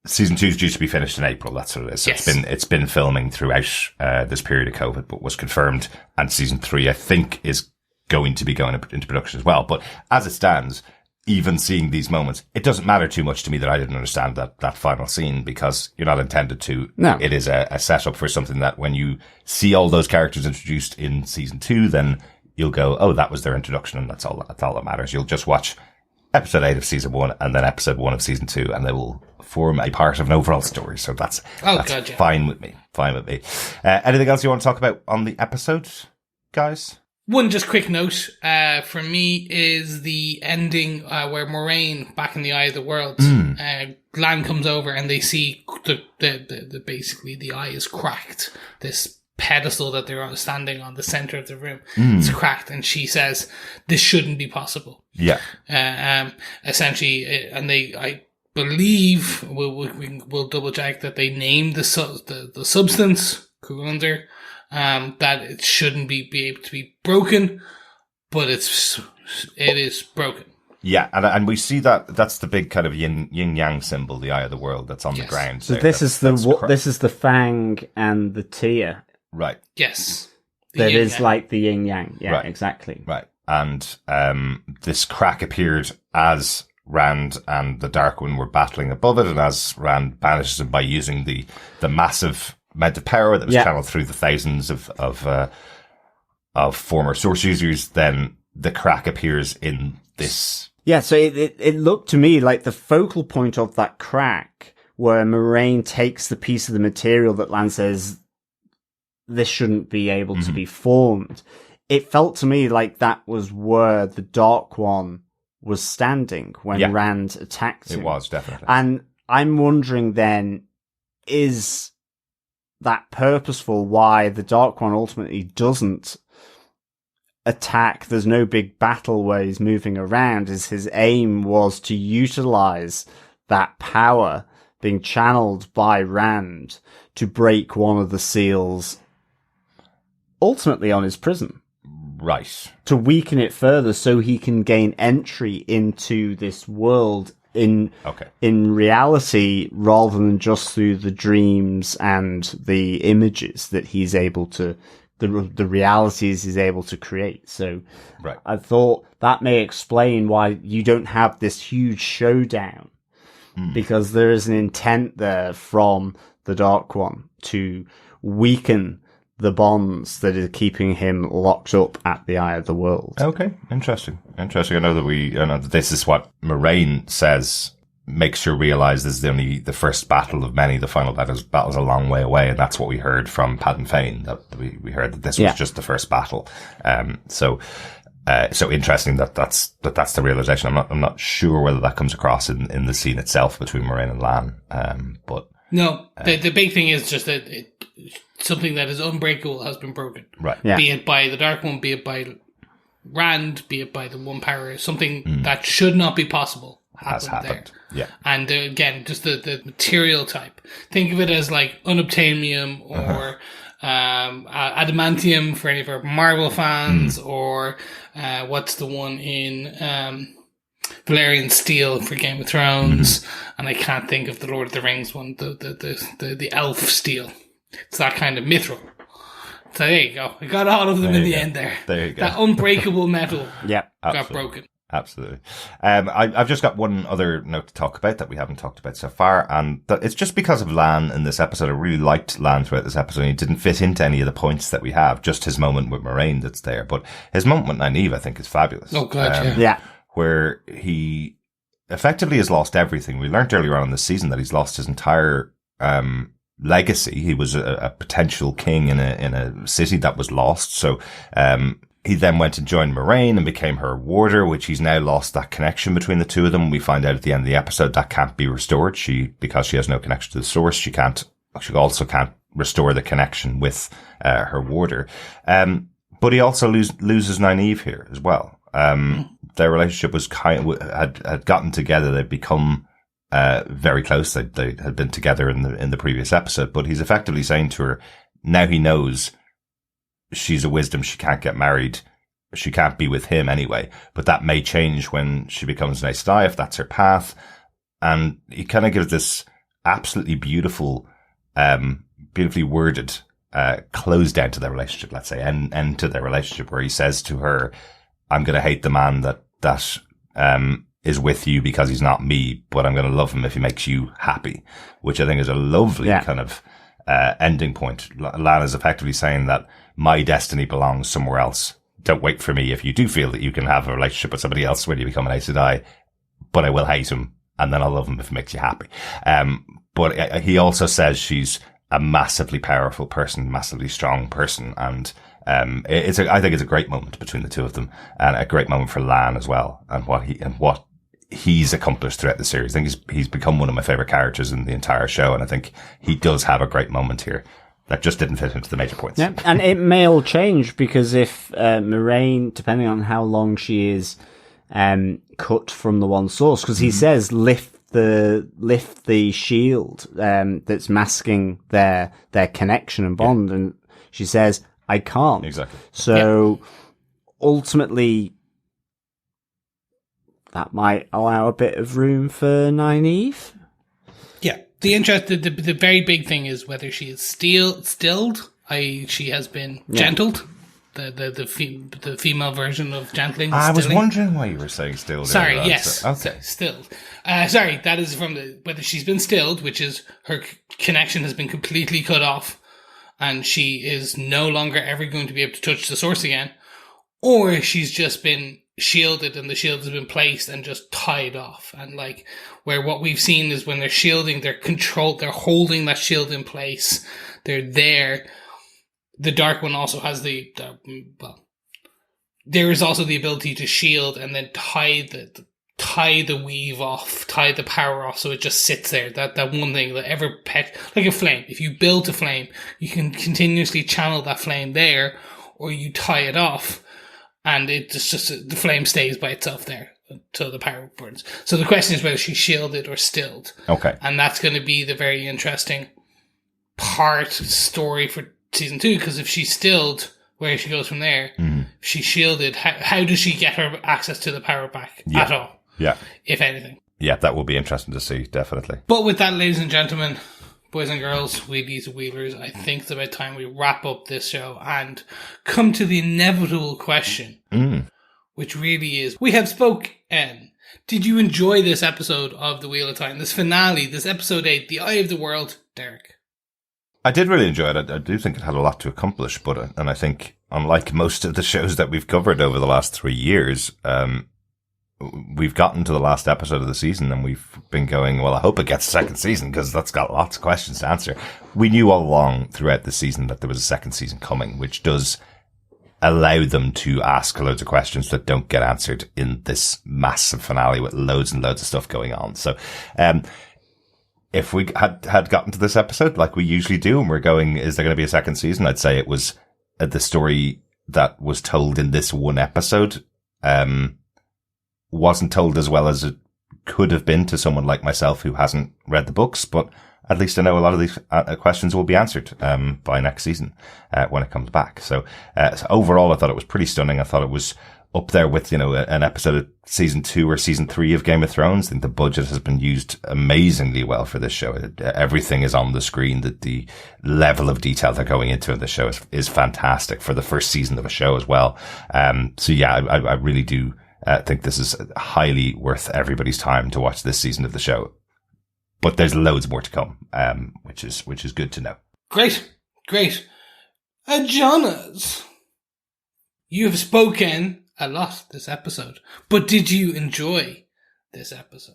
S4: Season 2 is due to be finished in April. That's what it is. So
S1: yes.
S4: It's been filming throughout this period of COVID, but was confirmed. And season 3, I think, is going to be going into production as well. But as it stands, even seeing these moments, it doesn't matter too much to me that I didn't understand that final scene, because you're not intended to.
S5: No.
S4: It is a setup for something that when you see all those characters introduced in season 2, then you'll go, oh, that was their introduction, and that's all that matters. You'll just watch episode 8 of season 1 and then episode 1 of season 2, and they will form a part of an overall story. So that's fine with me. Fine with me. Anything else you want to talk about on the episode, guys?
S1: One just quick note for me is the ending where Moiraine, back in the Eye of the World, Lan comes over and they see the basically the eye is cracked. This pedestal that they're standing on, the center of the room, it's cracked, and she says, "This shouldn't be possible."
S4: Yeah.
S1: Essentially, and I believe we'll double check that they named the substance Kulander. That it shouldn't be able to be broken, but it is broken.
S4: Yeah, and we see that's the big kind of yin yang symbol, the Eye of the World, that's on the ground.
S5: So this is the fang and the tear.
S4: Right.
S1: Yes.
S5: That is like the yin yang. Yeah,
S4: right.
S5: Exactly.
S4: Right. And this crack appeared as Rand and the Dark One were battling above it, and as Rand banishes him by using the massive amount of power that was channeled through the thousands of former Source users, then the crack appears in this.
S5: Yeah, so it looked to me like the focal point of that crack, where Moiraine takes the piece of the material that Lan says this shouldn't be able to be formed. It felt to me like that was where the Dark One was standing when Rand attacked him.
S4: It was, definitely.
S5: And I'm wondering then, is that purposeful, why the Dark One ultimately doesn't attack? There's no big battle where he's moving around. Is his aim was to utilize that power being channeled by Rand to break one of the seals ultimately on his prison.
S4: Right.
S5: To weaken it further so he can gain entry into this world in reality, rather than just through the dreams and the images that he's able to, the realities he's able to create. So I thought that may explain why you don't have this huge showdown, because there is an intent there from the Dark One to weaken the bonds that are keeping him locked up at the Eye of the World.
S4: Okay, interesting. I know that this is what Moiraine says, makes her realize this is only the first battle of many. The final battle's a long way away, and that's what we heard from Padden Fane. That we heard that this was just the first battle. So interesting that's the realization. I'm not sure whether that comes across in the scene itself between Moiraine and Lan. But
S1: no, the big thing is just that something that is unbreakable has been broken.
S4: Right.
S5: Yeah.
S1: Be it by the Dark One, be it by Rand, be it by the One Power, something that should not be possible
S4: has happened.
S1: There.
S4: Yeah.
S1: And again, just the material type. Think of it as like unobtainium or adamantium for any of our Marvel fans, or what's the one in Valerian steel for Game of Thrones, and I can't think of the Lord of the Rings one, the elf steel. It's that kind of mithril. So there you go. I got all of them in the end there.
S4: There you go.
S1: That unbreakable metal got broken.
S4: Absolutely. I've just got one other note to talk about that we haven't talked about so far, and it's just because of Lan in this episode. I really liked Lan throughout this episode. He didn't fit into any of the points that we have, just his moment with Moiraine that's there. But his moment with Nynaeve, I think, is fabulous.
S1: Oh, God,
S5: yeah.
S4: Where he effectively has lost everything. We learned earlier on in the season that he's lost his entire legacy. He was a potential king in a city that was lost. So He then went and joined Moiraine and became her warder, which he's now lost that connection between the two of them. We find out at the end of the episode that can't be restored. Because she has no connection to the source, she also can't restore the connection with, her warder. But he also loses Nynaeve here as well. Their relationship was had gotten together. They'd become, very close. They had been together in the previous episode, but he's effectively saying to her, now he knows she's a wisdom. She can't get married. She can't be with him anyway, but that may change when she becomes an Aes Sedai, if that's her path. And he kind of gives this absolutely beautiful, beautifully worded, close down to their relationship, let's say, end to their relationship, where he says to her, I'm going to hate the man that is with you because he's not me, but I'm going to love him if he makes you happy, which I think is a lovely kind of, ending point. Lana's effectively saying that my destiny belongs somewhere else. Don't wait for me if you do feel that you can have a relationship with somebody else when you become an Aes Sedai, but I will hate him and then I'll love him if it makes you happy. But he also says she's a massively powerful person, massively strong person. And, I think it's a great moment between the two of them, and a great moment for Lan as well, and what he's accomplished throughout the series. I think he's become one of my favorite characters in the entire show, and I think he does have a great moment here that just didn't fit into the major points.
S5: Yeah, and it may all change, because if Moiraine, depending on how long she is cut from the one source, because he says lift the shield that's masking their connection and bond, and she says, I can't.
S4: Exactly.
S5: So ultimately, that might allow a bit of room for Nynaeve.
S1: Yeah. The very big thing is whether she is stilled, i.e. she has been gentled. The female version of gentling.
S4: I was wondering why you were saying stilled.
S1: Sorry, yes.
S4: Okay.
S1: Stilled. Sorry, that is from whether she's been stilled, which is her connection has been completely cut off, and she is no longer ever going to be able to touch the source again, or she's just been shielded and the shield has been placed and just tied off. And like, where what we've seen is when they're shielding, they're holding that shield in place. They're there. The Dark One also has there is also the ability to shield and then tie the weave off, tie the power off, so it just sits there. That one thing that like a flame. If you build a flame, you can continuously channel that flame there, or you tie it off, and it just the flame stays by itself there until the power burns. So the question is whether she's shielded or stilled.
S4: Okay,
S1: and that's going to be the very interesting story for season 2, because if she's stilled, where she goes from there. If she's shielded, how does she get her access to the power back at all?
S4: Yeah.
S1: If anything.
S4: Yeah, that will be interesting to see, definitely.
S1: But with that, ladies and gentlemen, boys and girls, wheelies and wheelers, I think it's about time we wrap up this show and come to the inevitable question, which really is, we have spoken. Did you enjoy this episode of The Wheel of Time, this finale, this episode 8, The Eye of the World, Derek?
S4: I did really enjoy it. I do think it had a lot to accomplish, and I think, unlike most of the shows that we've covered over the last 3 years, we've gotten to the last episode of the season and we've been going, well, I hope it gets a second season, because that's got lots of questions to answer. We knew all along throughout the season that there was a second season coming, which does allow them to ask loads of questions that don't get answered in this massive finale with loads and loads of stuff going on. So, if we had gotten to this episode like we usually do and we're going, is there going to be a second season? I'd say it was the story that was told in this one episode, wasn't told as well as it could have been to someone like myself who hasn't read the books, but at least I know a lot of these questions will be answered, by next season, when it comes back. So overall, I thought it was pretty stunning. I thought it was up there with, an episode of season 2 or season 3 of Game of Thrones. I think the budget has been used amazingly well for this show. Everything is on the screen. The level of detail they're going into in the show is fantastic for the first season of a show as well. So yeah, I really do think this is highly worth everybody's time to watch this season of the show. But there's loads more to come, which is good to know. Great.
S1: Jonas, you have spoken a lot this episode, but did you enjoy this episode?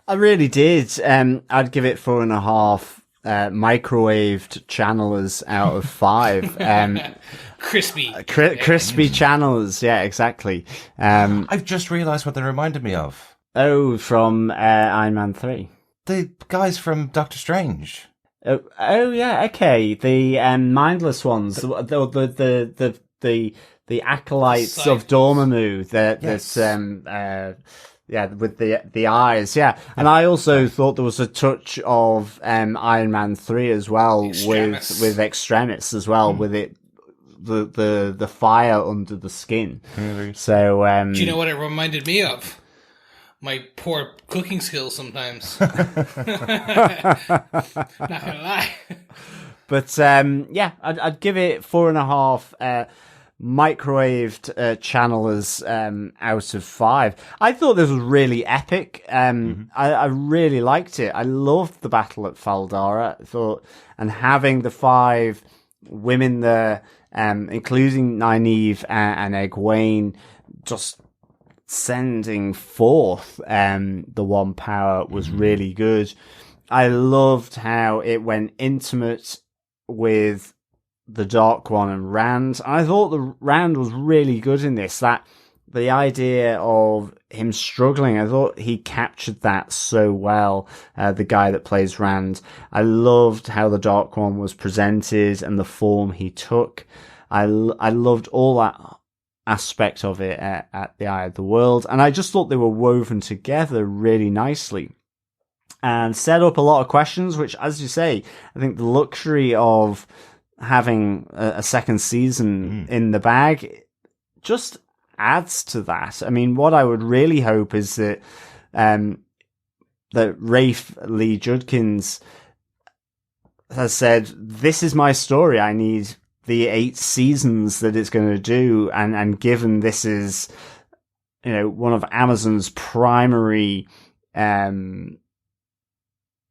S5: I really did. I'd give it 4.5 microwaved channelers out of 5.
S1: Crispy.
S5: Crispy channelers, yeah, exactly.
S4: I've just realised what they reminded me of.
S5: Oh, from Iron Man 3.
S4: The guys from Doctor Strange.
S5: Oh yeah, okay. The mindless ones, the acolytes of Dormammu. With the eyes, yeah. And I also thought there was a touch of Iron Man 3 as well, with Extremis as well, with it the fire under the skin.
S4: Really?
S5: So
S1: do you know what it reminded me of? My poor cooking skills sometimes. Not gonna lie.
S5: But I'd give it 4.5 microwaved channelers out of 5. I thought this was really epic. I really liked it. I loved the battle at Faldara. I thought, and having the 5 women there, including Nynaeve and Egwene, just sending forth the one power was really good. I loved how it went intimate with the Dark One and Rand. I thought the Rand was really good in this. That the idea of him struggling, I thought he captured that so well. The guy that plays Rand. I loved how the Dark One was presented and the form he took. I loved all that aspect of it at the Eye of the World, and I just thought they were woven together really nicely and set up a lot of questions, which, as you say, I think the luxury of having a second season in the bag just adds to that. I mean, what I would really hope is that that Rafe Lee Judkins has said, this is my story, I need the 8 seasons that it's going to do, and given this is, one of Amazon's primary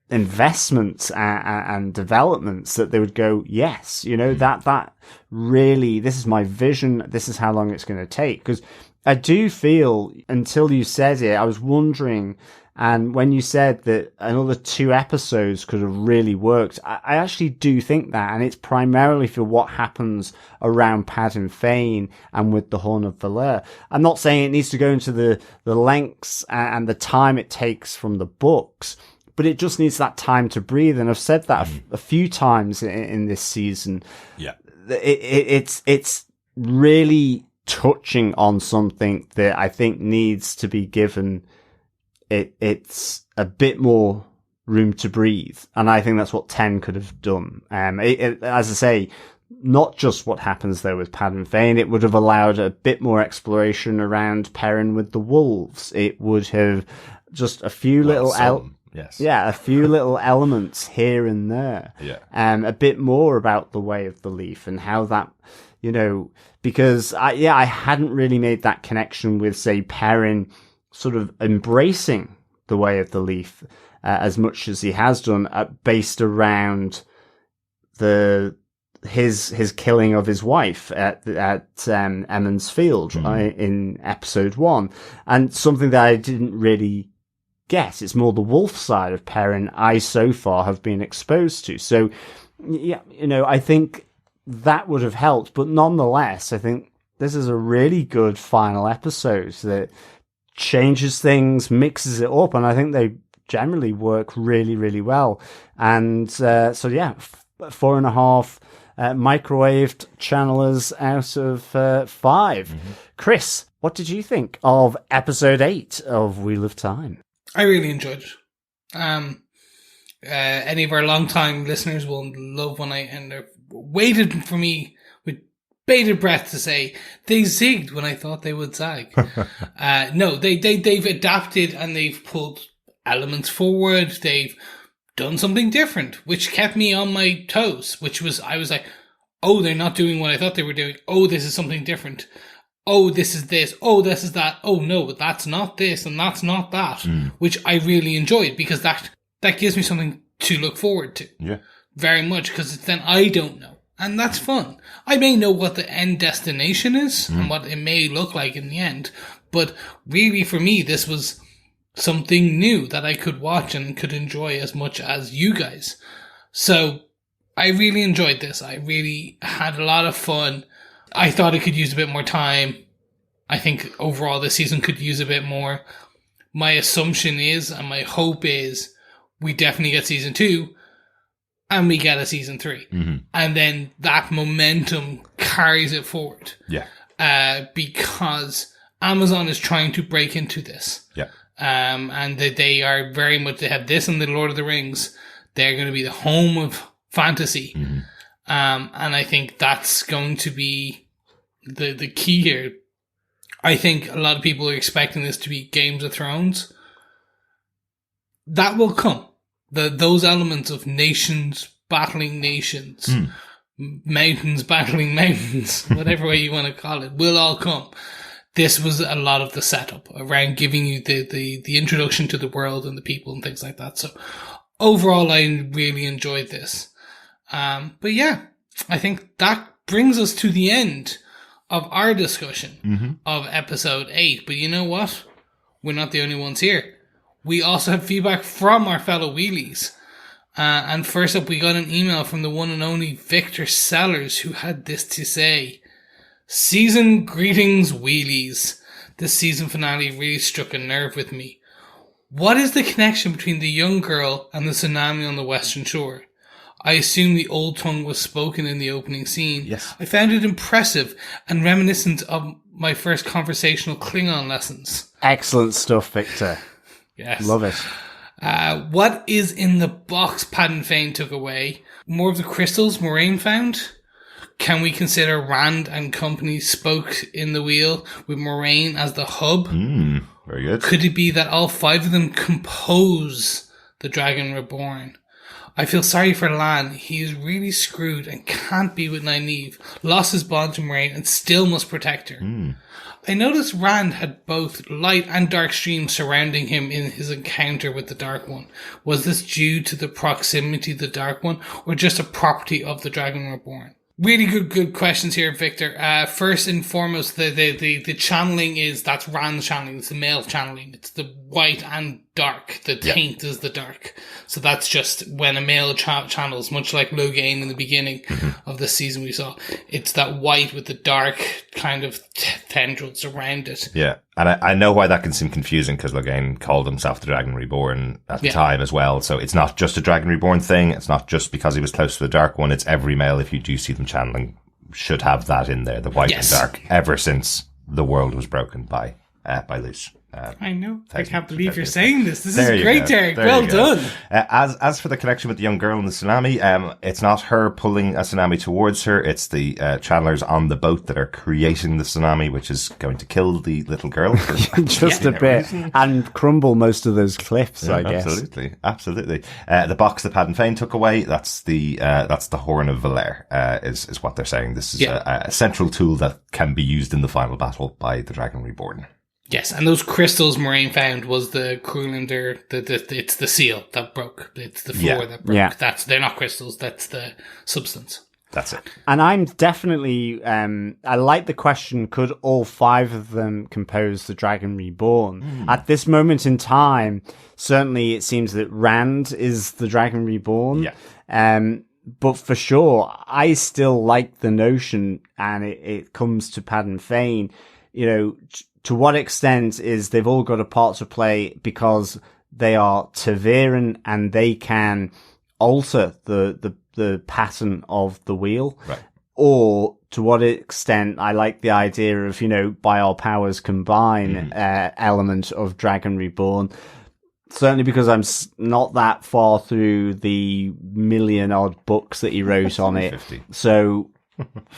S5: investments and developments, that they would go, yes, that really, this is my vision, this is how long it's going to take. Because I do feel, until you said it, I was wondering, and when you said that another 2 episodes could have really worked, I actually do think that, and it's primarily for what happens around Padan Fain and with the Horn of Valor. I'm not saying it needs to go into the lengths and the time it takes from the books, but it just needs that time to breathe. And I've said that a few times in this season.
S4: Yeah,
S5: it's really touching on something that I think needs to be given it's a bit more room to breathe. And I think that's what 10 could have done. As I say, not just what happens though with Padan Fain, it would have allowed a bit more exploration around Perrin with the wolves. It would have just a few a few little elements here and there.
S4: Yeah.
S5: A bit more about the Way of the Leaf and how that, because I hadn't really made that connection with, say, Perrin sort of embracing the Way of the Leaf as much as he has done, based around his killing of his wife at Emond's Field in episode 1, and something that I didn't really get. It's more the wolf side of Perrin I so far have been exposed to. So, yeah, I think that would have helped, but nonetheless, I think this is a really good final episode that changes things, mixes it up, and I think they generally work really, really well. And 4.5 microwaved channelers out of 5. Chris, what did you think of episode 8 of Wheel of Time?
S1: I really enjoyed it. Any of our long-time listeners will love when I waited for me with bated breath to say they zigged when I thought they would zag. No, they've adapted and they've pulled elements forward. They've done something different, which kept me on my toes. I was like, oh, they're not doing what I thought they were doing. Oh, this is something different. Oh, this is this. Oh, this is that. Oh, no, that's not this and that's not that, which I really enjoyed, because that gives me something to look forward to.
S4: Yeah.
S1: Very much, because then I don't know. And that's fun. I may know what the end destination is and what it may look like in the end, but really for me, this was something new that I could watch and could enjoy as much as you guys. So I really enjoyed this. I really had a lot of fun. I thought it could use a bit more time. I think overall this season could use a bit more. My assumption is, and my hope is, we definitely get season 2 and we get a season 3.
S4: Mm-hmm.
S1: And then that momentum carries it forward.
S4: Yeah.
S1: Because Amazon is trying to break into this.
S4: Yeah.
S1: And they are very much, they have this and the Lord of the Rings. They're going to be the home of fantasy.
S4: Mm-hmm.
S1: And I think that's going to be the key here. I think a lot of people are expecting this to be Games of Thrones. That will come. Those elements of nations battling nations, mountains battling mountains, whatever way you want to call it, will all come. This was a lot of the setup around giving you the introduction to the world and the people and things like that. So overall, I really enjoyed this. But yeah, I think that brings us to the end of our discussion of episode 8. But you know what? We're not the only ones here. We also have feedback from our fellow wheelies. And first up, we got an email from the one and only Victor Sellers, who had this to say. Season greetings, wheelies. This season finale really struck a nerve with me. What is the connection between the young girl and the tsunami on the Western Shore? I assume the old tongue was spoken in the opening scene.
S4: Yes.
S1: I found it impressive and reminiscent of my first conversational Klingon lessons.
S5: Excellent stuff, Victor.
S1: Yes.
S5: Love it.
S1: What is in the box Padden Fane took away? More of the crystals Moiraine found? Can we consider Rand and company spoke in the wheel with Moiraine as the hub?
S4: Very good.
S1: Could it be that all 5 of them compose the Dragon Reborn? I feel sorry for Lan. He is really screwed and can't be with Nynaeve. Lost his bond to Moiraine and still must protect her. I noticed Rand had both light and dark streams surrounding him in his encounter with the Dark One. Was this due to the proximity of the Dark One or just a property of the Dragon Reborn? Really good questions here, Victor. First and foremost, the channeling that's Rand's channeling. It's the male channeling. It's the white and dark. The taint is the dark. So that's just when a male channels, much like Logain in the beginning of the season we saw. It's that white with the dark kind of tendrils around it.
S4: Yeah. And I know why that can seem confusing, because Logain called himself the Dragon Reborn at the time as well. So it's not just a Dragon Reborn thing. It's not just because he was close to the Dark One. It's every male, if you do see them channeling, should have that in there, the white and dark, ever since the world was broken by Lews.
S1: I know. I can't believe you're saying this. This is great, Derek.
S4: There
S1: Well done.
S4: As for the connection with the young girl and the tsunami, it's not her pulling a tsunami towards her. It's the channelers on the boat that are creating the tsunami, which is going to kill the little girl.
S5: Just a bit. And crumble most of those cliffs, I guess.
S4: Absolutely. The box that Padden Fane took away, that's the Horn of Valere, is what they're saying. This is a central tool that can be used in the final battle by the Dragon Reborn.
S1: Yes, and those crystals Moiraine found was the Krulander, it's the seal that broke. It's the floor that broke.
S5: Yeah.
S1: They're not crystals, that's the substance.
S4: That's it.
S5: And I'm definitely, I like the question, could all 5 of them compose the Dragon Reborn? At this moment in time, certainly it seems that Rand is the Dragon Reborn.
S4: Yeah.
S5: But for sure, I still like the notion, and it comes to Padden Fane, to what extent is they've all got a part to play because they are Ta'veren and they can alter the pattern of the wheel?
S4: Right.
S5: Or to what extent, I like the idea of, by our powers combine element of Dragon Reborn. Certainly because I'm not that far through the 1,000,000 odd books that he wrote on it.
S4: 50.
S5: So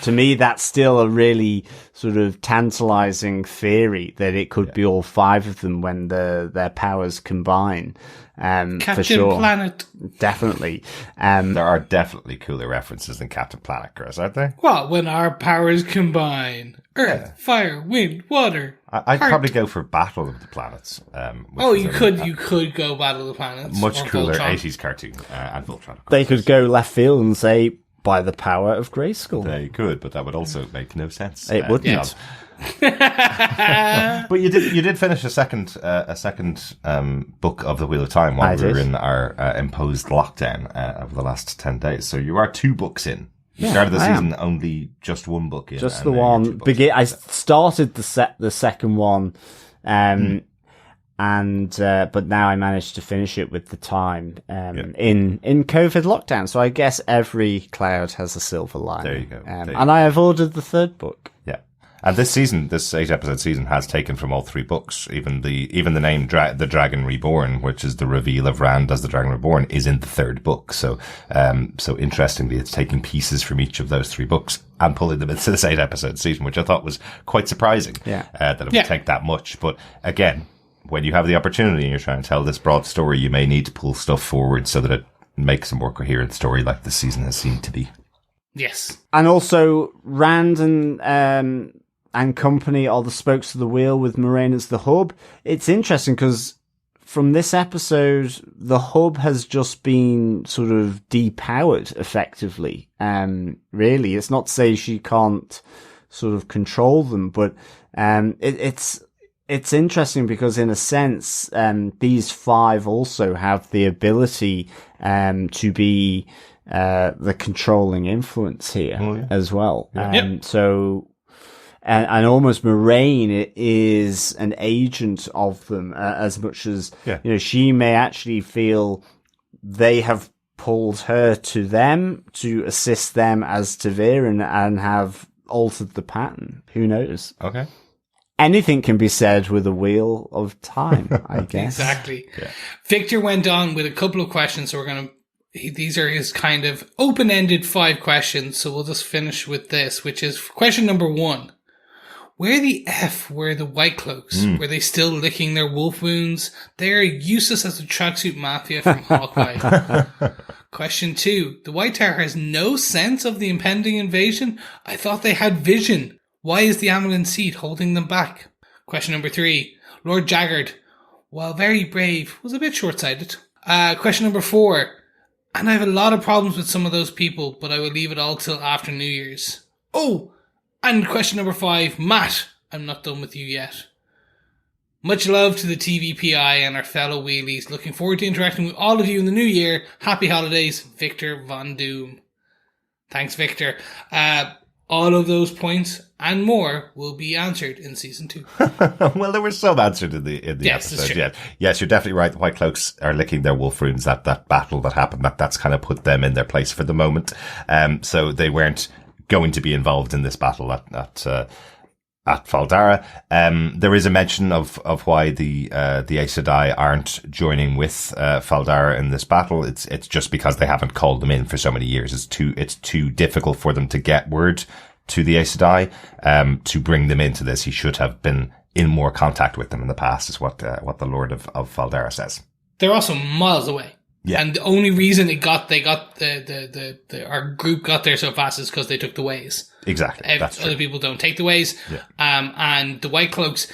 S5: to me, that's still a really sort of tantalizing theory that it could be all 5 of them when their powers combine.
S1: Captain
S5: for sure.
S1: Planet.
S5: Definitely.
S4: There are definitely cooler references than Captain Planet, Chris, aren't there?
S1: Well, when our powers combine. Earth, fire, wind, water.
S4: I'd probably go for Battle of the Planets.
S1: You could go Battle of the Planets.
S4: Much cooler
S1: Voltron.
S4: 80s cartoon. And Voltron.
S5: They could go left field and say, by the power of Grayskull.
S4: They could, but that would also make no sense.
S5: It wouldn't.
S4: But you did finish a second book of the Wheel of Time while we were in our imposed lockdown over the last 10 days. So you are 2 books in. You started the season only just 1 book in.
S5: Just the one. I started the second one, but now I managed to finish it with the time in COVID lockdown. So I guess every cloud has a silver lining.
S4: There you go.
S5: And I have ordered the 3rd book.
S4: Yeah. And this 8-episode season has taken from all 3 books. Even the name The Dragon Reborn, which is the reveal of Rand as the Dragon Reborn, is in the 3rd book. So interestingly, it's taking pieces from each of those 3 books and pulling them into this 8-episode season, which I thought was quite surprising. That it would take that much. But again, when you have the opportunity and you're trying to tell this broad story, you may need to pull stuff forward so that it makes a more coherent story, like this season has seemed to be.
S1: Yes.
S5: And also, Rand and company are the spokes of the wheel with Moiraine as the hub. It's interesting because from this episode, the hub has just been sort of depowered effectively. Really, it's not to say she can't sort of control them, but it's interesting because in a sense, these 5 also have the ability to be the controlling influence here as well. So. And almost Moiraine is an agent of them as much as, she may actually feel they have pulled her to them to assist them as Ta'Veren and have altered the pattern. Who knows?
S4: Okay.
S5: Anything can be said with a Wheel of Time, I guess.
S1: Exactly. Yeah. Victor went on with a couple of questions, so these are his kind of open-ended 5 questions, so we'll just finish with this, which is question number 1. Where the F were the White Cloaks? Were they still licking their wolf wounds? They are useless as the tracksuit mafia from Hawkeye. Question 2. The White Tower has no sense of the impending invasion? I thought they had vision. Why is the Tamyrlin Seat holding them back? Question number 3. Lord Jaggard, while very brave, was a bit short-sighted. Question number 4. And I have a lot of problems with some of those people, but I will leave it all till after New Year's. Oh! And question number 5, Matt, I'm not done with you yet. Much love to the TVPI and our fellow wheelies. Looking forward to interacting with all of you in the new year. Happy holidays, Victor Von Doom. Thanks, Victor. All of those points and more will be answered in season 2.
S4: Well, there were some answered in the episode. Yes, you're definitely right. The White Cloaks are licking their wolf wounds. That battle that happened, that's kind of put them in their place for the moment. So they weren't going to be involved in this battle at Fal Dara. There is a mention of why the Aes Sedai aren't joining with Fal Dara in this battle. It's just because they haven't called them in for so many years. It's too difficult for them to get word to the Aes Sedai to bring them into this. He should have been in more contact with them in the past, is what the Lord of Fal Dara says.
S1: They're also miles away. Yeah. And the only reason our group got there so fast is because they took the ways.
S4: Exactly. That's
S1: other
S4: true.
S1: people don't take the ways.
S4: Yeah.
S1: And the White Cloaks,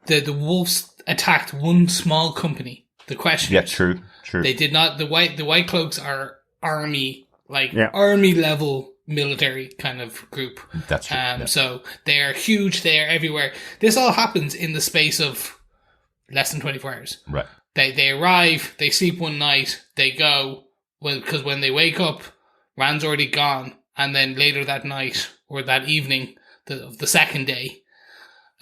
S1: the wolves attacked one small company. The question is,
S4: true.
S1: They did not, the White Cloaks are army level military kind of group.
S4: That's true.
S1: So they are huge, they are everywhere. This all happens in the space of less than 24 hours.
S4: Right.
S1: They arrive, they sleep one night, they go, because when they wake up, Rand's already gone, and then later that night, or that evening, of the second day,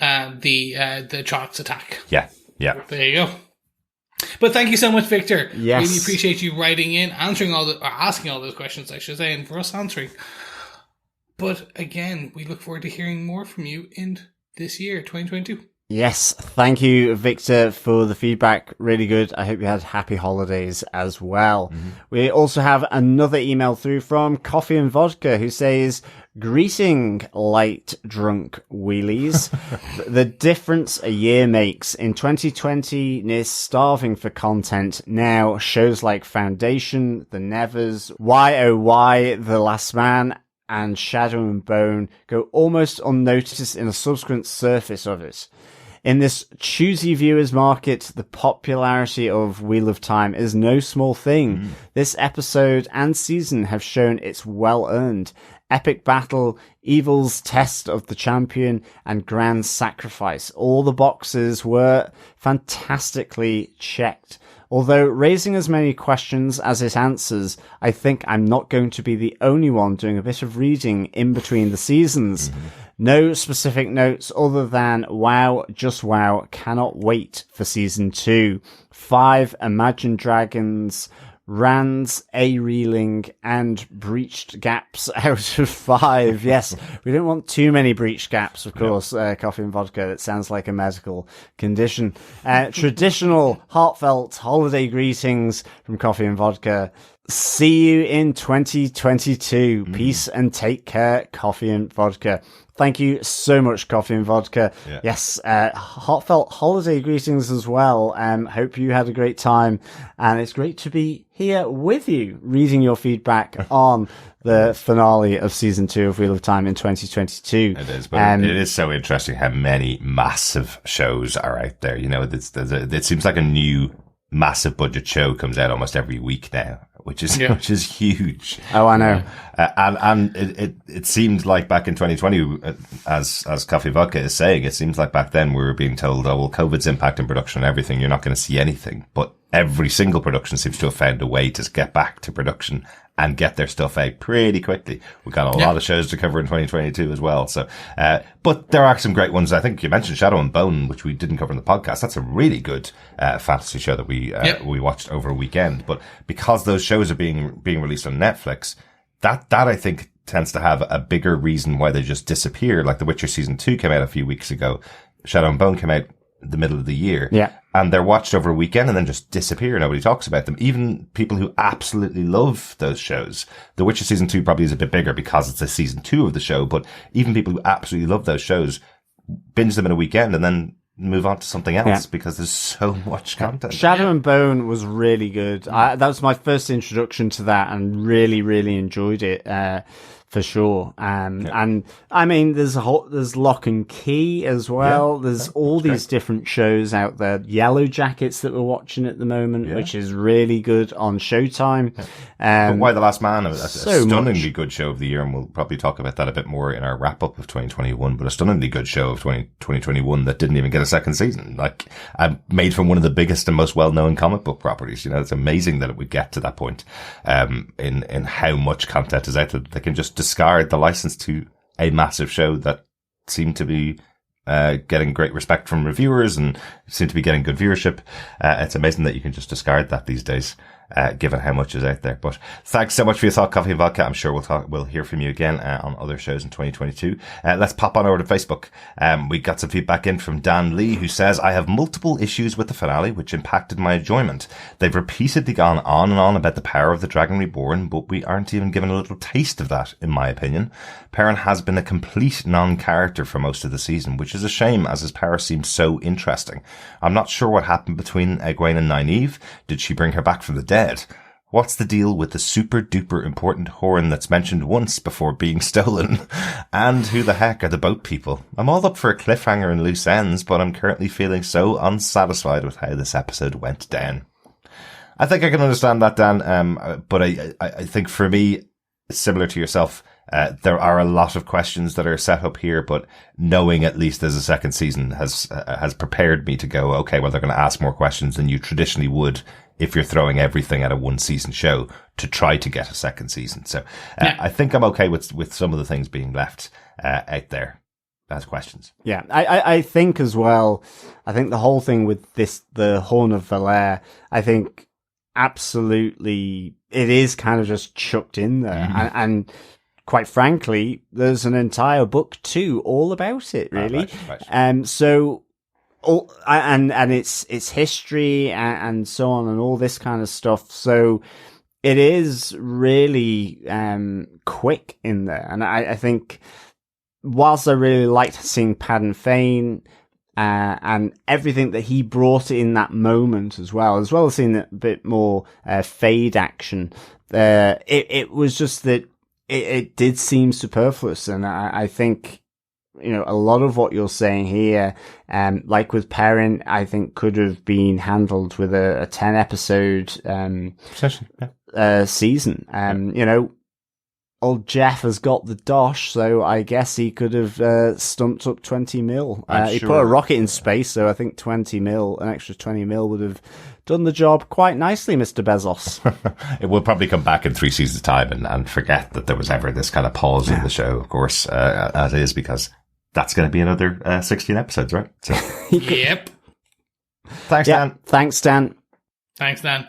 S1: the Trots attack.
S4: Yeah.
S1: There you go. But thank you so much, Victor.
S5: Yes.
S1: Really appreciate you writing in, asking all those questions, I should say, and for us answering. But again, we look forward to hearing more from you in this year, 2022.
S5: Yes, thank you, Victor, for the feedback. Really good. I hope you had happy holidays as well. Mm-hmm. We also have another email through from Coffee and Vodka, who says, "Greeting, light drunk wheelies. The difference a year makes. In 2020, near starving for content. Now, shows like Foundation, The Nevers, YOY, The Last Man, and Shadow and Bone go almost unnoticed in a subsequent surface of it. In this choosy viewers market, the popularity of Wheel of Time is no small thing. This episode and season have shown it's well earned. Epic battle, evil's test of the champion, and grand sacrifice. All the boxes were fantastically checked. Although raising as many questions as it answers, I think I'm not going to be the only one doing a bit of reading in between the seasons. No specific notes other than wow, just wow, cannot wait for season 2. 5 Imagine Dragons, Rand's A-reeling, and breached gaps out of 5. Yes, we don't want too many breached gaps, of course. Coffee and vodka, that sounds like a medical condition. Traditional, heartfelt holiday greetings from Coffee and Vodka. See you in 2022. Peace and take care, Coffee and Vodka. Thank you so much, Coffee and Vodka. Yeah. Yes, heartfelt holiday greetings as well. Hope you had a great time, and it's great to be here with you, reading your feedback on the finale of season 2 of Wheel of Time in 2022.
S4: It is, but it is so interesting how many massive shows are out there. You know, it seems like a new massive budget show comes out almost every week now, which is huge.
S5: Oh, I know.
S4: And it seemed like back in 2020, as Coffee Vodka is saying, it seems like back then we were being told, oh, well, COVID's impacting production and everything, you're not going to see anything. But every single production seems to have found a way to get back to production and get their stuff out pretty quickly. We've got a lot of shows to cover in 2022 as well. So, but there are some great ones. I think you mentioned Shadow and Bone, which we didn't cover in the podcast. That's a really good, fantasy show that we watched over a weekend. But because those shows are being released on Netflix, that I think tends to have a bigger reason why they just disappear. Like The Witcher season 2 came out a few weeks ago. Shadow and Bone came out the middle of the year.
S5: Yeah.
S4: And they're watched over a weekend and then just disappear. Nobody talks about them. Even people who absolutely love those shows. The Witcher season 2 probably is a bit bigger because it's a season 2 of the show, but even people who absolutely love those shows binge them in a weekend and then move on to something else because there's so much content.
S5: Shadow and Bone was really good. That was my first introduction to that and really, really enjoyed it. For sure. And I mean, there's Lock and Key as well. There's all these different shows out there. Yellow Jackets that we're watching at the moment, which is really good on Showtime.
S4: But Why the Last Man, a stunningly good show of the year, and we'll probably talk about that a bit more in our wrap up of 2021, but a stunningly good show of 2021 that didn't even get a second season. Like, made from one of the biggest and most well-known comic book properties. You know, it's amazing that it would get to that point, in how much content is out there. They can just discard the license to a massive show that seemed to be getting great respect from reviewers and seemed to be getting good viewership. It's amazing that you can just discard that these days, given how much is out there. But thanks so much for your thought, Coffee and Vodka. I'm sure we'll hear from you again on other shows in 2022. Let's pop on over to Facebook. We got some feedback in from Dan Lee, who says, I have multiple issues with the finale which impacted my enjoyment. They've repeatedly gone on and on about the power of the Dragon Reborn, but we aren't even given a little taste of that, in my opinion. Perrin has been a complete non-character for most of the season, which is a shame as his power seems so interesting. I'm not sure what happened between Egwene and Nynaeve. Did she bring her back from the dead? What's the deal with the super duper important horn that's mentioned once before being stolen? And who the heck are the boat people? I'm all up for a cliffhanger and loose ends, but I'm currently feeling so unsatisfied with how this episode went down. I think I can understand that, Dan, but I think for me, similar to yourself, there are a lot of questions that are set up here, but knowing at least there's a second season has prepared me to go, okay, well, they're going to ask more questions than you traditionally would if you're throwing everything at a one season show to try to get a second season. So I think I'm okay with some of the things being left out there as questions.
S5: Yeah, I think as well, I think the whole thing with the Horn of Valere, I think absolutely it is kind of just chucked in there. And quite frankly, there's an entire book too all about it, really. Right. So and it's history and so on and all this kind of stuff. So it is really quick in there. And I think whilst I really liked seeing Padden Fane and everything that he brought in that moment as well as seeing a bit more fade action, it was just that it did seem superfluous. And I think, you know, a lot of what you're saying here, like with Perrin, I think could have been handled with a 10 episode season. You know, old Jeff has got the dosh, so I guess he could have stumped up 20 mil. He put a rocket in space, so I think 20 mil, an extra 20 mil would have done the job quite nicely, Mr. Bezos.
S4: It will probably come back in 3 seasons' time and forget that there was ever this kind of pause in the show, of course, as is, because that's going to be another 16 episodes, right? So.
S1: Yep.
S4: Thanks, Dan.
S5: Thanks, Dan.
S1: Thanks, Dan.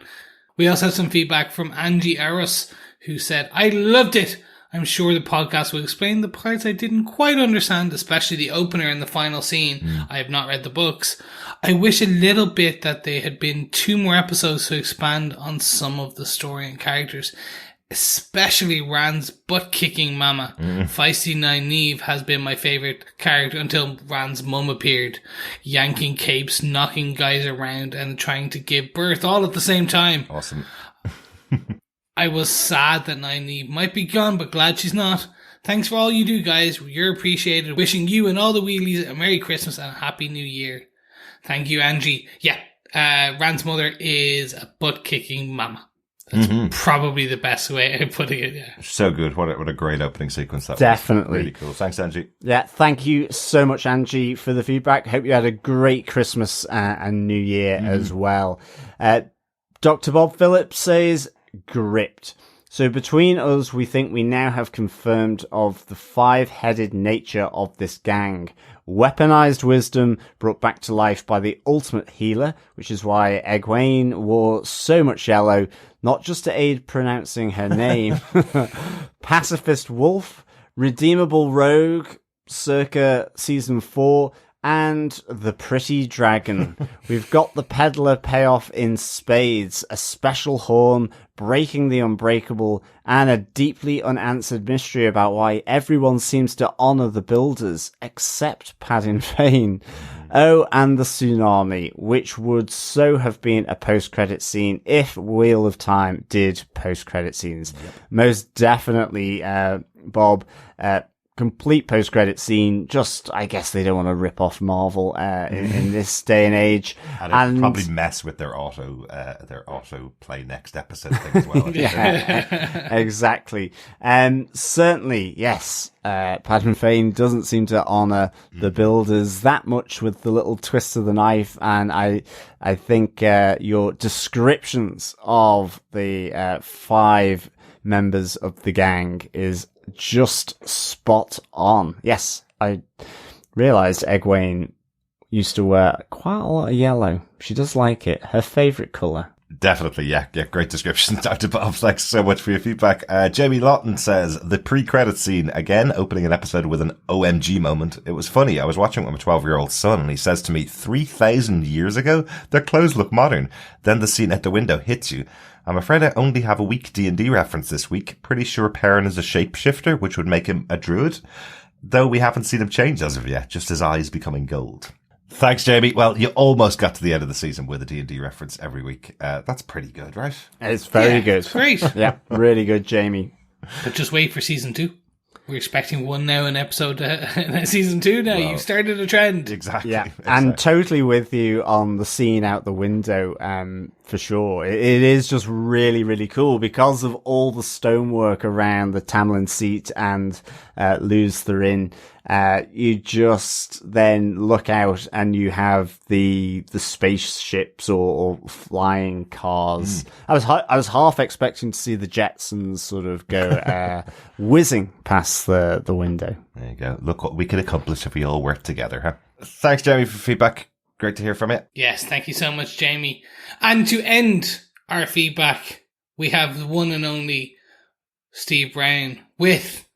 S1: We also have some feedback from Angie Aris, who said, I loved it. I'm sure the podcast will explain the parts I didn't quite understand, especially the opener and the final scene. I have not read the books. I wish a little bit that there had been 2 more episodes to expand on some of the story and characters, especially Rand's butt-kicking mama. Feisty Nynaeve has been my favourite character until Rand's mum appeared, yanking capes, knocking guys around, and trying to give birth all at the same time.
S4: Awesome.
S1: I was sad that Nynaeve might be gone, but glad she's not. Thanks for all you do, guys. You're appreciated. Wishing you and all the Wheelies a Merry Christmas and a Happy New Year. Thank you, Angie. Yeah, Rand's mother is a butt-kicking mama. That's probably the best way of putting it. Yeah.
S4: So good. What a great opening sequence that was.
S5: Definitely.
S4: Really cool. Thanks, Angie.
S5: Yeah, thank you so much, Angie, for the feedback. Hope you had a great Christmas and New Year as well. Dr. Bob Phillips says, gripped. So between us, we think we now have confirmed of the 5-headed nature of this gang. Weaponized wisdom brought back to life by the ultimate healer, which is why Egwene wore so much yellow, not just to aid pronouncing her name. Pacifist wolf, redeemable rogue, circa season 4, and the pretty dragon. We've got the peddler payoff in spades, a special horn, breaking the unbreakable, and a deeply unanswered mystery about why everyone seems to honour the builders, except Padin Fane. Oh, and the tsunami, which would so have been a post-credit scene if Wheel of Time did post-credit scenes. Most definitely, Bob, complete post-credit scene. Just, I guess they don't want to rip off Marvel in this day and age,
S4: and probably mess with their auto play next episode thing as well.
S5: Yeah, exactly. Certainly, yes. Padman Fane doesn't seem to honour the builders that much with the little twist of the knife, and I think your descriptions of the 5 members of the gang is just spot on. Yes, I realised Egwene used to wear quite a lot of yellow. She does like it. Her favourite colour.
S4: Definitely, yeah. Great description, Dr. Bob. Thanks so much for your feedback. Jamie Lawton says, the pre-credit scene, again, opening an episode with an OMG moment. It was funny. I was watching it with my 12-year-old son, and he says to me, 3,000 years ago? Their clothes look modern. Then the scene at the window hits you. I'm afraid I only have a weak D&D reference this week. Pretty sure Perrin is a shapeshifter, which would make him a druid. Though we haven't seen him change as of yet, just his eyes becoming gold. Thanks, Jamie. Well, you almost got to the end of the season with a D&D reference every week. That's pretty good, right?
S5: It's very good.
S1: It's great.
S5: Yeah, really good, Jamie.
S1: But just wait for season 2. We're expecting one now in episode season 2 now. You've started a trend.
S4: Exactly.
S5: Yeah, and totally with you on the scene out the window, for sure. It is just really, really cool because of all the stonework around the Tamyrlin Seat and Lews Therin. You just then look out and you have the spaceships or flying cars. I was half expecting to see the Jetsons sort of go whizzing past the window.
S4: There you go. Look what we could accomplish if we all work together, huh? Thanks, Jamie, for feedback. Great to hear from you.
S1: Yes, thank you so much, Jamie. And to end our feedback, we have the one and only Steve Brown with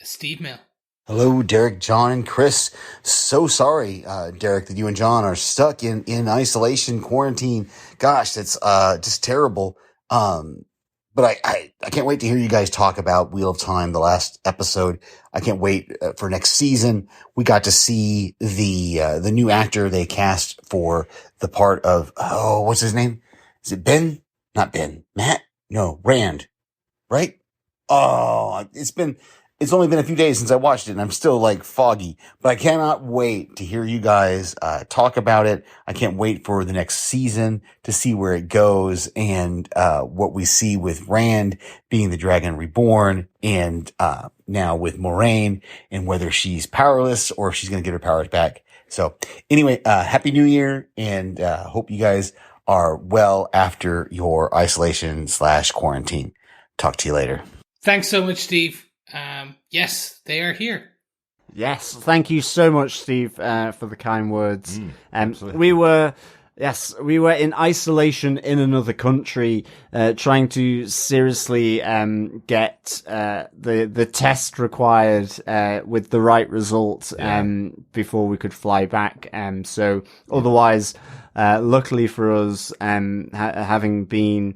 S1: a Steve Mail.
S6: Hello, Derek, John, and Chris. So sorry, Derek, that you and John are stuck in isolation, quarantine. Gosh, that's just terrible. But I can't wait to hear you guys talk about Wheel of Time, the last episode. I can't wait for next season. We got to see the new actor they cast for the part of, what's his name? Is it Ben? Not Ben. Matt? No, Rand. Right? Oh, it's been it's only been a few days since I watched it and I'm still like foggy, but I cannot wait to hear you guys talk about it. I can't wait for the next season to see where it goes and what we see with Rand being the Dragon Reborn and now with Moiraine and whether she's powerless or if she's going to get her powers back. So anyway, Happy New Year and hope you guys are well after your isolation/quarantine. Talk to you later.
S1: Thanks so much, Steve. Yes, they are here.
S5: Yes, thank you so much, Steve, for the kind words. We were in isolation in another country, trying to seriously get the test required with the right result before we could fly back. So otherwise, luckily for us, having been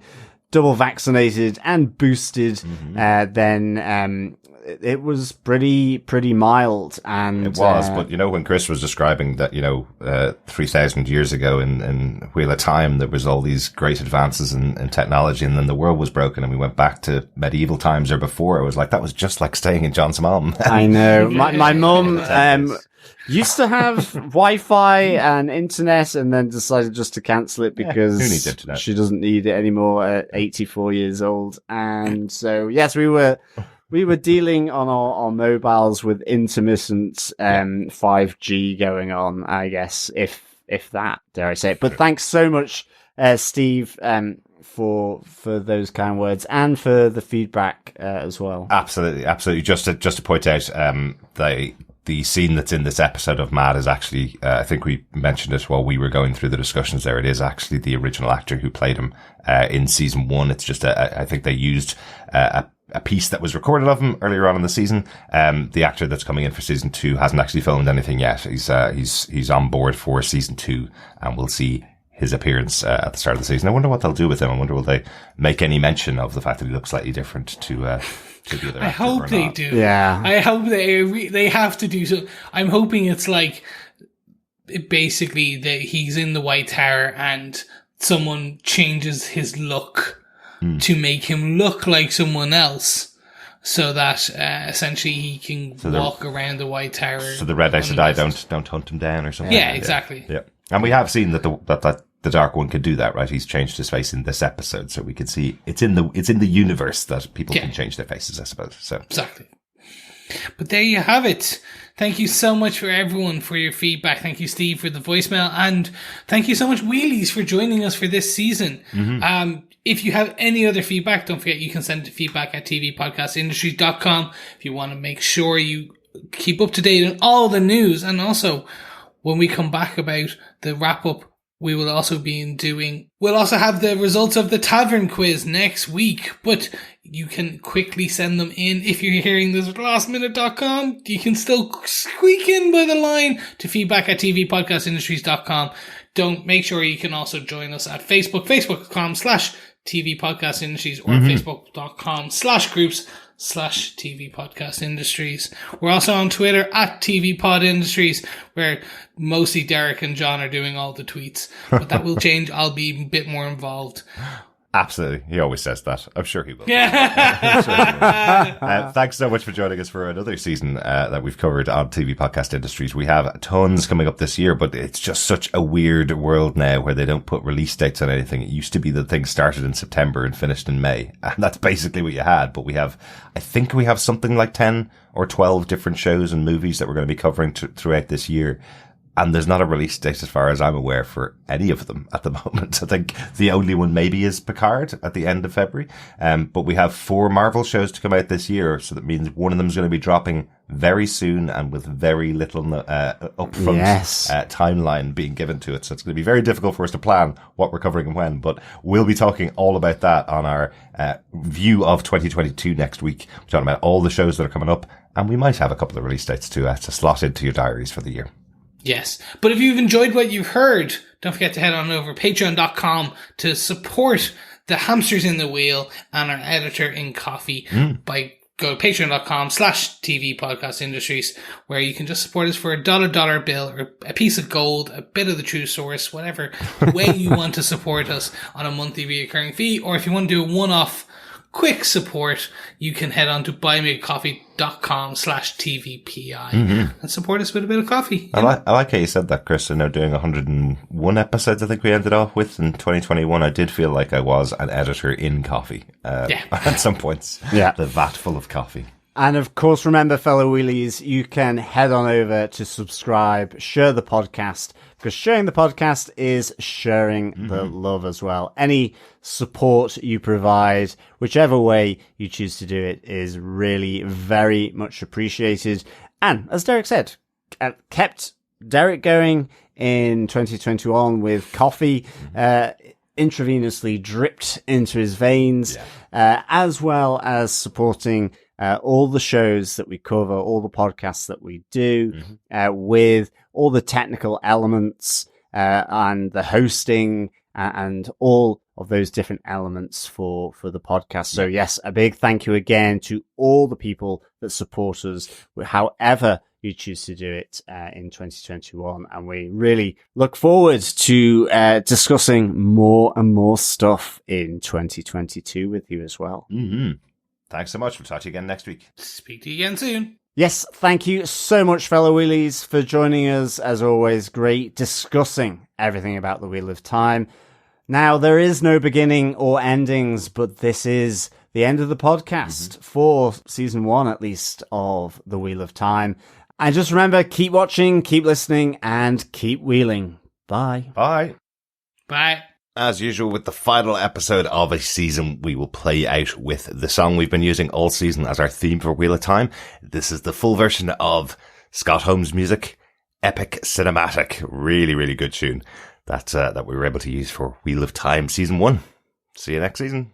S5: double vaccinated and boosted, then it was pretty mild. And
S4: it was, but when Chris was describing that, 3,000 years ago in Wheel of Time, there was all these great advances in technology, and then the world was broken, and we went back to medieval times or before. It was like that was just like staying in John's mum.
S5: I know. My mum used to have Wi-Fi and internet, and then decided just to cancel it because
S4: who needs internet?
S5: She doesn't need it anymore at 84 years old. And so, yes, we were dealing on our mobiles with intermittent 5G going on, I guess, if that, dare I say it. But thanks so much, Steve, for those kind words and for the feedback as well.
S4: Absolutely. Just to point out, the scene that's in this episode of Mad is actually, I think we mentioned it while we were going through the discussions there. It is actually the original actor who played him in season 1. It's just I think they used a piece that was recorded of him earlier on in the season. The actor that's coming in for season 2 hasn't actually filmed anything yet. He's on board for season 2, and we'll see his appearance at the start of the season. I wonder what they'll do with him. I wonder will they make any mention of the fact that he looks slightly different to the other actor.
S1: I hope they do.
S5: Yeah.
S1: I hope they have to do so. I'm hoping it's like basically that he's in the White Tower and someone changes his look to make him look like someone else, so that essentially he can walk around the White Tower. So the Red Aes Sedai
S4: don't hunt him down or something.
S1: Yeah, exactly.
S4: Yeah, and we have seen that the Dark One can do that, right? He's changed his face in this episode, so we can see it's in the universe that people can change their faces, I suppose. So
S1: exactly. But there you have it. Thank you so much for everyone for your feedback. Thank you, Steve, for the voicemail, and thank you so much, Wheelies, for joining us for this season. If you have any other feedback, don't forget you can send it to feedback@tvpodcastindustries.com if you want to make sure you keep up to date on all the news. And also, when we come back about the wrap up, we'll also have the results of the tavern quiz next week, but you can quickly send them in. If you're hearing this at lastminute.com, you can still squeak in by the line to feedback@tvpodcastindustries.com. Make sure you can also join us at Facebook, facebook.com/TV Podcast Industries or facebook.com/groups/TV Podcast Industries. We're also on Twitter @TV Pod Industries, where mostly Derek and John are doing all the tweets, but that will change. I'll be a bit more involved.
S4: Absolutely. He always says that. I'm sure he will.
S1: Yeah.
S4: Thanks so much for joining us for another season that we've covered on TV Podcast Industries. We have tons coming up this year, but it's just such a weird world now where they don't put release dates on anything. It used to be that things started in September and finished in May. And that's basically what you had. But I think we have something like 10 or 12 different shows and movies that we're going to be covering throughout this year. And there's not a release date, as far as I'm aware, for any of them at the moment. I think the only one maybe is Picard at the end of February. But we have 4 Marvel shows to come out this year. So that means one of them is going to be dropping very soon and with very little upfront timeline being given to it. So it's going to be very difficult for us to plan what we're covering and when. But we'll be talking all about that on our view of 2022 next week. We're talking about all the shows that are coming up. And we might have a couple of release dates to slot into your diaries for the year.
S1: Yes. But if you've enjoyed what you've heard, don't forget to head on over patreon.com to support the hamsters in the wheel and our editor in coffee by go to patreon.com/TV Podcast Industries, where you can just support us for a $1 bill or a piece of gold, a bit of the true source, whatever way you want to support us on a monthly recurring fee. Or if you want to do a one-off quick support, you can head on to buymeacoffee.com/TVPI and support us with a bit of coffee.
S4: I like how you said that, Chris. I know doing 101 episodes, I think we ended off with in 2021. I did feel like I was an editor in coffee at some points.
S5: Yeah.
S4: The vat full of coffee.
S5: And of course, remember, fellow wheelies, you can head on over to subscribe, share the podcast, because sharing the podcast is sharing the love as well. Any support you provide, whichever way you choose to do it, is really very much appreciated. And as Derek said, kept Derek going in 2021 with coffee, intravenously dripped into his veins, as well as supporting all the shows that we cover, all the podcasts that we do, with all the technical elements and the hosting and all of those different elements for the podcast. So yes, a big thank you again to all the people that support us, however you choose to do it in 2021. And we really look forward to discussing more and more stuff in 2022 with you as well.
S4: Thanks so much. We'll talk to you again next week.
S1: Speak to you again soon.
S5: Yes, thank you so much, fellow wheelies, for joining us. As always, great discussing everything about the Wheel of Time. Now, there is no beginning or endings, but this is the end of the podcast for season 1, at least, of the Wheel of Time. And just remember, keep watching, keep listening, and keep wheeling. Bye.
S4: Bye.
S1: Bye.
S4: As usual, with the final episode of a season, we will play out with the song we've been using all season as our theme for Wheel of Time. This is the full version of Scott Holmes' music, Epic Cinematic. Really, really good tune that we were able to use for Wheel of Time Season 1. See you next season.